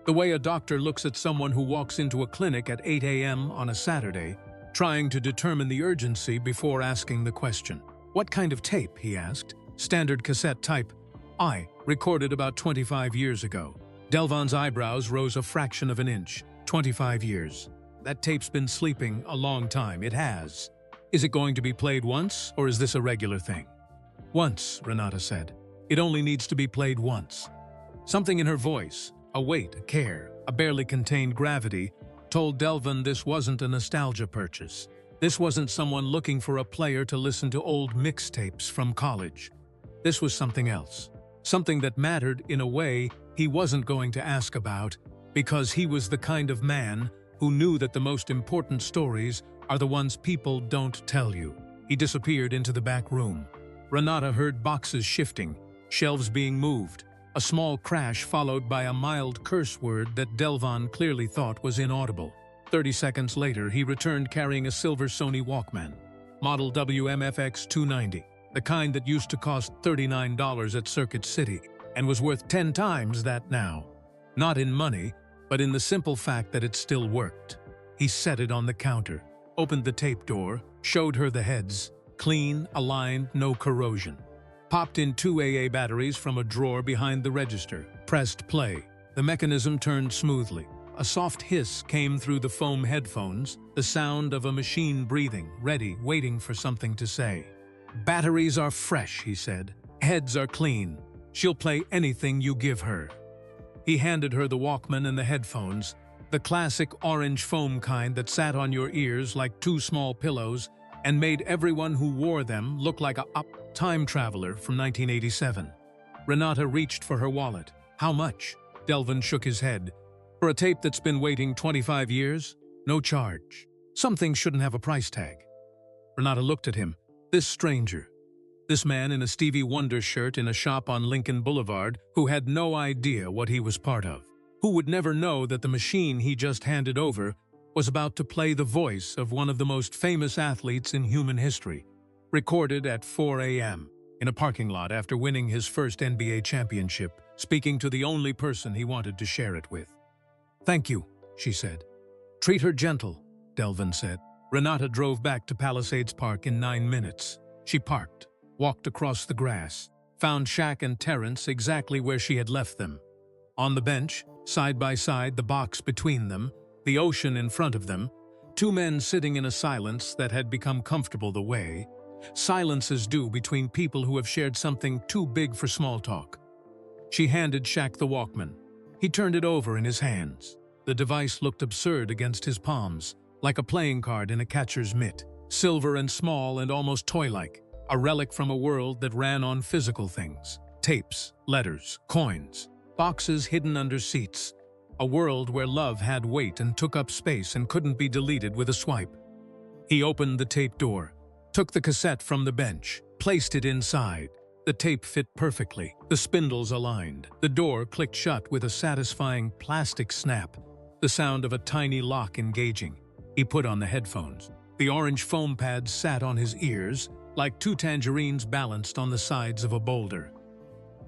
The way a doctor looks at someone who walks into a clinic at 8 a.m. on a Saturday, trying to determine the urgency before asking the question. "What kind of tape?" he asked. "Standard cassette type. Recorded about 25 years ago." Delvin's eyebrows rose a fraction of an inch. 25 years. That tape's been sleeping a long time. It has. Is it going to be played once, or is this a regular thing? "Once," Renata said. "It only needs to be played once." Something in her voice, a weight, a care, a barely contained gravity, told Delvin this wasn't a nostalgia purchase. This wasn't someone looking for a player to listen to old mixtapes from college. This was something else. Something that mattered in a way he wasn't going to ask about, because he was the kind of man who knew that the most important stories are the ones people don't tell you. He disappeared into the back room. Renata heard boxes shifting, shelves being moved, a small crash followed by a mild curse word that Delvin clearly thought was inaudible. 30 seconds later, he returned carrying a silver Sony Walkman, model WMFX 290, the kind that used to cost $39 at Circuit City and was worth 10 times that now. Not in money, but in the simple fact that it still worked. He set it on the counter, opened the tape door, showed her the heads, clean, aligned, no corrosion. Popped in 2 AA batteries from a drawer behind the register, pressed play. The mechanism turned smoothly. A soft hiss came through the foam headphones, the sound of a machine breathing, ready, waiting for something to say. "Batteries are fresh," he said. "Heads are clean. She'll play anything you give her." He handed her the Walkman and the headphones, the classic orange foam kind that sat on your ears like 2 small pillows and made everyone who wore them look like a time traveler from 1987. Renata reached for her wallet. "How much?" Delvin shook his head. "For a tape that's been waiting 25 years? No charge. Something shouldn't have a price tag." Renata looked at him. This stranger. This man in a Stevie Wonder shirt in a shop on Lincoln Boulevard who had no idea what he was part of. Who would never know that the machine he just handed over was about to play the voice of one of the most famous athletes in human history, recorded at 4 a.m. in a parking lot after winning his first NBA championship, speaking to the only person he wanted to share it with. "Thank you," she said. "Treat her gentle," Delvin said. Renata drove back to Palisades Park in 9 minutes. She parked, walked across the grass, found Shaq and Terrence exactly where she had left them. On the bench, side by side, the box between them, the ocean in front of them, 2 men sitting in a silence that had become comfortable the way silences do between people who have shared something too big for small talk. She handed Shaq the Walkman. He turned it over in his hands. The device looked absurd against his palms, like a playing card in a catcher's mitt, silver and small and almost toy-like, a relic from a world that ran on physical things. Tapes, letters, coins, boxes hidden under seats. A world where love had weight and took up space and couldn't be deleted with a swipe. He opened the tape door, took the cassette from the bench, placed it inside. The tape fit perfectly, the spindles aligned. The door clicked shut with a satisfying plastic snap, the sound of a tiny lock engaging. He put on the headphones. The orange foam pads sat on his ears, like 2 tangerines balanced on the sides of a boulder.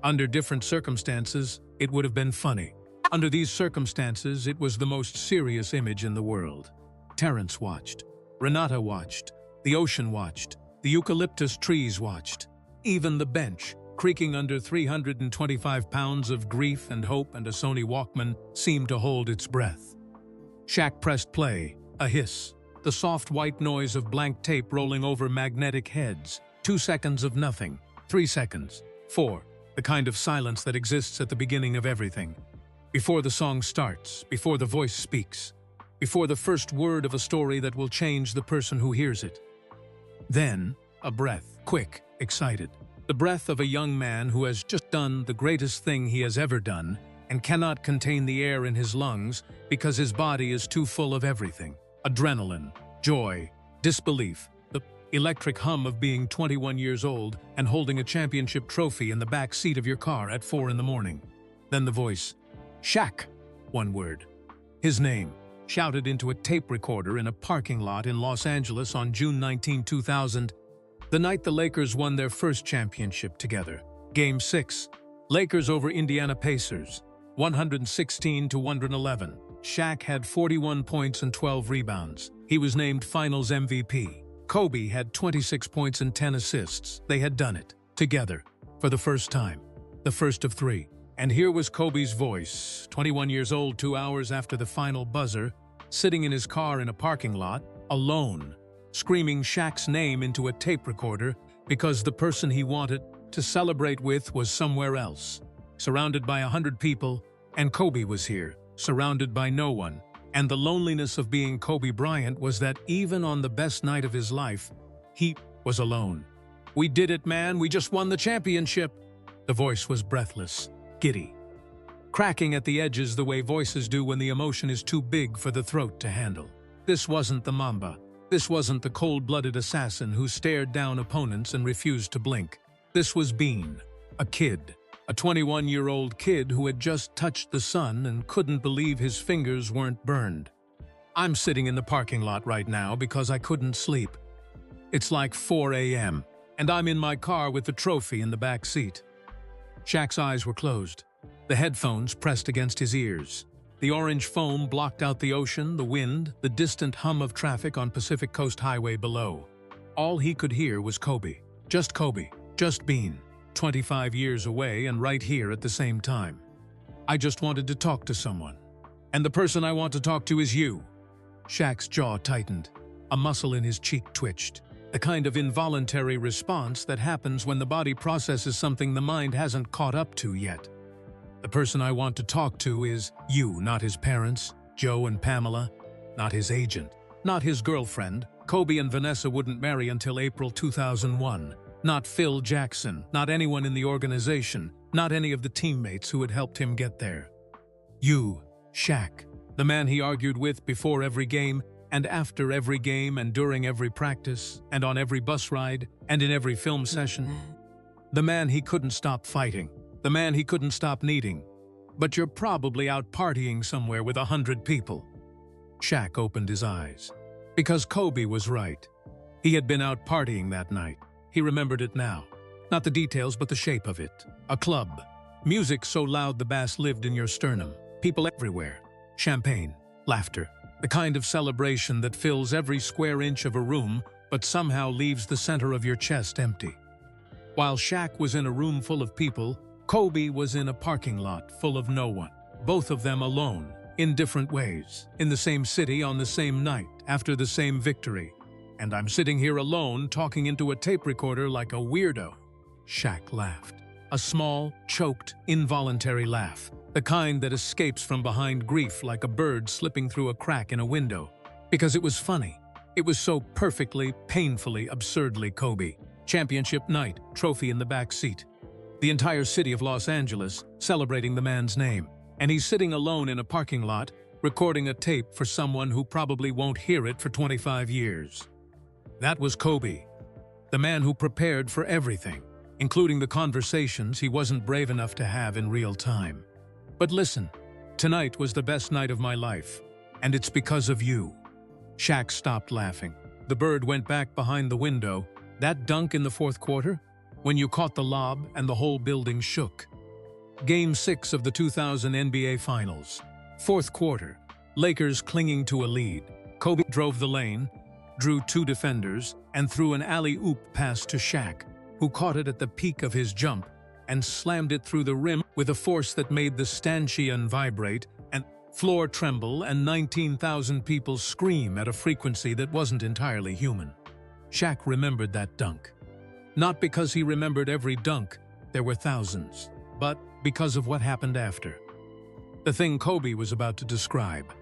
Under different circumstances, it would have been funny. Under these circumstances, it was the most serious image in the world. Terrence watched. Renata watched. The ocean watched. The eucalyptus trees watched. Even the bench, creaking under 325 pounds of grief and hope and a Sony Walkman, seemed to hold its breath. Shaq pressed play. A hiss. the soft white noise of blank tape rolling over magnetic heads. 2 seconds of nothing. 3 seconds. 4. The kind of silence that exists at the beginning of everything. Before the song starts, before the voice speaks, before the first word of a story that will change the person who hears it. Then, a breath, quick, excited. The breath of a young man who has just done the greatest thing he has ever done and cannot contain the air in his lungs because his body is too full of everything. Adrenaline, joy, disbelief, the electric hum of being 21 years old and holding a championship trophy in the back seat of your car at 4 in the morning. Then the voice, Shaq, one word. His name, shouted into a tape recorder in a parking lot in Los Angeles on June 19, 2000, the night the Lakers won their first championship together. Game 6, Lakers over Indiana Pacers, 116-111. Shaq had 41 points and 12 rebounds. He was named Finals MVP. Kobe had 26 points and 10 assists. They had done it, together, for the first time. The first of 3. And here was Kobe's voice, 21 years old 2 hours after the final buzzer, sitting in his car in a parking lot, alone, screaming Shaq's name into a tape recorder because the person he wanted to celebrate with was somewhere else, surrounded by 100 people, and Kobe was here, surrounded by no one. And the loneliness of being Kobe Bryant was that even on the best night of his life, he was alone. "We did it, man. We just won the championship." The voice was breathless, giddy, cracking at the edges the way voices do when the emotion is too big for the throat to handle. This wasn't the Mamba. This wasn't the cold-blooded assassin who stared down opponents and refused to blink. This was Bean, a kid, a 21-year-old kid who had just touched the sun and couldn't believe his fingers weren't burned. "I'm sitting in the parking lot right now because I couldn't sleep. It's like 4 a.m., and I'm in my car with the trophy in the back seat." Shaq's eyes were closed, the headphones pressed against his ears. The orange foam blocked out the ocean, the wind, the distant hum of traffic on Pacific Coast Highway below. All he could hear was Kobe, just Bean, 25 years away and right here at the same time. "I just wanted to talk to someone. And the person I want to talk to is you." Shaq's jaw tightened. A muscle in his cheek twitched. The kind of involuntary response that happens when the body processes something the mind hasn't caught up to yet. "The person I want to talk to is you, not his parents, Joe and Pamela, not his agent, not his girlfriend. Kobe and Vanessa wouldn't marry until April 2001. Not Phil Jackson, not anyone in the organization, not any of the teammates who had helped him get there. You, Shaq, the man he argued with before every game, and after every game, and during every practice, and on every bus ride, and in every film session. The man he couldn't stop fighting, the man he couldn't stop needing. But you're probably out partying somewhere with 100 people." Shaq opened his eyes. Because Kobe was right. He had been out partying that night. He remembered it now. Not the details, but the shape of it. A club. Music so loud the bass lived in your sternum. People everywhere. Champagne. Laughter. The kind of celebration that fills every square inch of a room, but somehow leaves the center of your chest empty. While Shaq was in a room full of people, Kobe was in a parking lot full of no one. Both of them alone, in different ways, in the same city on the same night, after the same victory. "And I'm sitting here alone, talking into a tape recorder like a weirdo." Shaq laughed. A small, choked, involuntary laugh. The kind that escapes from behind grief like a bird slipping through a crack in a window. Because it was funny. It was so perfectly, painfully, absurdly Kobe. Championship night, trophy in the back seat. The entire city of Los Angeles celebrating the man's name. And he's sitting alone in a parking lot, recording a tape for someone who probably won't hear it for 25 years. That was Kobe. The man who prepared for everything, including the conversations he wasn't brave enough to have in real time. "But listen, tonight was the best night of my life, and it's because of you." Shaq stopped laughing. The bird went back behind the window. "That dunk in the fourth quarter? When you caught the lob and the whole building shook." Game 6 of the 2000 NBA Finals. Fourth quarter. Lakers clinging to a lead. Kobe drove the lane, drew 2 defenders, and threw an alley-oop pass to Shaq, who caught it at the peak of his jump and slammed it through the rim with a force that made the stanchion vibrate and floor tremble, and 19,000 people scream at a frequency that wasn't entirely human. Shaq remembered that dunk. Not because he remembered every dunk, there were thousands, but because of what happened after. The thing Kobe was about to describe.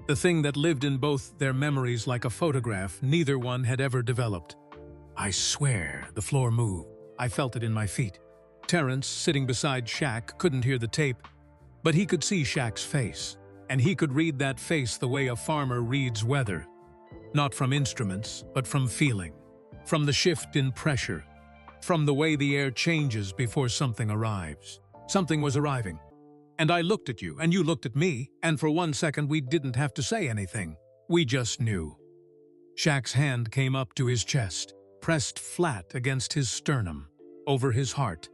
The thing that lived in both their memories like a photograph neither one had ever developed. I swear, the floor moved. I felt it in my feet. Terrence, sitting beside Shaq, couldn't hear the tape, but he could see Shaq's face, and he could read that face the way a farmer reads weather. Not from instruments, but from feeling, from the shift in pressure, from the way the air changes before something arrives. Something was arriving. And I looked at you, and you looked at me, and for 1 second we didn't have to say anything. We just knew. Shaq's hand came up to his chest, pressed flat against his sternum, over his heart.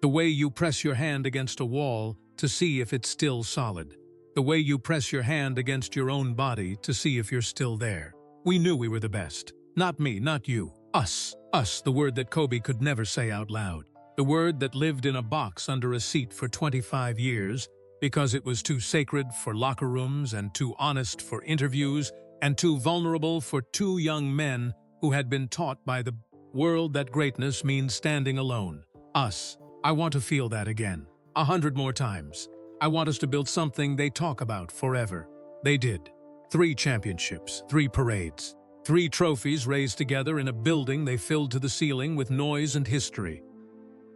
The way you press your hand against a wall to see if it's still solid. The way you press your hand against your own body to see if you're still there. We knew we were the best. Not me, not you. Us. Us, the word that Kobe could never say out loud. The word that lived in a box under a seat for 25 years because it was too sacred for locker rooms and too honest for interviews and too vulnerable for two young men who had been taught by the world that greatness means standing alone. Us. I want to feel that again. 100 more times. I want us to build something they talk about forever. They did. 3 championships, 3 parades, 3 trophies raised together in a building they filled to the ceiling with noise and history.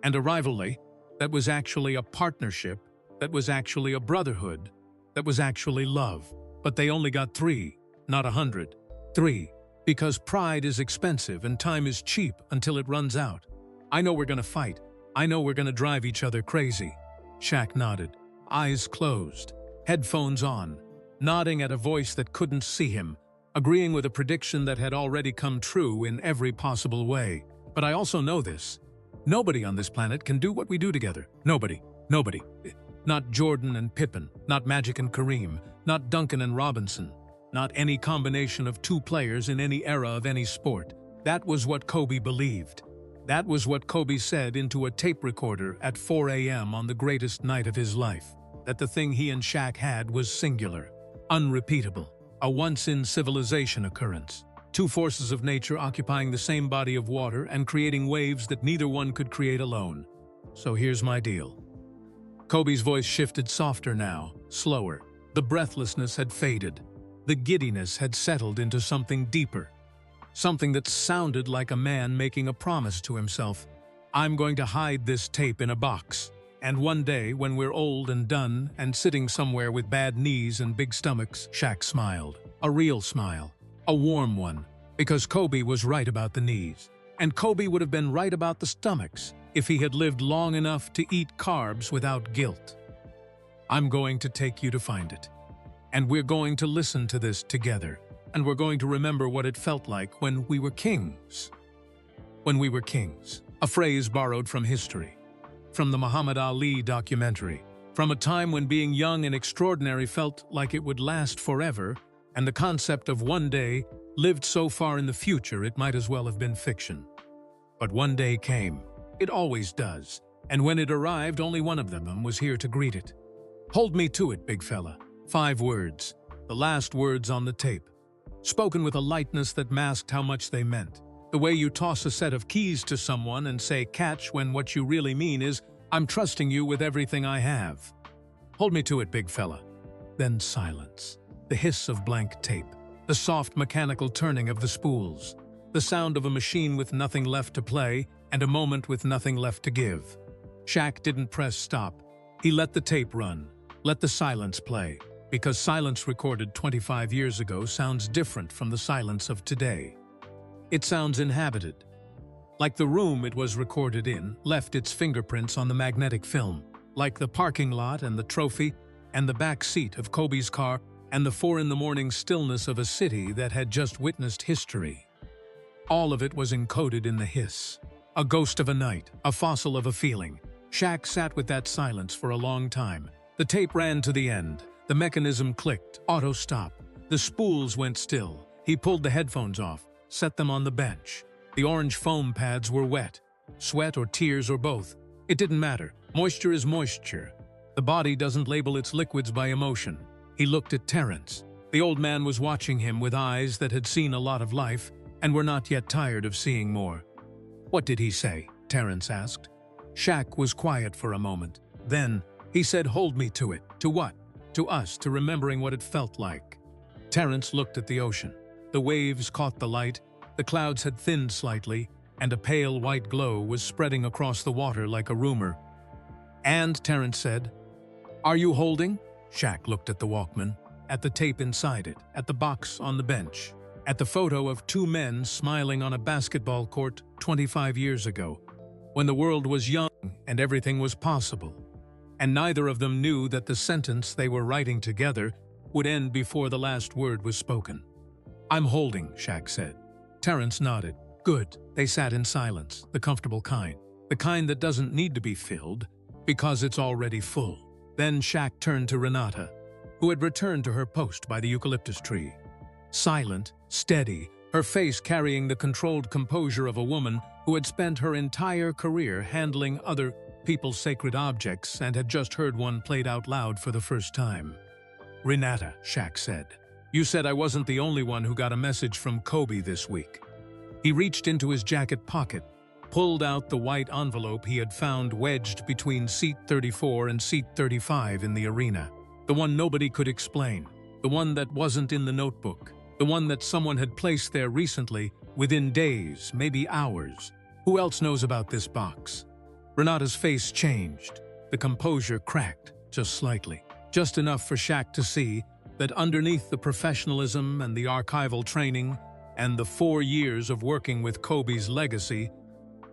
And a rivalry that was actually a partnership, that was actually a brotherhood, that was actually love. But they only got 3, not 100. 3. Because pride is expensive and time is cheap until it runs out. I know we're gonna fight. I know we're gonna drive each other crazy. Shaq nodded, eyes closed, headphones on, nodding at a voice that couldn't see him, agreeing with a prediction that had already come true in every possible way. But I also know this. Nobody on this planet can do what we do together. Nobody. Nobody. Not Jordan and Pippen, not Magic and Kareem, not Duncan and Robinson, not any combination of 2 players in any era of any sport. That was what Kobe believed. That was what Kobe said into a tape recorder at 4 a.m. on the greatest night of his life. That the thing he and Shaq had was singular, unrepeatable, a once-in-civilization occurrence. 2 forces of nature occupying the same body of water and creating waves that neither one could create alone. So here's my deal. Kobe's voice shifted softer now, slower. The breathlessness had faded. The giddiness had settled into something deeper. Something that sounded like a man making a promise to himself. I'm going to hide this tape in a box. And one day, when we're old and done and sitting somewhere with bad knees and big stomachs, Shaq smiled. A real smile. A warm one. Because Kobe was right about the knees. And Kobe would have been right about the stomachs if he had lived long enough to eat carbs without guilt. I'm going to take you to find it. And we're going to listen to this together. And we're going to remember what it felt like when we were kings. When we were kings. A phrase borrowed from history. From the Muhammad Ali documentary. From a time when being young and extraordinary felt like it would last forever, and the concept of one day lived so far in the future it might as well have been fiction. But one day came. It always does. And when it arrived, only one of them was here to greet it. Hold me to it, big fella. 5 words. The last words on the tape. Spoken with a lightness that masked how much they meant. The way you toss a set of keys to someone and say catch when what you really mean is, I'm trusting you with everything I have. Hold me to it, big fella. Then silence. The hiss of blank tape. The soft mechanical turning of the spools. The sound of a machine with nothing left to play and a moment with nothing left to give. Shaq didn't press stop. He let the tape run. Let the silence play. Because silence recorded 25 years ago sounds different from the silence of today. It sounds inhabited. Like the room it was recorded in left its fingerprints on the magnetic film. Like the parking lot and the trophy and the back seat of Kobe's car and the 4 in the morning stillness of a city that had just witnessed history. All of it was encoded in the hiss. A ghost of a night, a fossil of a feeling. Shaq sat with that silence for a long time. The tape ran to the end. The mechanism clicked, auto stop. The spools went still. He pulled the headphones off, set them on the bench. The orange foam pads were wet. Sweat or tears or both. It didn't matter. Moisture is moisture. The body doesn't label its liquids by emotion. He looked at Terrence. The old man was watching him with eyes that had seen a lot of life and were not yet tired of seeing more. "What did he say?" Terrence asked. Shaq was quiet for a moment. Then, he said, "Hold me to it." "To what?" "To us, to remembering what it felt like." Terrence looked at the ocean. The waves caught the light, the clouds had thinned slightly, and a pale white glow was spreading across the water like a rumor. "And," Terrence said, "are you holding?" Shaq looked at the Walkman, at the tape inside it, at the box on the bench, at the photo of two men smiling on a basketball court 25 years ago, when the world was young and everything was possible. And neither of them knew that the sentence they were writing together would end before the last word was spoken. "I'm holding," Shaq said. Terrence nodded. "Good." They sat in silence, the comfortable kind. The kind that doesn't need to be filled, because it's already full. Then Shaq turned to Renata, who had returned to her post by the eucalyptus tree. Silent, steady, her face carrying the controlled composure of a woman who had spent her entire career handling other people's sacred objects and had just heard one played out loud for the first time. "Renata," Shaq said, "you said I wasn't the only one who got a message from Kobe this week." He reached into his jacket pocket, pulled out the white envelope he had found wedged between seat 34 and seat 35 in the arena. The one nobody could explain, the one that wasn't in the notebook, the one that someone had placed there recently, within days, maybe hours. Who else knows about this box? Renata's face changed. The composure cracked, just slightly. Just enough for Shaq to see that underneath the professionalism and the archival training and the 4 years of working with Kobe's legacy,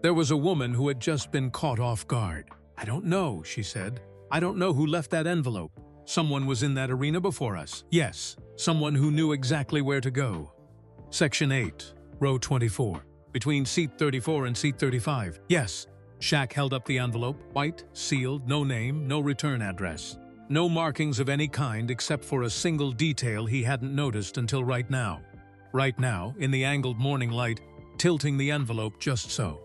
there was a woman who had just been caught off guard. "I don't know," she said. "I don't know who left that envelope. Someone was in that arena before us." "Yes, someone who knew exactly where to go." Section 8, row 24. "Between seat 34 and seat 35. "Yes." Shaq held up the envelope, white, sealed, no name, no return address. No markings of any kind except for a single detail he hadn't noticed until right now. Right now, in the angled morning light, tilting the envelope just so.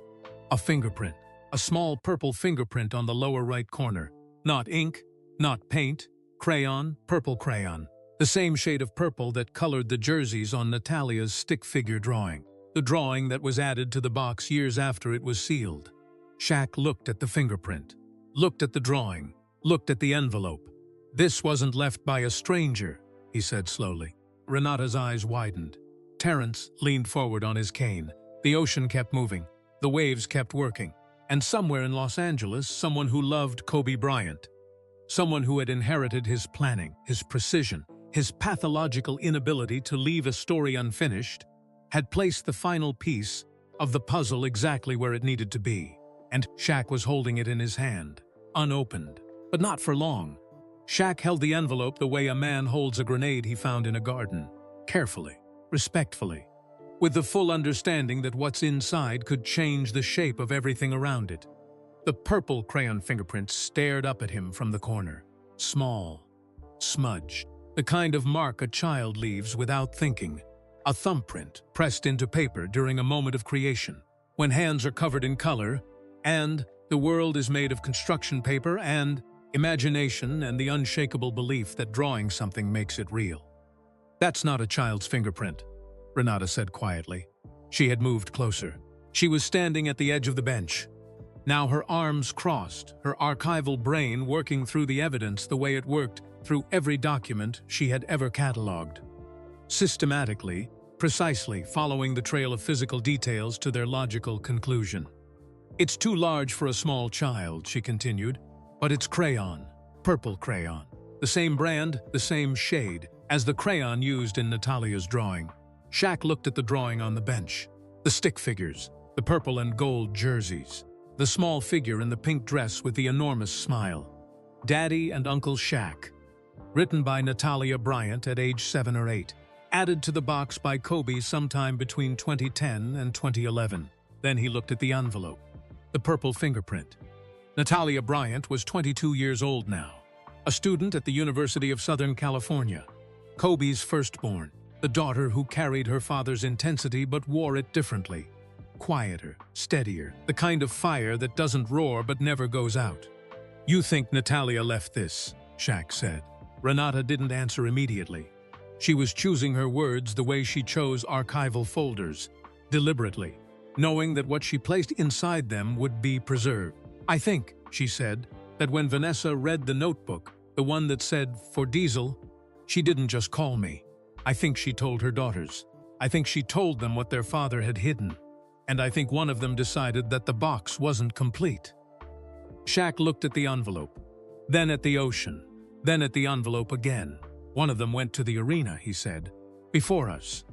A fingerprint. A small purple fingerprint on the lower right corner. Not ink, not paint, crayon, purple crayon. The same shade of purple that colored the jerseys on Natalia's stick figure drawing. The drawing that was added to the box years after it was sealed. Shaq looked at the fingerprint, looked at the drawing, looked at the envelope. "This wasn't left by a stranger," he said slowly. Renata's eyes widened. Terrence leaned forward on his cane. The ocean kept moving. The waves kept working. And somewhere in Los Angeles, someone who loved Kobe Bryant. Someone who had inherited his planning, his precision, his pathological inability to leave a story unfinished, had placed the final piece of the puzzle exactly where it needed to be. And Shaq was holding it in his hand, unopened. But not for long. Shaq held the envelope the way a man holds a grenade he found in a garden. Carefully, respectfully, with the full understanding that what's inside could change the shape of everything around it. The purple crayon fingerprint stared up at him from the corner. Small, smudged, the kind of mark a child leaves without thinking. A thumbprint pressed into paper during a moment of creation, when hands are covered in color, and the world is made of construction paper and imagination and the unshakable belief that drawing something makes it real. "That's not a child's fingerprint," Renata said quietly. She had moved closer. She was standing at the edge of the bench. Now her arms crossed, her archival brain working through the evidence the way it worked through every document she had ever cataloged. Systematically, precisely following the trail of physical details to their logical conclusion. "It's too large for a small child," she continued, "but it's crayon, purple crayon. The same brand, the same shade, as the crayon used in Natalia's drawing." Shaq looked at the drawing on the bench. The stick figures, the purple and gold jerseys, the small figure in the pink dress with the enormous smile. Daddy and Uncle Shaq. Written by Natalia Bryant at age 7 or 8. Added to the box by Kobe sometime between 2010 and 2011. Then he looked at the envelope. The purple fingerprint. Natalia Bryant was 22 years old now, a student at the University of Southern California. Kobe's firstborn, the daughter who carried her father's intensity but wore it differently. Quieter, steadier, the kind of fire that doesn't roar but never goes out. "You think Natalia left this," Shaq said. Renata didn't answer immediately. She was choosing her words the way she chose archival folders, deliberately, knowing that what she placed inside them would be preserved. "I think," she said, "that when Vanessa read the notebook, the one that said, 'For Diesel,' she didn't just call me. I think she told her daughters. I think she told them what their father had hidden. And I think one of them decided that the box wasn't complete." Shaq looked at the envelope, then at the ocean, then at the envelope again. "One of them went to the arena," he said. "Before us.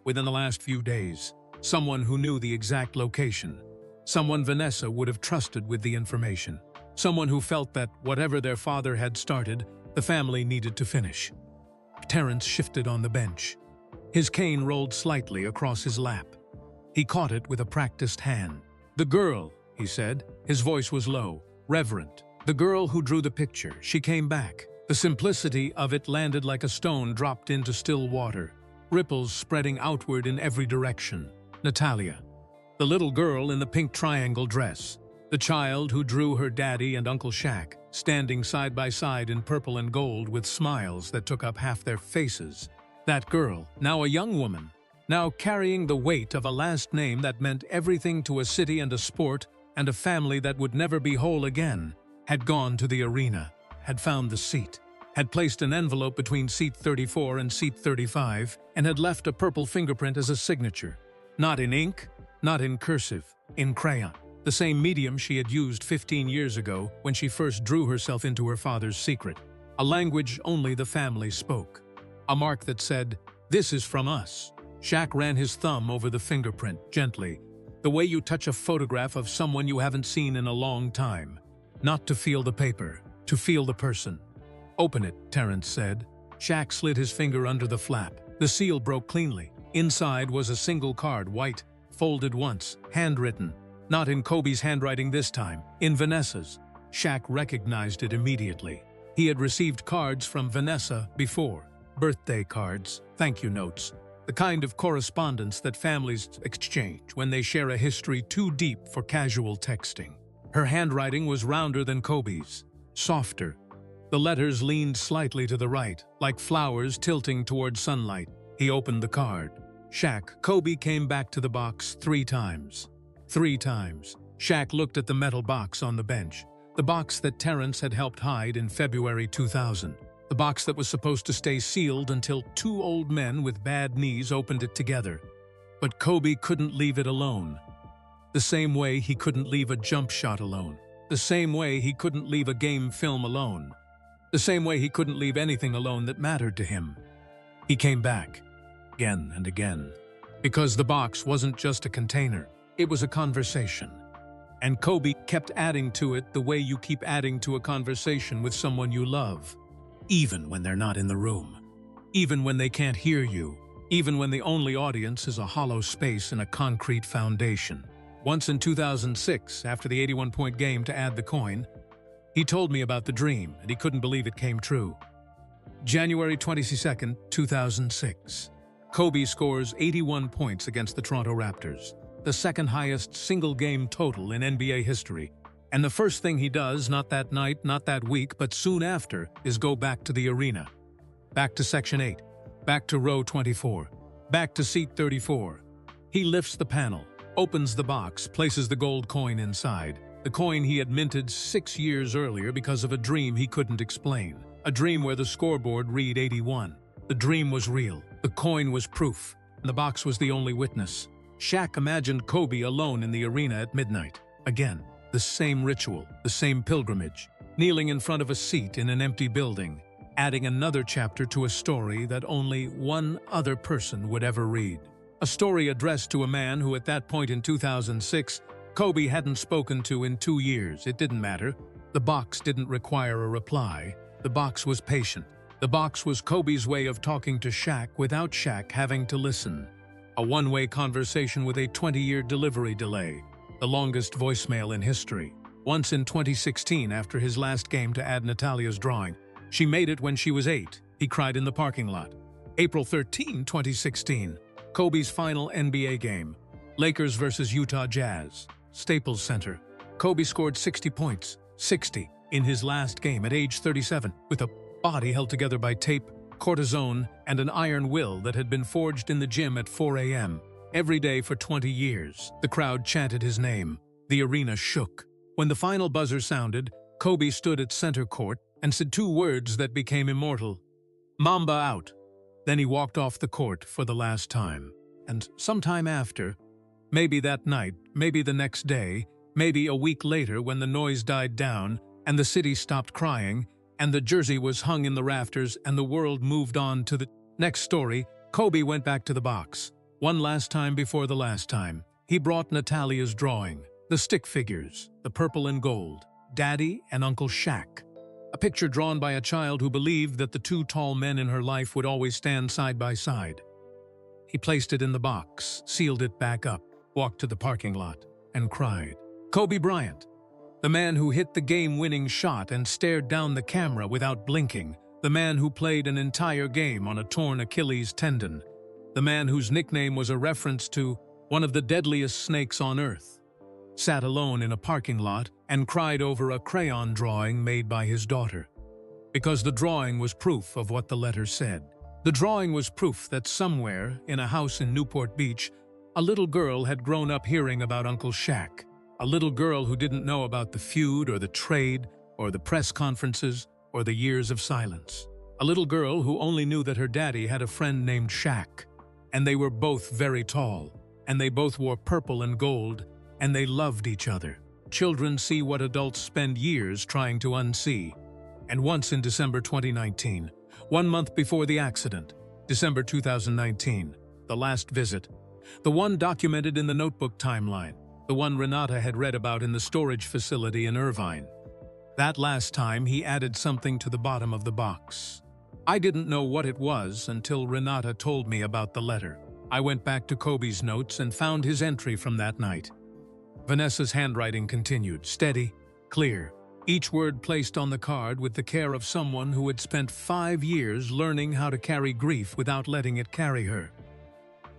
Within the last few days. Someone who knew the exact location. Someone Vanessa would have trusted with the information. Someone who felt that whatever their father had started, the family needed to finish." Terrence shifted on the bench. His cane rolled slightly across his lap. He caught it with a practiced hand. "The girl," he said. His voice was low, reverent. "The girl who drew the picture, she came back. The simplicity of it landed like a stone dropped into still water, ripples spreading outward in every direction. Natalia. The little girl in the pink triangle dress. The child who drew her daddy and Uncle Shaq, standing side by side in purple and gold with smiles that took up half their faces. That girl, now a young woman, now carrying the weight of a last name that meant everything to a city and a sport and a family that would never be whole again, had gone to the arena, had found the seat, had placed an envelope between seat 34 and seat 35, and had left a purple fingerprint as a signature. Not in ink, not in cursive, in crayon. The same medium she had used 15 years ago when she first drew herself into her father's secret. A language only the family spoke. A mark that said, "This is from us." Shaq ran his thumb over the fingerprint, gently, the way you touch a photograph of someone you haven't seen in a long time. Not to feel the paper, to feel the person. "Open it," Terrence said. Shaq slid his finger under the flap. The seal broke cleanly. Inside was a single card, white, folded once, handwritten. Not in Kobe's handwriting this time, in Vanessa's. Shaq recognized it immediately. He had received cards from Vanessa before. Birthday cards, thank you notes. The kind of correspondence that families exchange when they share a history too deep for casual texting. Her handwriting was rounder than Kobe's, softer. The letters leaned slightly to the right, like flowers tilting toward sunlight. He opened the card. Shaq. Kobe came back to the box 3 times. 3 times. Shaq looked at the metal box on the bench. The box that Terrence had helped hide in February 2000. The box that was supposed to stay sealed until 2 old men with bad knees opened it together. But Kobe couldn't leave it alone. The same way he couldn't leave a jump shot alone. The same way he couldn't leave a game film alone. The same way he couldn't leave anything alone that mattered to him. He came back, again and again. Because the box wasn't just a container, it was a conversation. And Kobe kept adding to it the way you keep adding to a conversation with someone you love. Even when they're not in the room. Even when they can't hear you. Even when the only audience is a hollow space in a concrete foundation. Once in 2006, after the 81-point game to add the coin, he told me about the dream, and he couldn't believe it came true. January 22nd, 2006. Kobe scores 81 points against the Toronto Raptors, the second highest single-game total in NBA history. And the first thing he does, not that night, not that week, but soon after, is go back to the arena. Back to Section 8, back to row 24, back to seat 34. He lifts the panel, opens the box, places the gold coin inside. The coin he had minted 6 years earlier because of a dream he couldn't explain. A dream where the scoreboard read 81. The dream was real. The coin was proof. And the box was the only witness. Shaq imagined Kobe alone in the arena at midnight. Again, the same ritual, the same pilgrimage. Kneeling in front of a seat in an empty building. Adding another chapter to a story that only one other person would ever read. A story addressed to a man who at that point in 2006, Kobe hadn't spoken to in 2 years. It didn't matter. The box didn't require a reply. The box was patient. The box was Kobe's way of talking to Shaq without Shaq having to listen. A one-way conversation with a 20-year delivery delay. The longest voicemail in history. Once in 2016, after his last game to add Natalia's drawing. She made it when she was 8. He cried in the parking lot. April 13, 2016. Kobe's final NBA game. Lakers versus Utah Jazz. Staples Center. Kobe scored 60 points, 60, in his last game at age 37, with a body held together by tape, cortisone, and an iron will that had been forged in the gym at 4 a.m. every day for 20 years. The crowd chanted his name. The arena shook. When the final buzzer sounded, Kobe stood at center court and said two words that became immortal: "Mamba out." Then he walked off the court for the last time. And sometime after, maybe that night, maybe the next day, maybe a week later when the noise died down and the city stopped crying and the jersey was hung in the rafters and the world moved on to the next story, Kobe went back to the box. One last time before the last time. He brought Natalia's drawing, the stick figures, the purple and gold, Daddy and Uncle Shaq. A picture drawn by a child who believed that the two tall men in her life would always stand side by side. He placed it in the box, sealed it back up, walked to the parking lot, and cried. Kobe Bryant, the man who hit the game-winning shot and stared down the camera without blinking, the man who played an entire game on a torn Achilles tendon, the man whose nickname was a reference to one of the deadliest snakes on earth, sat alone in a parking lot and cried over a crayon drawing made by his daughter. Because the drawing was proof of what the letter said. The drawing was proof that somewhere, in a house in Newport Beach, a little girl had grown up hearing about Uncle Shaq. A little girl who didn't know about the feud or the trade or the press conferences or the years of silence. A little girl who only knew that her daddy had a friend named Shaq. And they were both very tall. And they both wore purple and gold. And they loved each other. Children see what adults spend years trying to unsee. And once in December 2019, 1 month before the accident, December 2019, the last visit, the one documented in the notebook timeline, the one Renata had read about in the storage facility in Irvine. That last time, he added something to the bottom of the box. I didn't know what it was until Renata told me about the letter. I went back to Kobe's notes and found his entry from that night. Vanessa's handwriting continued, steady, clear, each word placed on the card with the care of someone who had spent 5 years learning how to carry grief without letting it carry her.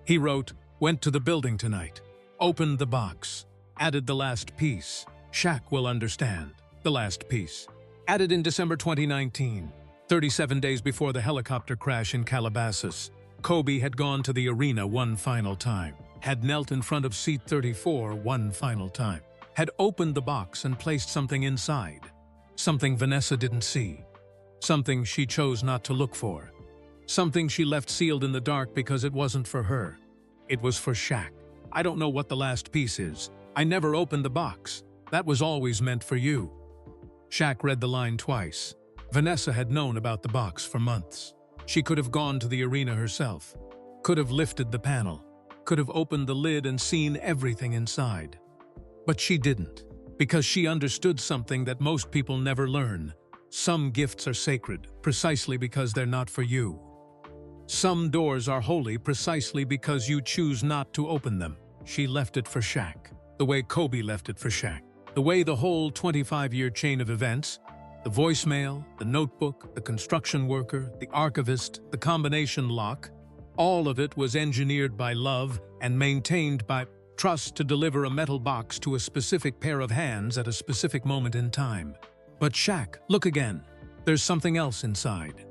He wrote, "Went to the building tonight. Opened the box. Added the last piece. Shaq will understand. The last piece. Added in December 2019, 37 days before the helicopter crash in Calabasas. Kobe had gone to the arena one final time. Had knelt in front of seat 34 one final time. Had opened the box and placed something inside. Something Vanessa didn't see. Something she chose not to look for. Something she left sealed in the dark because it wasn't for her. It was for Shaq. I don't know what the last piece is. I never opened the box. That was always meant for you." Shaq read the line twice. Vanessa had known about the box for months. She could have gone to the arena herself. Could have lifted the panel. Could have opened the lid and seen everything inside. But she didn't, because she understood something that most people never learn. Some gifts are sacred, precisely because they're not for you. Some doors are holy precisely because you choose not to open them. She left it for Shaq, the way Kobe left it for Shaq, the way the whole 25-year chain of events, the voicemail, the notebook, the construction worker, the archivist, the combination lock, all of it was engineered by love and maintained by trust to deliver a metal box to a specific pair of hands at a specific moment in time. But Shaq, look again. There's something else inside.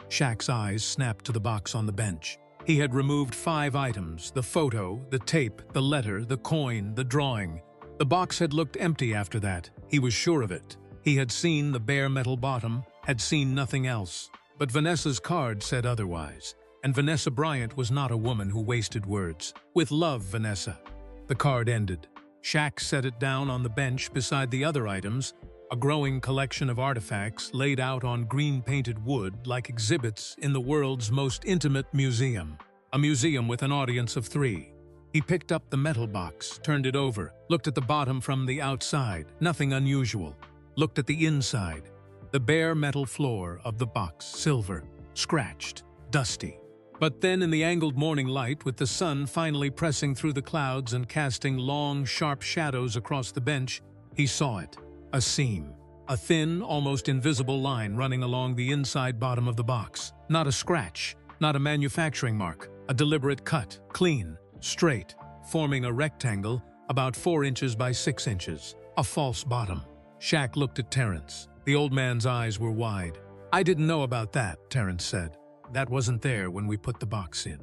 Shaq's eyes snapped to the box on the bench. He had removed 5 items: the photo, the tape, the letter, the coin, the drawing. The box had looked empty after that. He was sure of it. He had seen the bare metal bottom, had seen nothing else. But Vanessa's card said otherwise. And Vanessa Bryant was not a woman who wasted words. With love, Vanessa. The card ended. Shaq set it down on the bench beside the other items, a growing collection of artifacts laid out on green-painted wood like exhibits in the world's most intimate museum. A museum with an audience of 3. He picked up the metal box, turned it over, looked at the bottom from the outside, nothing unusual. Looked at the inside. The bare metal floor of the box, silver, scratched, dusty. But then in the angled morning light, with the sun finally pressing through the clouds and casting long, sharp shadows across the bench, he saw it. A seam. A thin, almost invisible line running along the inside bottom of the box. Not a scratch, not a manufacturing mark. A deliberate cut, clean, straight, forming a rectangle about 4 inches by 6 inches. A false bottom. Shaq looked at Terrence. The old man's eyes were wide. "I didn't know about that," Terrence said. "That wasn't there when we put the box in."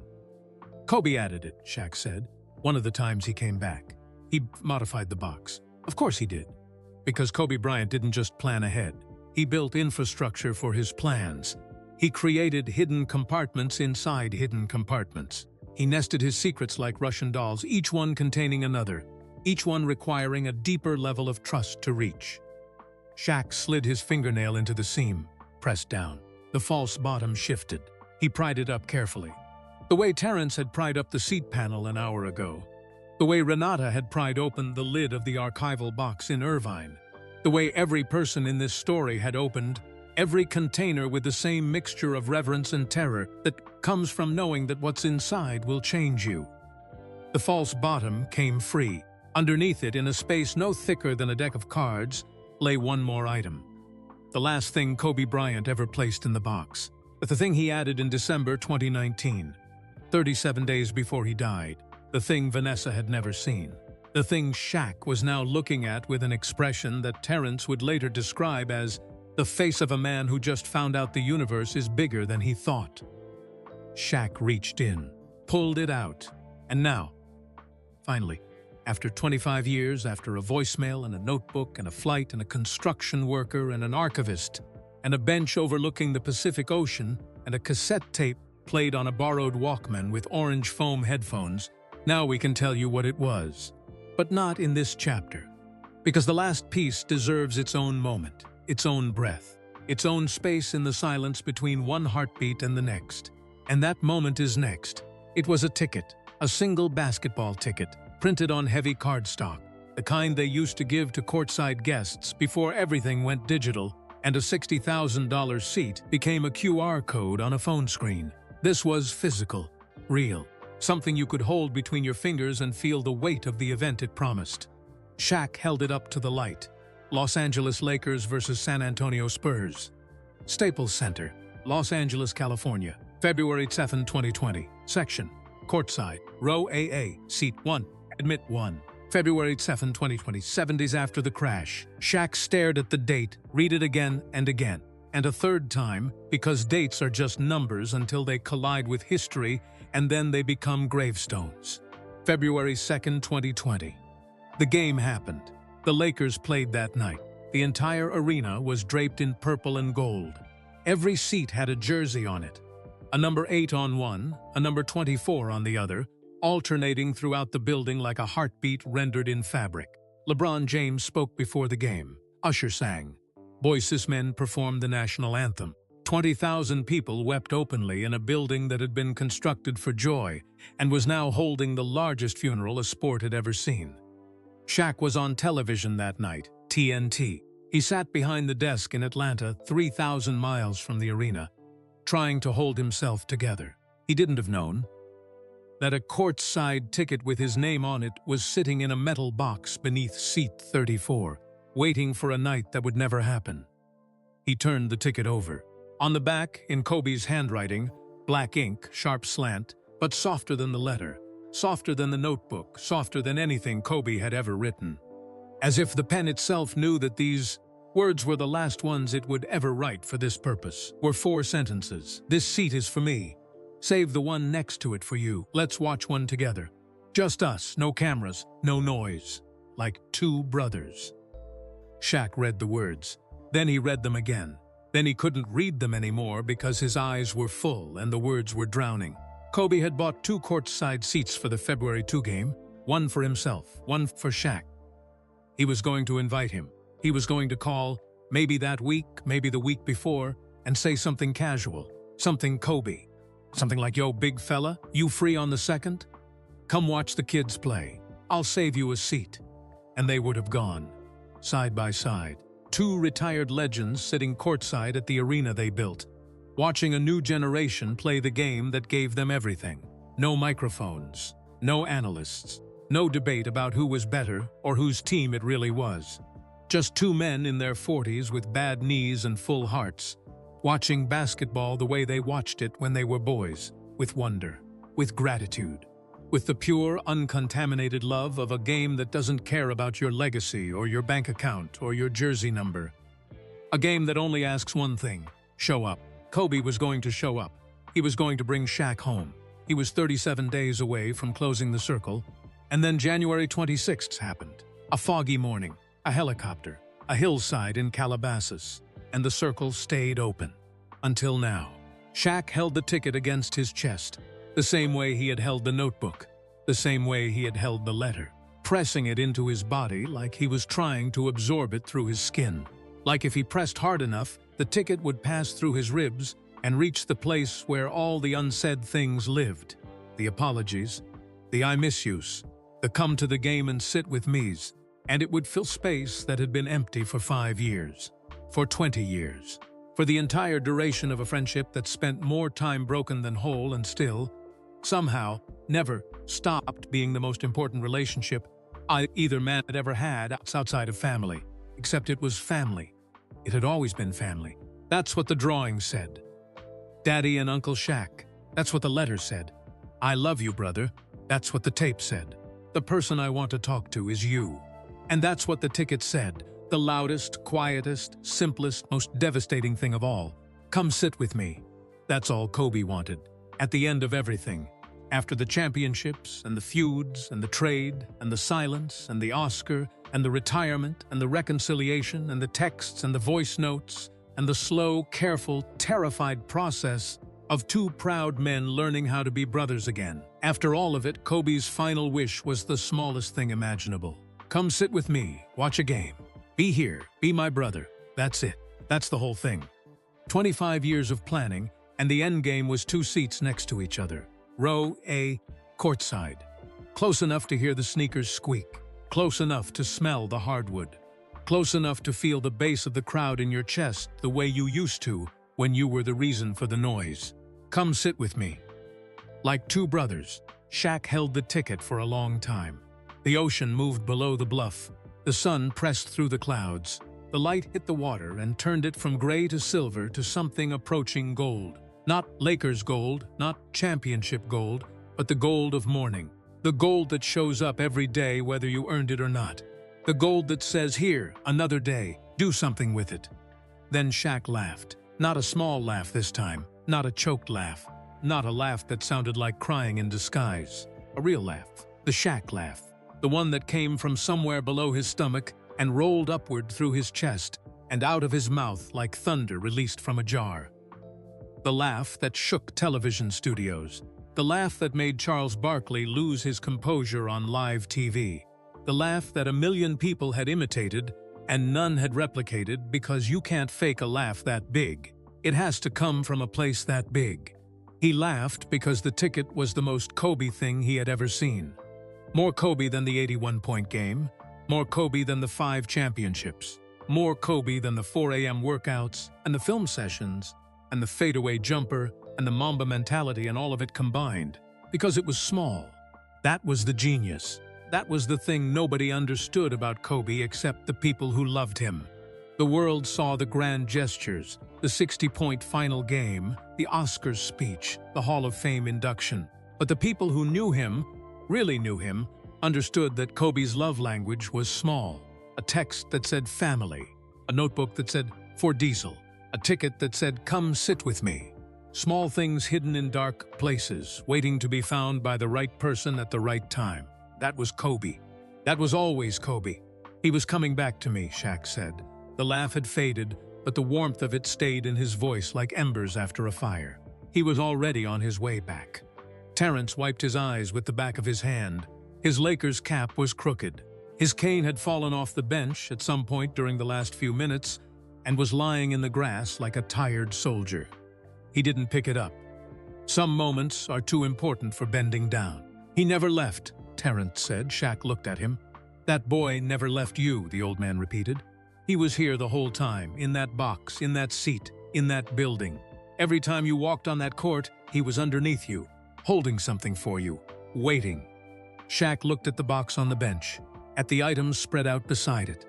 "Kobe added it," Shaq said, one of the times he came back. "He modified the box." Of course he did. Because Kobe Bryant didn't just plan ahead. He built infrastructure for his plans. He created hidden compartments inside hidden compartments. He nested his secrets like Russian dolls, each one containing another, each one requiring a deeper level of trust to reach. Shaq slid his fingernail into the seam, pressed down. The false bottom shifted. He pried it up carefully. The way Terrence had pried up the seat panel an hour ago. The way Renata had pried open the lid of the archival box in Irvine. The way every person in this story had opened every container with the same mixture of reverence and terror that comes from knowing that what's inside will change you. The false bottom came free. Underneath it, in a space no thicker than a deck of cards, lay one more item. The last thing Kobe Bryant ever placed in the box. But the thing he added in December 2019, 37 days before he died. The thing Vanessa had never seen. The thing Shaq was now looking at with an expression that Terrence would later describe as the face of a man who just found out the universe is bigger than he thought. Shaq reached in, pulled it out, and now, finally, after 25 years, after a voicemail and a notebook and a flight and a construction worker and an archivist and a bench overlooking the Pacific Ocean and a cassette tape played on a borrowed Walkman with orange foam headphones, now we can tell you what it was. But not in this chapter. Because the last piece deserves its own moment, its own breath, its own space in the silence between one heartbeat and the next. And that moment is next. It was a ticket, a single basketball ticket, printed on heavy cardstock, the kind they used to give to courtside guests before everything went digital, and a $60,000 seat became a QR code on a phone screen. This was physical, real. Something you could hold between your fingers and feel the weight of the event it promised. Shaq held it up to the light. Los Angeles Lakers versus San Antonio Spurs. Staples Center, Los Angeles, California. February 7, 2020. Section. Courtside. Row AA. Seat 1. Admit 1. February 7, 2020. 7 days after the crash. Shaq stared at the date, read it again and again. And a third time, because dates are just numbers until they collide with history and then they become gravestones. February 2nd, 2020. The game happened. The Lakers played that night. The entire arena was draped in purple and gold. Every seat had a jersey on it. A number 8 on one, a number 24 on the other, alternating throughout the building like a heartbeat rendered in fabric. LeBron James spoke before the game. Usher sang. Voiceless men performed the national anthem. 20,000 people wept openly in a building that had been constructed for joy and was now holding the largest funeral a sport had ever seen. Shaq was on television that night, TNT. He sat behind the desk in Atlanta, 3,000 miles from the arena, trying to hold himself together. He didn't have known that a courtside ticket with his name on it was sitting in a metal box beneath seat 34, waiting for a night that would never happen. He turned the ticket over. On the back, in Kobe's handwriting, black ink, sharp slant, but softer than the letter, softer than the notebook, softer than anything Kobe had ever written. As if the pen itself knew that these words were the last ones it would ever write for this purpose. Were 4 sentences. This seat is for me. Save the one next to it for you. Let's watch one together. Just us, no cameras, no noise. Like 2 brothers. Shaq read the words. Then he read them again. Then he couldn't read them anymore because his eyes were full and the words were drowning. Kobe had bought 2 courtside seats for the February 2 game, one for himself, one for Shaq. He was going to invite him. He was going to call, maybe that week, maybe the week before, and say something casual, something Kobe. Something like, yo, big fella, you free on the 2nd? Come watch the kids play. I'll save you a seat. And they would have gone, side by side. 2 retired legends sitting courtside at the arena they built, watching a new generation play the game that gave them everything. No microphones, no analysts, no debate about who was better or whose team it really was. Just 2 men in their 40s with bad knees and full hearts, watching basketball the way they watched it when they were boys, with wonder, with gratitude, with the pure, uncontaminated love of a game that doesn't care about your legacy or your bank account or your jersey number. A game that only asks one thing: Show up. Kobe was going to show up. He was going to bring Shaq home. He was 37 days away from closing the circle. And then January 26th happened. A foggy morning, a helicopter, a hillside in Calabasas, and the circle stayed open. Until now. Shaq held the ticket against his chest, the same way he had held the notebook, the same way he had held the letter, pressing it into his body like he was trying to absorb it through his skin. Like if he pressed hard enough, the ticket would pass through his ribs and reach the place where all the unsaid things lived. The apologies, the I miss yous, the come to the game and sit with me's, and it would fill space that had been empty for 5 years, for 20 years, for the entire duration of a friendship that spent more time broken than whole and still, somehow, never stopped being the most important relationship either man had ever had outside of family, except it was family. It had always been family. That's what the drawing said. Daddy and Uncle Shaq. That's what the letter said. I love you, brother. That's what the tape said. The person I want to talk to is you. And that's what the ticket said. The loudest, quietest, simplest, most devastating thing of all. Come sit with me. That's all Kobe wanted. At the end of everything. After the championships, and the feuds, and the trade, and the silence, and the Oscar, and the retirement, and the reconciliation, and the texts, and the voice notes, and the slow, careful, terrified process of two proud men learning how to be brothers again. After all of it, Kobe's final wish was the smallest thing imaginable. Come sit with me, watch a game. Be here, be my brother. That's it. That's the whole thing. 25 years of planning, and the end game was 2 seats next to each other. Row A, courtside. Close enough to hear the sneakers squeak. Close enough to smell the hardwood. Close enough to feel the bass of the crowd in your chest the way you used to when you were the reason for the noise. Come sit with me. Like two brothers, Shaq held the ticket for a long time. The ocean moved below the bluff. The sun pressed through the clouds. The light hit the water and turned it from gray to silver to something approaching gold. Not Lakers gold, not championship gold, but the gold of morning. The gold that shows up every day whether you earned it or not. The gold that says, here, another day, do something with it. Then Shaq laughed. Not a small laugh this time, not a choked laugh, not a laugh that sounded like crying in disguise. A real laugh, the Shaq laugh, the one that came from somewhere below his stomach and rolled upward through his chest and out of his mouth like thunder released from a jar. The laugh that shook television studios, the laugh that made Charles Barkley lose his composure on live TV, the laugh that 1 million people had imitated and none had replicated because you can't fake a laugh that big. It has to come from a place that big. He laughed because the ticket was the most Kobe thing he had ever seen. More Kobe than the 81-point game, more Kobe than the 5 championships, more Kobe than the 4 a.m. workouts and the film sessions and the fadeaway jumper and the Mamba mentality and all of it combined, because it was small. That was the genius. That was the thing nobody understood about Kobe except the people who loved him. The world saw the grand gestures, the 60-point final game, the Oscars speech, the Hall of Fame induction. But the people who knew him, really knew him, understood that Kobe's love language was small. A text that said family, a notebook that said for Diesel, a ticket that said come sit with me. Small things hidden in dark places, waiting to be found by the right person at the right time. That was Kobe. That was always Kobe. He was coming back to me, Shaq said. The laugh had faded, but the warmth of it stayed in his voice like embers after a fire. He was already on his way back. Terrence wiped his eyes with the back of his hand. His Lakers cap was crooked. His cane had fallen off the bench at some point during the last few minutes and was lying in the grass like a tired soldier. He didn't pick it up. Some moments are too important for bending down. He never left, Terrence said. Shaq looked at him. That boy never left you, the old man repeated. He was here the whole time, in that box, in that seat, in that building. Every time you walked on that court, he was underneath you, holding something for you, waiting. Shaq looked at the box on the bench, at the items spread out beside it.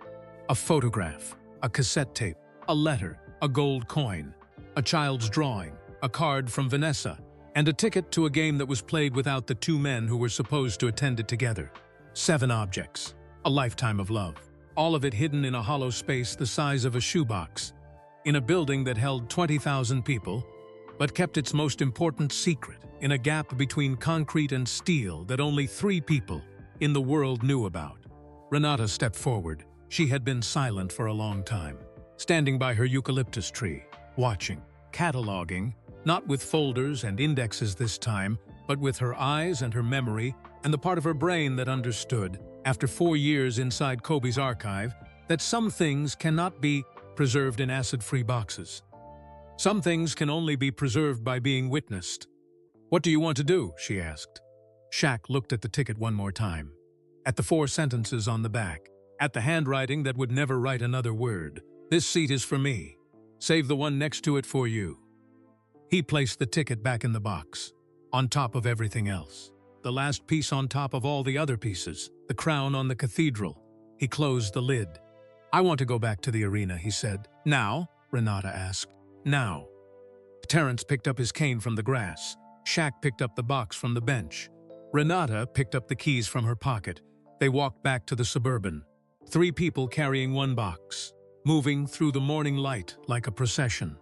A photograph, a cassette tape, a letter, a gold coin, a child's drawing, a card from Vanessa, and a ticket to a game that was played without the 2 men who were supposed to attend it together. 7 objects, a lifetime of love, all of it hidden in a hollow space the size of a shoebox. in a building that held 20,000 people, but kept its most important secret in a gap between concrete and steel that only 3 people in the world knew about. Renata stepped forward. She had been silent for a long time, standing by her eucalyptus tree, watching, cataloging, not with folders and indexes this time, but with her eyes and her memory and the part of her brain that understood, after 4 years inside Kobe's archive, that some things cannot be preserved in acid-free boxes. Some things can only be preserved by being witnessed. "What do you want to do?" she asked. Shaq looked at the ticket one more time, at the 4 sentences on the back, at the handwriting that would never write another word. "This seat is for me. Save the one next to it for you." He placed the ticket back in the box, on top of everything else. The last piece on top of all the other pieces, the crown on the cathedral. He closed the lid. "I want to go back to the arena," he said. "Now?" Renata asked. "Now." Terrence picked up his cane from the grass. Shaq picked up the box from the bench. Renata picked up the keys from her pocket. They walked back to the Suburban. 3 people carrying 1 box, moving through the morning light like a procession,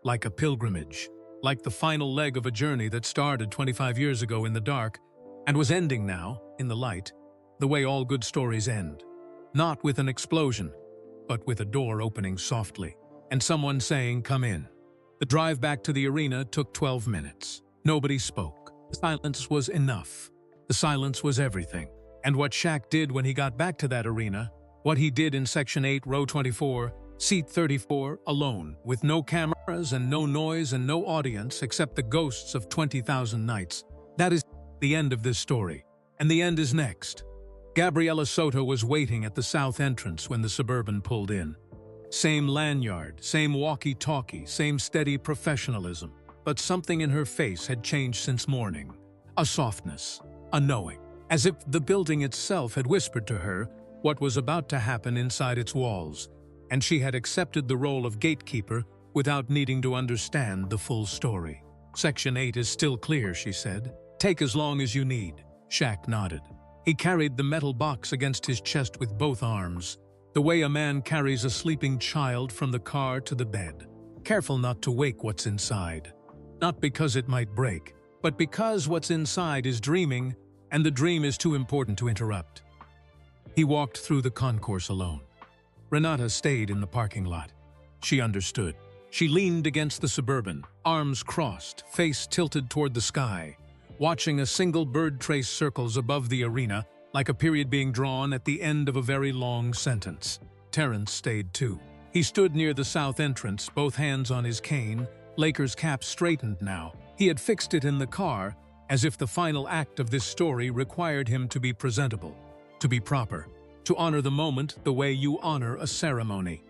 like a pilgrimage, like the final leg of a journey that started 25 years ago in the dark and was ending now, in the light, the way all good stories end. Not with an explosion, but with a door opening softly, and someone saying, "Come in." The drive back to the arena took 12 minutes. Nobody spoke. The silence was enough. The silence was everything. And what Shaq did when he got back to that arena, what he did in Section 8, Row 24, Seat 34, alone, with no cameras and no noise and no audience except the ghosts of 20,000 nights. That is the end of this story. And the end is next. Gabriela Soto was waiting at the south entrance when the Suburban pulled in. Same lanyard, same walkie-talkie, same steady professionalism. But something in her face had changed since morning. A softness, a knowing. As if the building itself had whispered to her what was about to happen inside its walls, and she had accepted the role of gatekeeper without needing to understand the full story. "Section 8 is still clear," she said. "Take as long as you need." Shaq nodded. He carried the metal box against his chest with both arms, the way a man carries a sleeping child from the car to the bed, careful not to wake what's inside. Not because it might break, but because what's inside is dreaming, and the dream is too important to interrupt. He walked through the concourse alone. Renata stayed in the parking lot. She understood. She leaned against the Suburban, arms crossed, face tilted toward the sky, watching a single bird trace circles above the arena like a period being drawn at the end of a very long sentence. Terrence stayed too. He stood near the south entrance, both hands on his cane, Lakers cap straightened now. He had fixed it in the car, as if the final act of this story required him to be presentable, to be proper, to honor the moment the way you honor a ceremony.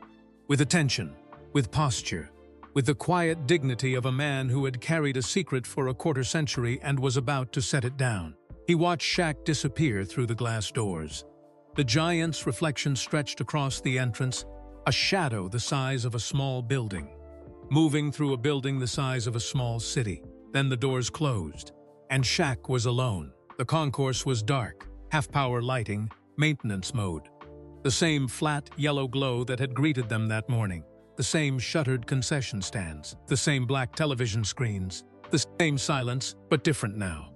With attention, with posture, with the quiet dignity of a man who had carried a secret for a quarter century and was about to set it down. He watched Shaq disappear through the glass doors. The giant's reflection stretched across the entrance, a shadow the size of a small building, moving through a building the size of a small city. Then the doors closed, and Shaq was alone. The concourse was dark, half-power lighting, maintenance mode. The same flat, yellow glow that had greeted them that morning. The same shuttered concession stands, the same black television screens, the same silence, but different now.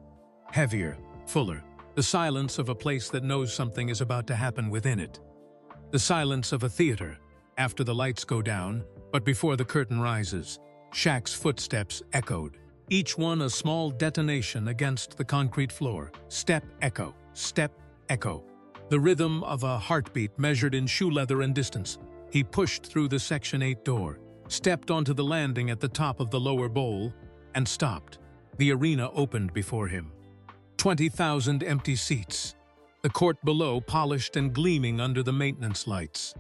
Heavier, fuller, the silence of a place that knows something is about to happen within it. The silence of a theater, after the lights go down, but before the curtain rises. Shaq's footsteps echoed, each one a small detonation against the concrete floor. Step, echo, step, echo. The rhythm of a heartbeat measured in shoe leather and distance. He pushed through the Section 8 door, stepped onto the landing at the top of the lower bowl, and stopped. The arena opened before him. 20,000 empty seats. The court below polished and gleaming under the maintenance lights.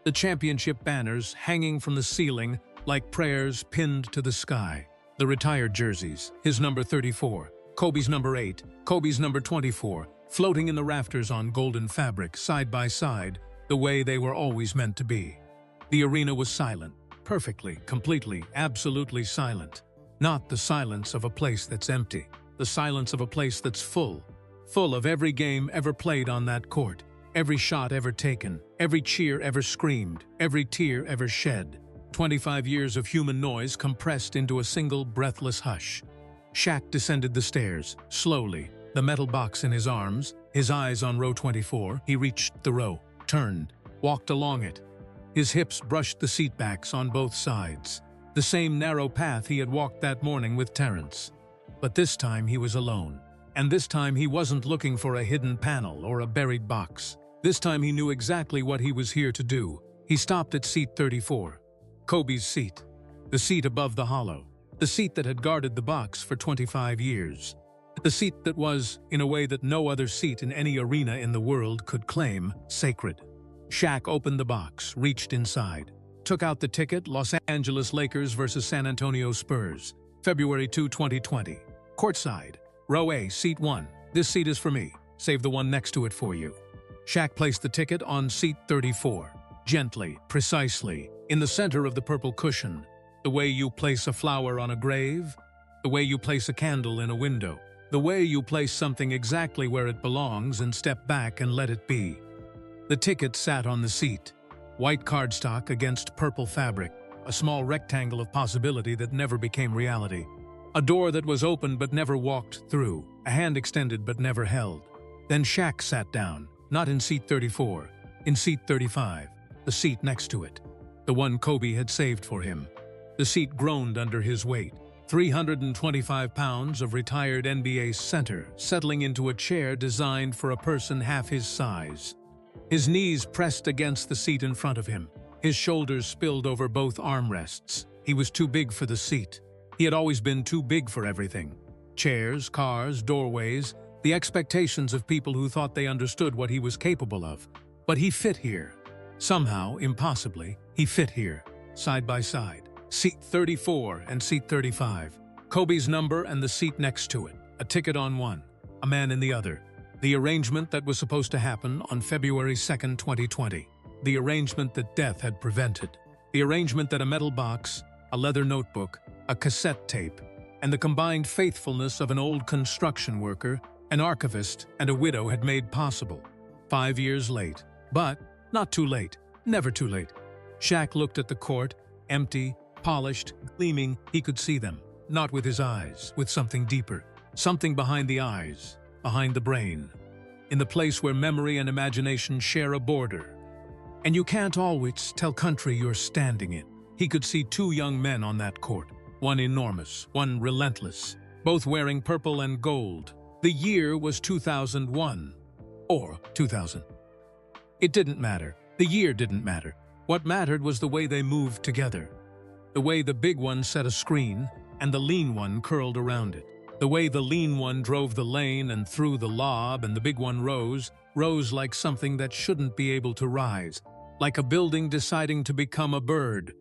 The championship banners hanging from the ceiling like prayers pinned to the sky. The retired jerseys, his number 34, Kobe's number 8, Kobe's number 24, floating in the rafters on golden fabric, side by side, the way they were always meant to be. The arena was silent, perfectly, completely, absolutely silent. Not the silence of a place that's empty, the silence of a place that's full of every game ever played on that court, every shot ever taken, every cheer ever screamed, every tear ever shed. 25 years of human noise compressed into a single breathless hush. Shaq descended the stairs, slowly, the metal box in his arms, his eyes on row 24. He reached the row, turned, walked along it. His hips brushed the seat backs on both sides. The same narrow path he had walked that morning with Terrence. But this time he was alone. And this time he wasn't looking for a hidden panel or a buried box. This time he knew exactly what he was here to do. He stopped at seat 34. Kobe's seat. The seat above the hollow. The seat that had guarded the box for 25 years. The seat that was, in a way that no other seat in any arena in the world could claim, sacred. Shaq opened the box, reached inside, took out the ticket. Los Angeles Lakers versus San Antonio Spurs, February 2, 2020. Courtside, row A, seat 1. This seat is for me. Save the one next to it for you. Shaq placed the ticket on seat 34. Gently, precisely, in the center of the purple cushion. The way you place a flower on a grave. The way you place a candle in a window. The way you place something exactly where it belongs and step back and let it be. The ticket sat on the seat. White cardstock against purple fabric. A small rectangle of possibility that never became reality. A door that was open but never walked through. A hand extended but never held. Then Shaq sat down, not in seat 34, in seat 35, the seat next to it. The one Kobe had saved for him. The seat groaned under his weight. 325 pounds of retired NBA center settling into a chair designed for a person half his size. His knees pressed against the seat in front of him. His shoulders spilled over both armrests. He was too big for the seat. He had always been too big for everything. Chairs, cars, doorways, the expectations of people who thought they understood what he was capable of. But he fit here. Somehow, impossibly, he fit here, side by side. Seat 34 and seat 35. Kobe's number and the seat next to it. A ticket on one, a man in the other. The arrangement that was supposed to happen on February 2nd, 2020. The arrangement that death had prevented. The arrangement that a metal box, a leather notebook, a cassette tape, and the combined faithfulness of an old construction worker, an archivist, and a widow had made possible. 5 years late. But not too late. Never too late. Shaq looked at the court, empty, polished, gleaming. He could see them. Not with his eyes, with something deeper. Something behind the eyes, behind the brain. In the place where memory and imagination share a border. And you can't always tell country you're standing in. He could see two young men on that court. One enormous, one relentless. Both wearing purple and gold. The year was 2001. Or 2000. It didn't matter. The year didn't matter. What mattered was the way they moved together. The way the big one set a screen, and the lean one curled around it. The way the lean one drove the lane and threw the lob, and the big one rose like something that shouldn't be able to rise. Like a building deciding to become a bird,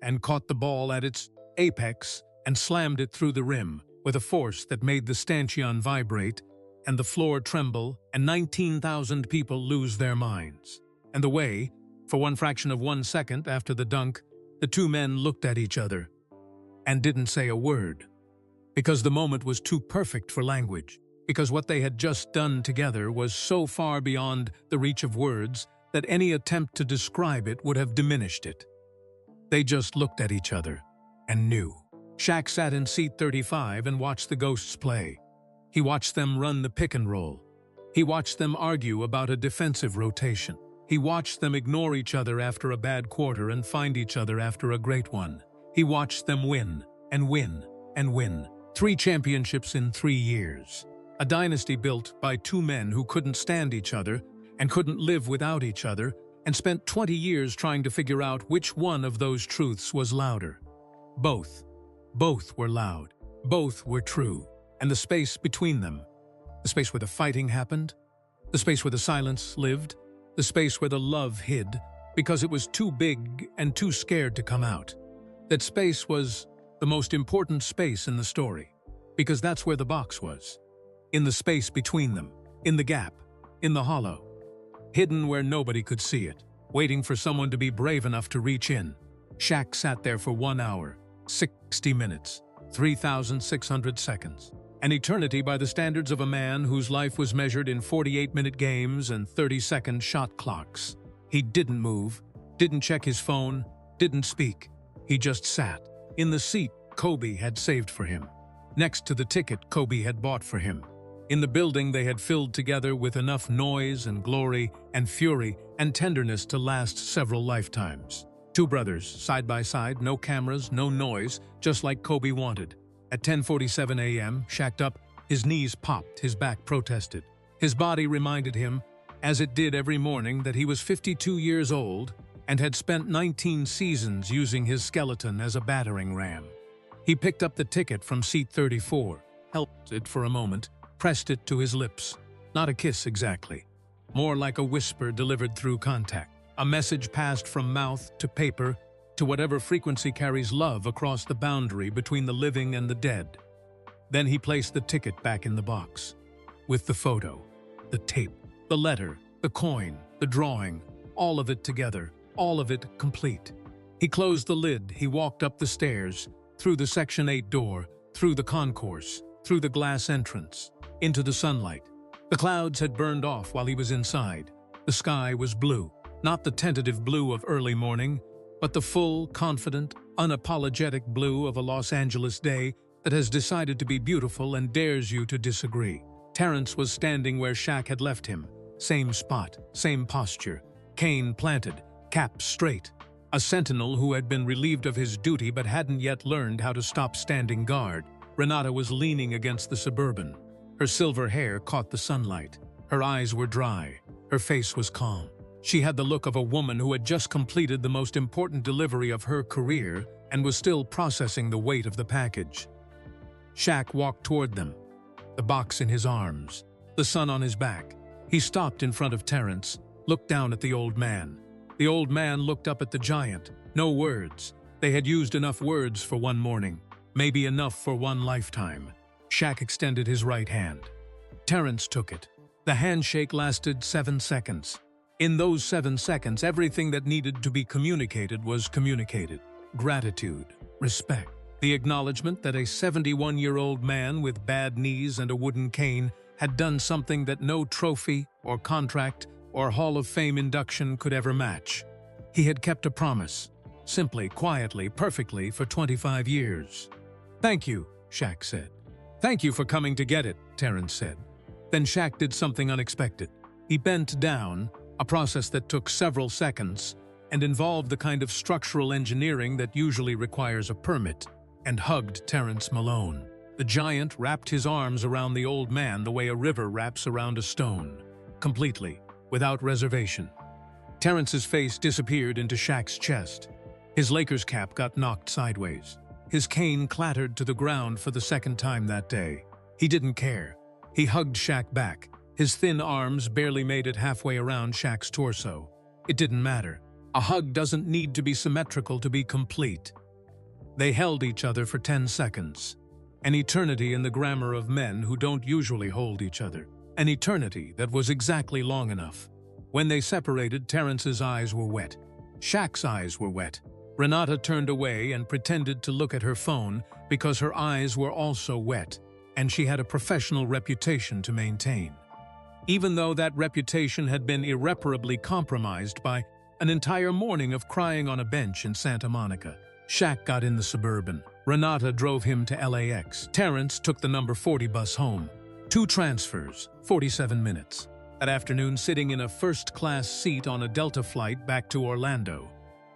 and caught the ball at its apex and slammed it through the rim with a force that made the stanchion vibrate and the floor tremble and 19,000 people lose their minds. And the way, for one fraction of 1 second after the dunk, the two men looked at each other and didn't say a word. Because the moment was too perfect for language. Because what they had just done together was so far beyond the reach of words that any attempt to describe it would have diminished it. They just looked at each other and knew. Shaq sat in seat 35 and watched the Ghosts play. He watched them run the pick and roll. He watched them argue about a defensive rotation. He watched them ignore each other after a bad quarter and find each other after a great one. He watched them win, and win, and win. 3 championships in 3 years. A dynasty built by 2 men who couldn't stand each other and couldn't live without each other and spent 20 years trying to figure out which one of those truths was louder. Both. Both were loud. Both were true. And the space between them, the space where the fighting happened, the space where the silence lived, the space where the love hid, because it was too big and too scared to come out. That space was the most important space in the story, because that's where the box was. In the space between them, in the gap, in the hollow. Hidden where nobody could see it, waiting for someone to be brave enough to reach in. Shaq sat there for 1 hour, 60 minutes, 3,600 seconds. An eternity by the standards of a man whose life was measured in 48-minute games and 30-second shot clocks. He didn't move, didn't check his phone, didn't speak. He just sat in the seat Kobe had saved for him, next to the ticket Kobe had bought for him. In the building they had filled together with enough noise and glory and fury and tenderness to last several lifetimes. Two brothers, side by side, no cameras, no noise, just like Kobe wanted. At 10:47 a.m., shacked up, his knees popped, his back protested. His body reminded him, as it did every morning, that he was 52 years old and had spent 19 seasons using his skeleton as a battering ram. He picked up the ticket from seat 34, held it for a moment, pressed it to his lips. Not a kiss exactly, more like a whisper delivered through contact. A message passed from mouth to paper to whatever frequency carries love across the boundary between the living and the dead. Then he placed the ticket back in the box, with the photo, the tape, the letter, the coin, the drawing, all of it together, all of it complete. He closed the lid, he walked up the stairs, through the Section 8 door, through the concourse, through the glass entrance, into the sunlight. The clouds had burned off while he was inside. The sky was blue, not the tentative blue of early morning, but the full, confident, unapologetic blue of a Los Angeles day that has decided to be beautiful and dares you to disagree. Terrence was standing where Shaq had left him. Same spot, same posture, cane planted, cap straight. A sentinel who had been relieved of his duty but hadn't yet learned how to stop standing guard. Renata was leaning against the Suburban. Her silver hair caught the sunlight. Her eyes were dry. Her face was calm. She had the look of a woman who had just completed the most important delivery of her career and was still processing the weight of the package. Shaq walked toward them, the box in his arms, the sun on his back. He stopped in front of Terrence, looked down at the old man. The old man looked up at the giant. No words. They had used enough words for one morning, maybe enough for one lifetime. Shaq extended his right hand. Terrence took it. The handshake lasted 7 seconds. In those 7 seconds, everything that needed to be communicated was communicated. Gratitude, respect, the acknowledgement that a 71-year-old man with bad knees and a wooden cane had done something that no trophy or contract or Hall of Fame induction could ever match. He had kept a promise, simply, quietly, perfectly, for 25 years. "Thank you," Shaq said. "Thank you for coming to get it," Terrence said. Then Shaq did something unexpected. He bent down, a process that took several seconds and involved the kind of structural engineering that usually requires a permit, and hugged Terrence Malone. The giant wrapped his arms around the old man the way a river wraps around a stone, completely, without reservation. Terrence's face disappeared into Shaq's chest. His Lakers cap got knocked sideways. His cane clattered to the ground for the second time that day. He didn't care. He hugged Shaq back. His thin arms barely made it halfway around Shaq's torso. It didn't matter. A hug doesn't need to be symmetrical to be complete. They held each other for 10 seconds. An eternity in the grammar of men who don't usually hold each other. An eternity that was exactly long enough. When they separated, Terrence's eyes were wet. Shaq's eyes were wet. Renata turned away and pretended to look at her phone because her eyes were also wet, and she had a professional reputation to maintain. Even though that reputation had been irreparably compromised by an entire morning of crying on a bench in Santa Monica. Shaq got in the Suburban. Renata drove him to LAX. Terrence took the number 40 bus home. 2 transfers, 47 minutes. That afternoon, sitting in a first-class seat on a Delta flight back to Orlando.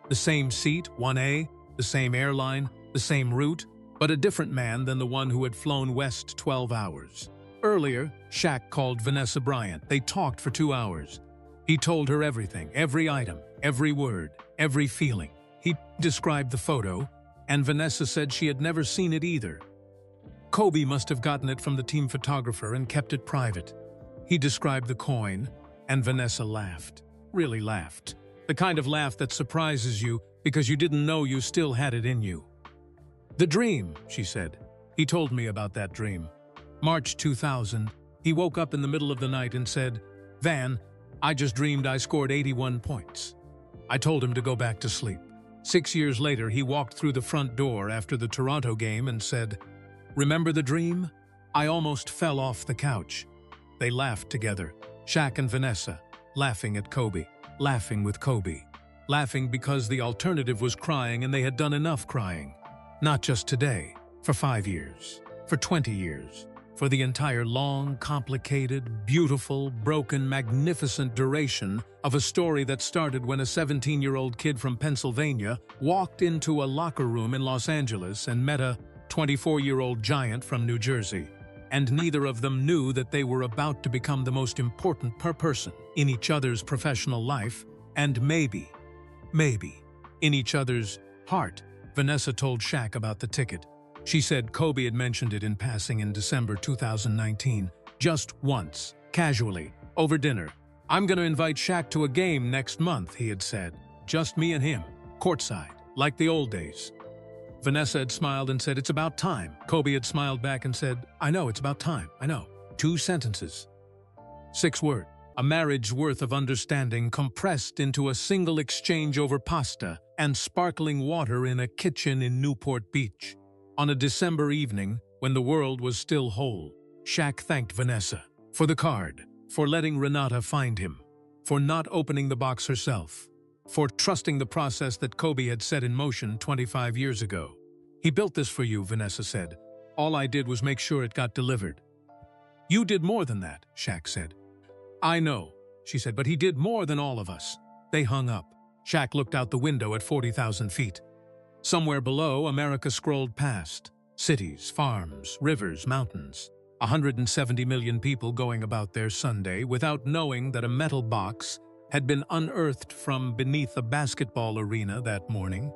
The same seat, 1A, the same airline, the same route, but a different man than the one who had flown west 12 hours. Earlier, Shaq called Vanessa Bryant. They talked for 2 hours. He told her everything, every item, every word, every feeling. He described the photo, and Vanessa said she had never seen it either. Kobe must have gotten it from the team photographer and kept it private. He described the coin, and Vanessa laughed. Really laughed. The kind of laugh that surprises you because you didn't know you still had it in you. "The dream," she said. "He told me about that dream. March 2000, he woke up in the middle of the night and said, 'Van, I just dreamed I scored 81 points. I told him to go back to sleep. 6 years later, he walked through the front door after the Toronto game and said, 'Remember the dream? I almost fell off the couch.'" They laughed together, Shaq and Vanessa, laughing at Kobe, laughing with Kobe. laughing because the alternative was crying and they had done enough crying. Not just today, for 5 years, for 20 years, for the entire long, complicated, beautiful, broken, magnificent duration of a story that started when a 17-year-old kid from Pennsylvania walked into a locker room in Los Angeles and met a 24-year-old giant from New Jersey. And neither of them knew that they were about to become the most important person in each other's professional life, and maybe, in each other's heart. Vanessa told Shaq about the ticket. She said Kobe had mentioned it in passing in December 2019, just once, casually, over dinner. "I'm gonna invite Shaq to a game next month," he had said. "Just me and him, courtside, like the old days." Vanessa had smiled and said, "It's about time." Kobe had smiled back and said, "I know, it's about time, I know." 2 sentences. 6 words. A marriage worth of understanding compressed into a single exchange over pasta and sparkling water in a kitchen in Newport Beach. On a December evening, when the world was still whole, Shaq thanked Vanessa for the card, for letting Renata find him, for not opening the box herself, for trusting the process that Kobe had set in motion 25 years ago. "He built this for you," Vanessa said. "All I did was make sure it got delivered." "You did more than that," Shaq said. "I know," she said, "but he did more than all of us." They hung up. Shaq looked out the window at 40,000 feet. Somewhere below, America scrolled past. Cities, farms, rivers, mountains. 170 million people going about their Sunday without knowing that a metal box had been unearthed from beneath a basketball arena that morning,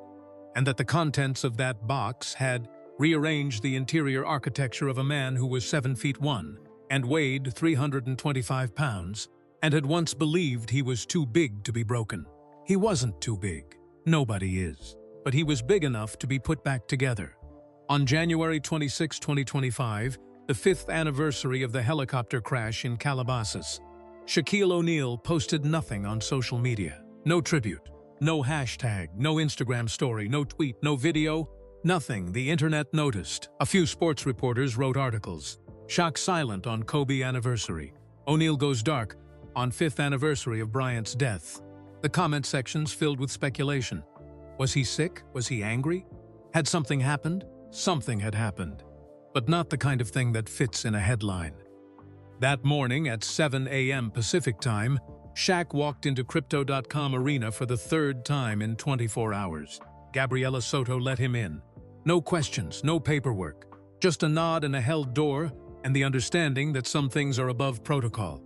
and that the contents of that box had rearranged the interior architecture of a man who was 7 feet 1 and weighed 325 pounds, and had once believed he was too big to be broken. He wasn't too big. Nobody is. But he was big enough to be put back together. On January 26, 2025, the 5th anniversary of the helicopter crash in Calabasas, Shaquille O'Neal posted nothing on social media. No tribute, no hashtag, no Instagram story, no tweet, no video, nothing the internet noticed. A few sports reporters wrote articles. Shaq silent on Kobe anniversary. O'Neal goes dark on 5th anniversary of Bryant's death. The comment sections filled with speculation. Was he sick? Was he angry? Had something happened? Something had happened. But not the kind of thing that fits in a headline. That morning at 7 a.m. Pacific time, Shaq walked into Crypto.com arena for the 3rd time in 24 hours. Gabriela Soto let him in. No questions, no paperwork. Just a nod and a held door, and the understanding that some things are above protocol.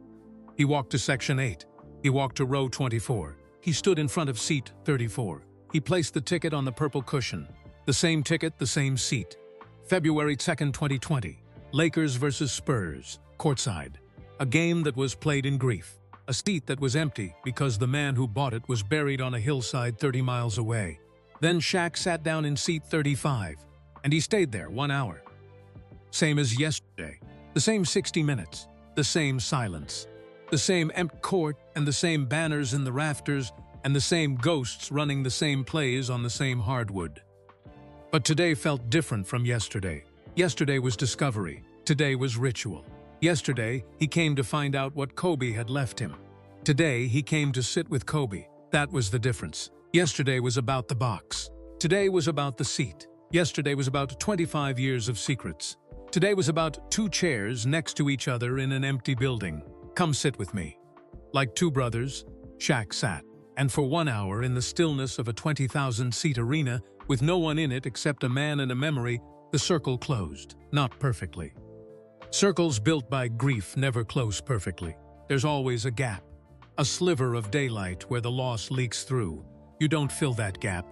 He walked to Section 8. He walked to row 24. He stood in front of seat 34. He placed the ticket on the purple cushion. The same ticket, the same seat. February 2nd, 2020. Lakers versus Spurs, courtside. A game that was played in grief. A seat that was empty because the man who bought it was buried on a hillside 30 miles away. Then Shaq sat down in seat 35, and he stayed there 1 hour. Same as yesterday. The same 60 minutes. The same silence. The same empty court and the same banners in the rafters and the same ghosts running the same plays on the same hardwood. But today felt different from yesterday. Yesterday was discovery. Today was ritual. Yesterday, he came to find out what Kobe had left him. Today, he came to sit with Kobe. That was the difference. Yesterday was about the box. Today was about the seat. Yesterday was about 25 years of secrets. Today was about 2 chairs next to each other in an empty building. Come sit with me. Like 2 brothers, Shaq sat. And for 1 hour in the stillness of a 20,000-seat arena, with no one in it except a man and a memory, the circle closed. Not perfectly. Circles built by grief never close perfectly. There's always a gap. A sliver of daylight where the loss leaks through. You don't fill that gap.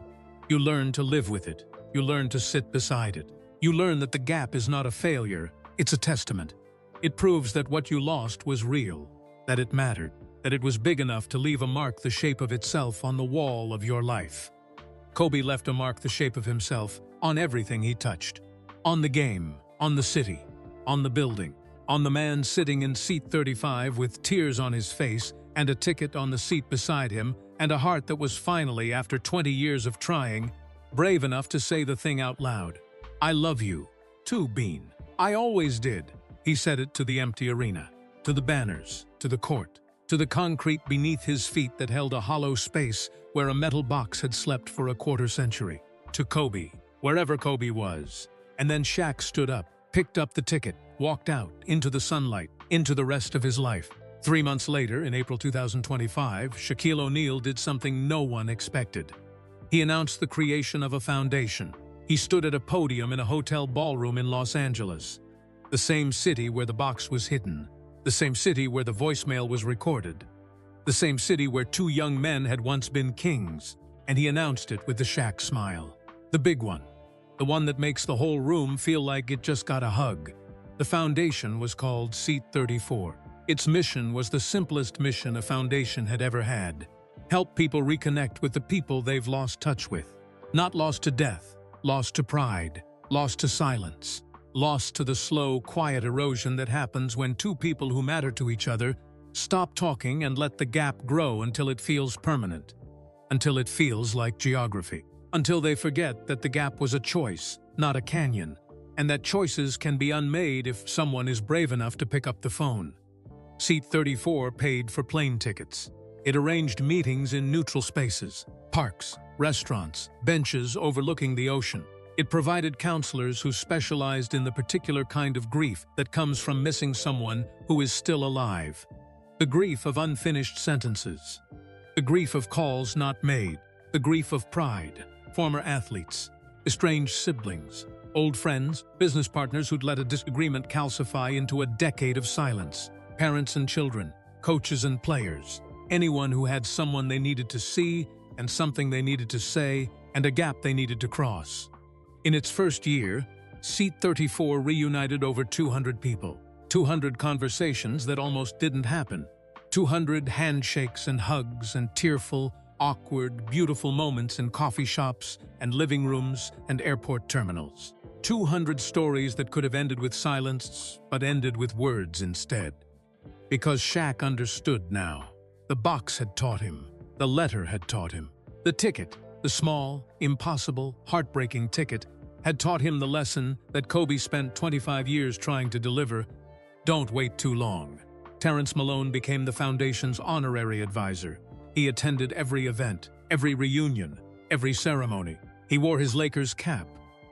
You learn to live with it. You learn to sit beside it. You learn that the gap is not a failure, it's a testament. It proves that what you lost was real, that it mattered, that it was big enough to leave a mark the shape of itself on the wall of your life. Kobe left a mark the shape of himself on everything he touched. On the game, on the city, on the building, on the man sitting in seat 35 with tears on his face and a ticket on the seat beside him and a heart that was finally, after 20 years of trying, brave enough to say the thing out loud. I love you, too, Bean. I always did. He said it to the empty arena, to the banners, to the court, to the concrete beneath his feet that held a hollow space where a metal box had slept for a quarter century, to Kobe, wherever Kobe was. And then Shaq stood up, picked up the ticket, walked out, into the sunlight, into the rest of his life. 3 months later, in April 2025, Shaquille O'Neal did something no one expected. He announced the creation of a foundation. He stood at a podium in a hotel ballroom in Los Angeles, the same city where the box was hidden, the same city where the voicemail was recorded, the same city where two young men had once been kings, and he announced it with the Shaq smile. The big one, the one that makes the whole room feel like it just got a hug. The foundation was called Seat 34. Its mission was the simplest mission a foundation had ever had. Help people reconnect with the people they've lost touch with. Not lost to death, lost to pride, lost to silence, lost to the slow, quiet erosion that happens when two people who matter to each other stop talking and let the gap grow until it feels permanent, until it feels like geography, until they forget that the gap was a choice, not a canyon, and that choices can be unmade if someone is brave enough to pick up the phone. Seat 34 paid for plane tickets. It arranged meetings in neutral spaces, parks, restaurants, benches overlooking the ocean. It provided counselors who specialized in the particular kind of grief that comes from missing someone who is still alive. The grief of unfinished sentences. The grief of calls not made. The grief of pride. Former athletes. Estranged siblings. Old friends. Business partners who'd let a disagreement calcify into a decade of silence. Parents and children. Coaches and players. Anyone who had someone they needed to see and something they needed to say and a gap they needed to cross. In its first year, Seat 34 reunited over 200 people. 200 conversations that almost didn't happen. 200 handshakes and hugs and tearful, awkward, beautiful moments in coffee shops and living rooms and airport terminals. 200 stories that could have ended with silence, but ended with words instead. Because Shaq understood now. The box had taught him. The letter had taught him. The ticket, the small, impossible, heartbreaking ticket, had taught him the lesson that Kobe spent 25 years trying to deliver. Don't wait too long. Terrence Malone became the foundation's honorary advisor. He attended every event, every reunion, every ceremony. He wore his Lakers cap,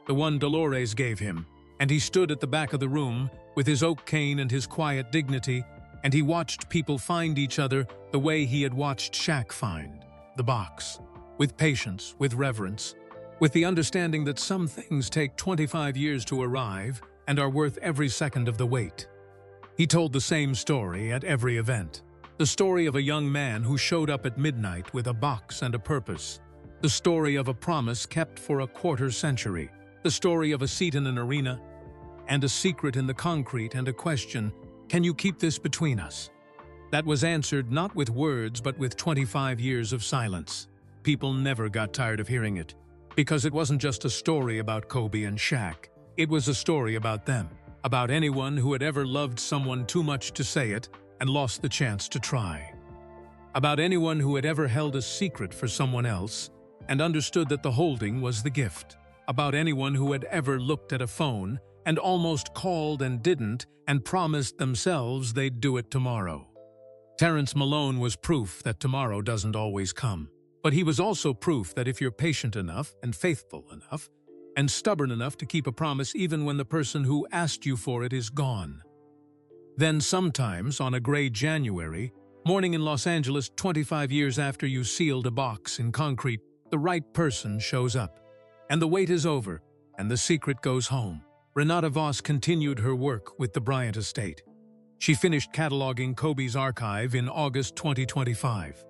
the one Dolores gave him, and he stood at the back of the room with his oak cane and his quiet dignity, and he watched people find each other the way he had watched Shaq find the box, with patience, with reverence, with the understanding that some things take 25 years to arrive and are worth every second of the wait. He told the same story at every event, the story of a young man who showed up at midnight with a box and a purpose, the story of a promise kept for a quarter century, the story of a seat in an arena, and a secret in the concrete and a question, can you keep this between us? That was answered not with words but with 25 years of silence. People never got tired of hearing it, because it wasn't just a story about Kobe and Shaq. It was a story about them, about anyone who had ever loved someone too much to say it and lost the chance to try. About anyone who had ever held a secret for someone else and understood that the holding was the gift. About anyone who had ever looked at a phone and almost called and didn't and promised themselves they'd do it tomorrow. Terrence Malone was proof that tomorrow doesn't always come. But he was also proof that if you're patient enough and faithful enough and stubborn enough to keep a promise even when the person who asked you for it is gone, then sometimes on a gray January morning in Los Angeles 25 years after you sealed a box in concrete, the right person shows up. And the wait is over, and the secret goes home. Renata Voss continued her work with the Bryant estate. She finished cataloging Kobe's archive in August 2025.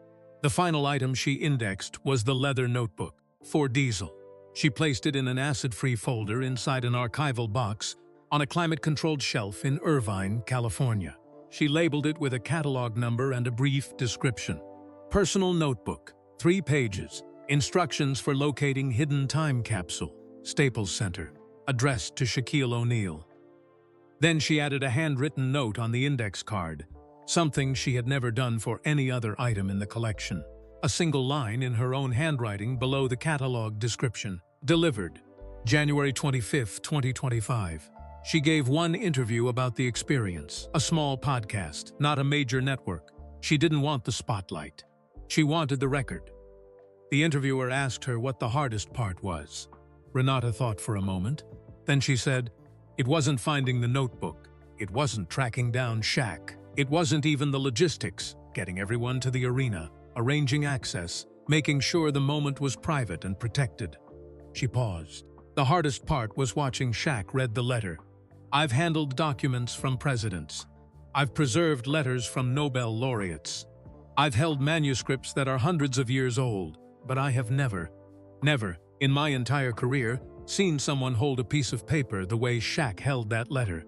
The final item she indexed was the leather notebook, for Diesel. She placed it in an acid-free folder inside an archival box on a climate-controlled shelf in Irvine, California. She labeled it with a catalog number and a brief description. Personal notebook, 3 pages. Instructions for locating hidden time capsule, Staples Center, addressed to Shaquille O'Neal. Then she added a handwritten note on the index card, something she had never done for any other item in the collection. A single line in her own handwriting below the catalog description. Delivered, January 25, 2025. She gave one interview about the experience, a small podcast, not a major network. She didn't want the spotlight. She wanted the record. The interviewer asked her what the hardest part was. Renata thought for a moment. Then she said, "It wasn't finding the notebook. It wasn't tracking down Shaq. It wasn't even the logistics, getting everyone to the arena, arranging access, making sure the moment was private and protected." She paused. "The hardest part was watching Shaq read the letter. I've handled documents from presidents. I've preserved letters from Nobel laureates. I've held manuscripts that are hundreds of years old, but I have never, in my entire career, seen someone hold a piece of paper the way Shaq held that letter."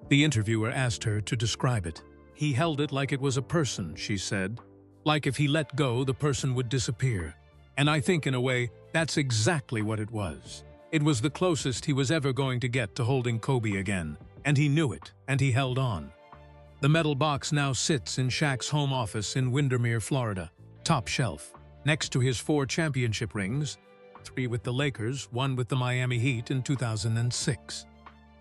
The interviewer asked her to describe it. "He held it like it was a person," she said. "Like if he let go, the person would disappear. And I think, in a way, that's exactly what it was. It was the closest he was ever going to get to holding Kobe again, and he knew it, and he held on." The metal box now sits in Shaq's home office in Windermere, Florida, top shelf, next to his 4 championship rings, 3 with the Lakers, 1 with the Miami Heat in 2006.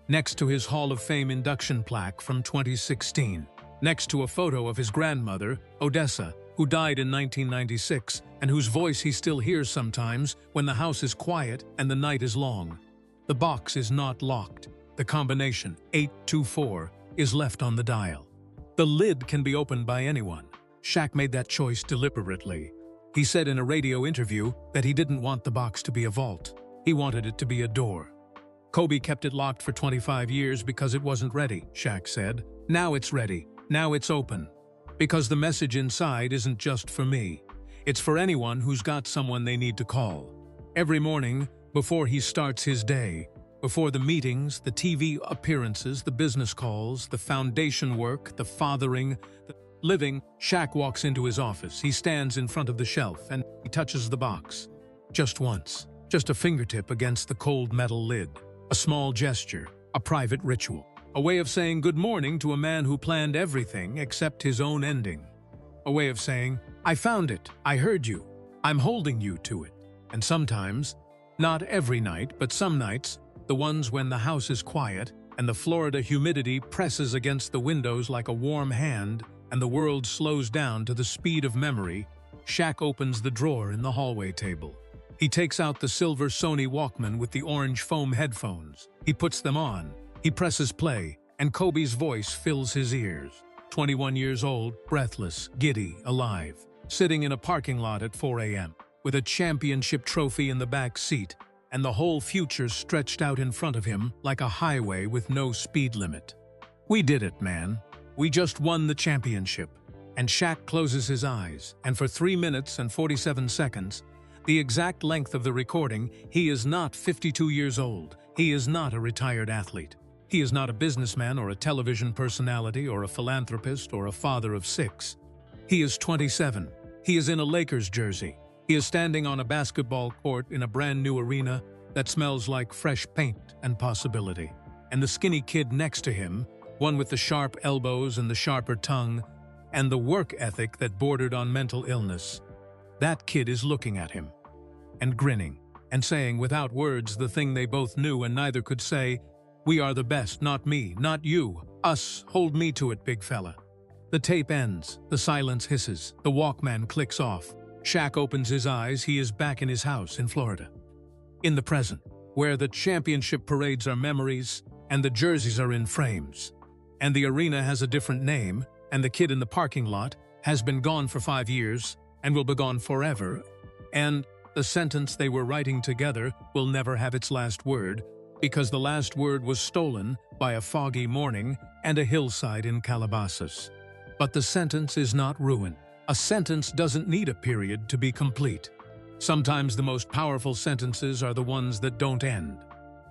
Next to his Hall of Fame induction plaque from 2016. Next to a photo of his grandmother, Odessa, who died in 1996 and whose voice he still hears sometimes when the house is quiet and the night is long. The box is not locked. The combination, 824, is left on the dial. The lid can be opened by anyone. Shaq made that choice deliberately. He said in a radio interview that he didn't want the box to be a vault. He wanted it to be a door. "Kobe kept it locked for 25 years because it wasn't ready," Shaq said. "Now it's ready. Now it's open. Because the message inside isn't just for me. It's for anyone who's got someone they need to call. Every morning, before he starts his day, before the meetings, the TV appearances, the business calls, the foundation work, the fathering, the living, Shaq walks into his office. He stands in front of the shelf and he touches the box. Just once. Just a fingertip against the cold metal lid. A small gesture. A private ritual. A way of saying good morning to a man who planned everything except his own ending. A way of saying, "I found it. I heard you. I'm holding you to it." And sometimes, not every night, but some nights, the ones when the house is quiet and the Florida humidity presses against the windows like a warm hand and the world slows down to the speed of memory, Shaq opens the drawer in the hallway table. He takes out the silver Sony Walkman with the orange foam headphones. He puts them on. He presses play, and Kobe's voice fills his ears. 21 years old, breathless, giddy, alive, sitting in a parking lot at 4 a.m., with a championship trophy in the back seat, and the whole future stretched out in front of him like a highway with no speed limit. "We did it, man. We just won the championship." And Shaq closes his eyes, and for 3 minutes and 47 seconds, the exact length of the recording, he is not 52 years old. He is not a retired athlete. He is not a businessman or a television personality or a philanthropist or a father of 6. He is 27. He is in a Lakers jersey. He is standing on a basketball court in a brand new arena that smells like fresh paint and possibility. And the skinny kid next to him, one with the sharp elbows and the sharper tongue, and the work ethic that bordered on mental illness, that kid is looking at him and grinning and saying without words the thing they both knew and neither could say, "We are the best, not me, not you, us, hold me to it, big fella." The tape ends, the silence hisses, the Walkman clicks off. Shaq opens his eyes. He is back in his house in Florida. In the present, where the championship parades are memories and the jerseys are in frames. And the arena has a different name, and the kid in the parking lot has been gone for 5 years and will be gone forever. And the sentence they were writing together will never have its last word, because the last word was stolen by a foggy morning and a hillside in Calabasas. But the sentence is not ruined. A sentence doesn't need a period to be complete. Sometimes the most powerful sentences are the ones that don't end,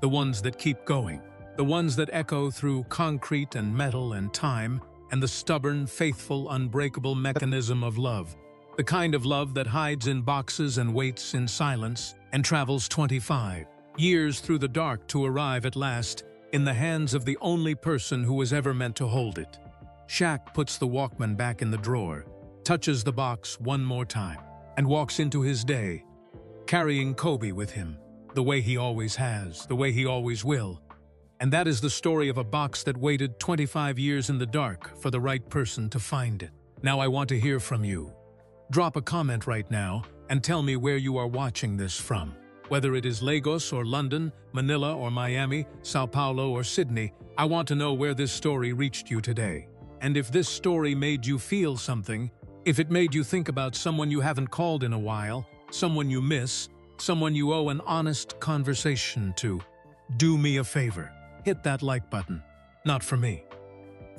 the ones that keep going, the ones that echo through concrete and metal and time and the stubborn, faithful, unbreakable mechanism of love, the kind of love that hides in boxes and waits in silence and travels 25 years through the dark to arrive at last in the hands of the only person who was ever meant to hold it. Shaq puts the Walkman back in the drawer, touches the box one more time, and walks into his day, carrying Kobe with him, the way he always has, the way he always will. And that is the story of a box that waited 25 years in the dark for the right person to find it. Now I want to hear from you. Drop a comment right now and tell me where you are watching this from. Whether it is Lagos or London, Manila or Miami, Sao Paulo or Sydney, I want to know where this story reached you today. And if this story made you feel something, if it made you think about someone you haven't called in a while, someone you miss, someone you owe an honest conversation to, do me a favor. Hit that like button. Not for me.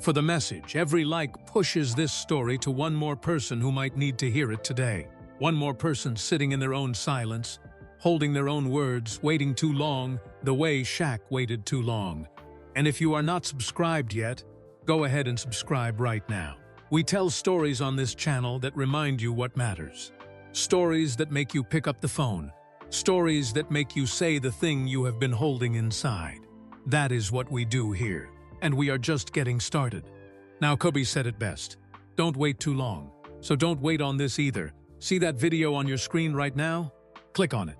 For the message, every like pushes this story to one more person who might need to hear it today. One more person sitting in their own silence, holding their own words, waiting too long, the way Shaq waited too long. And if you are not subscribed yet, go ahead and subscribe right now. We tell stories on this channel that remind you what matters. Stories that make you pick up the phone. Stories that make you say the thing you have been holding inside. That is what we do here, and we are just getting started. Now, Kobe said it best. Don't wait too long. So don't wait on this either. See that video on your screen right now? Click on it.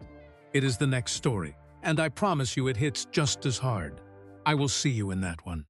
It is the next story, and I promise you it hits just as hard. I will see you in that one.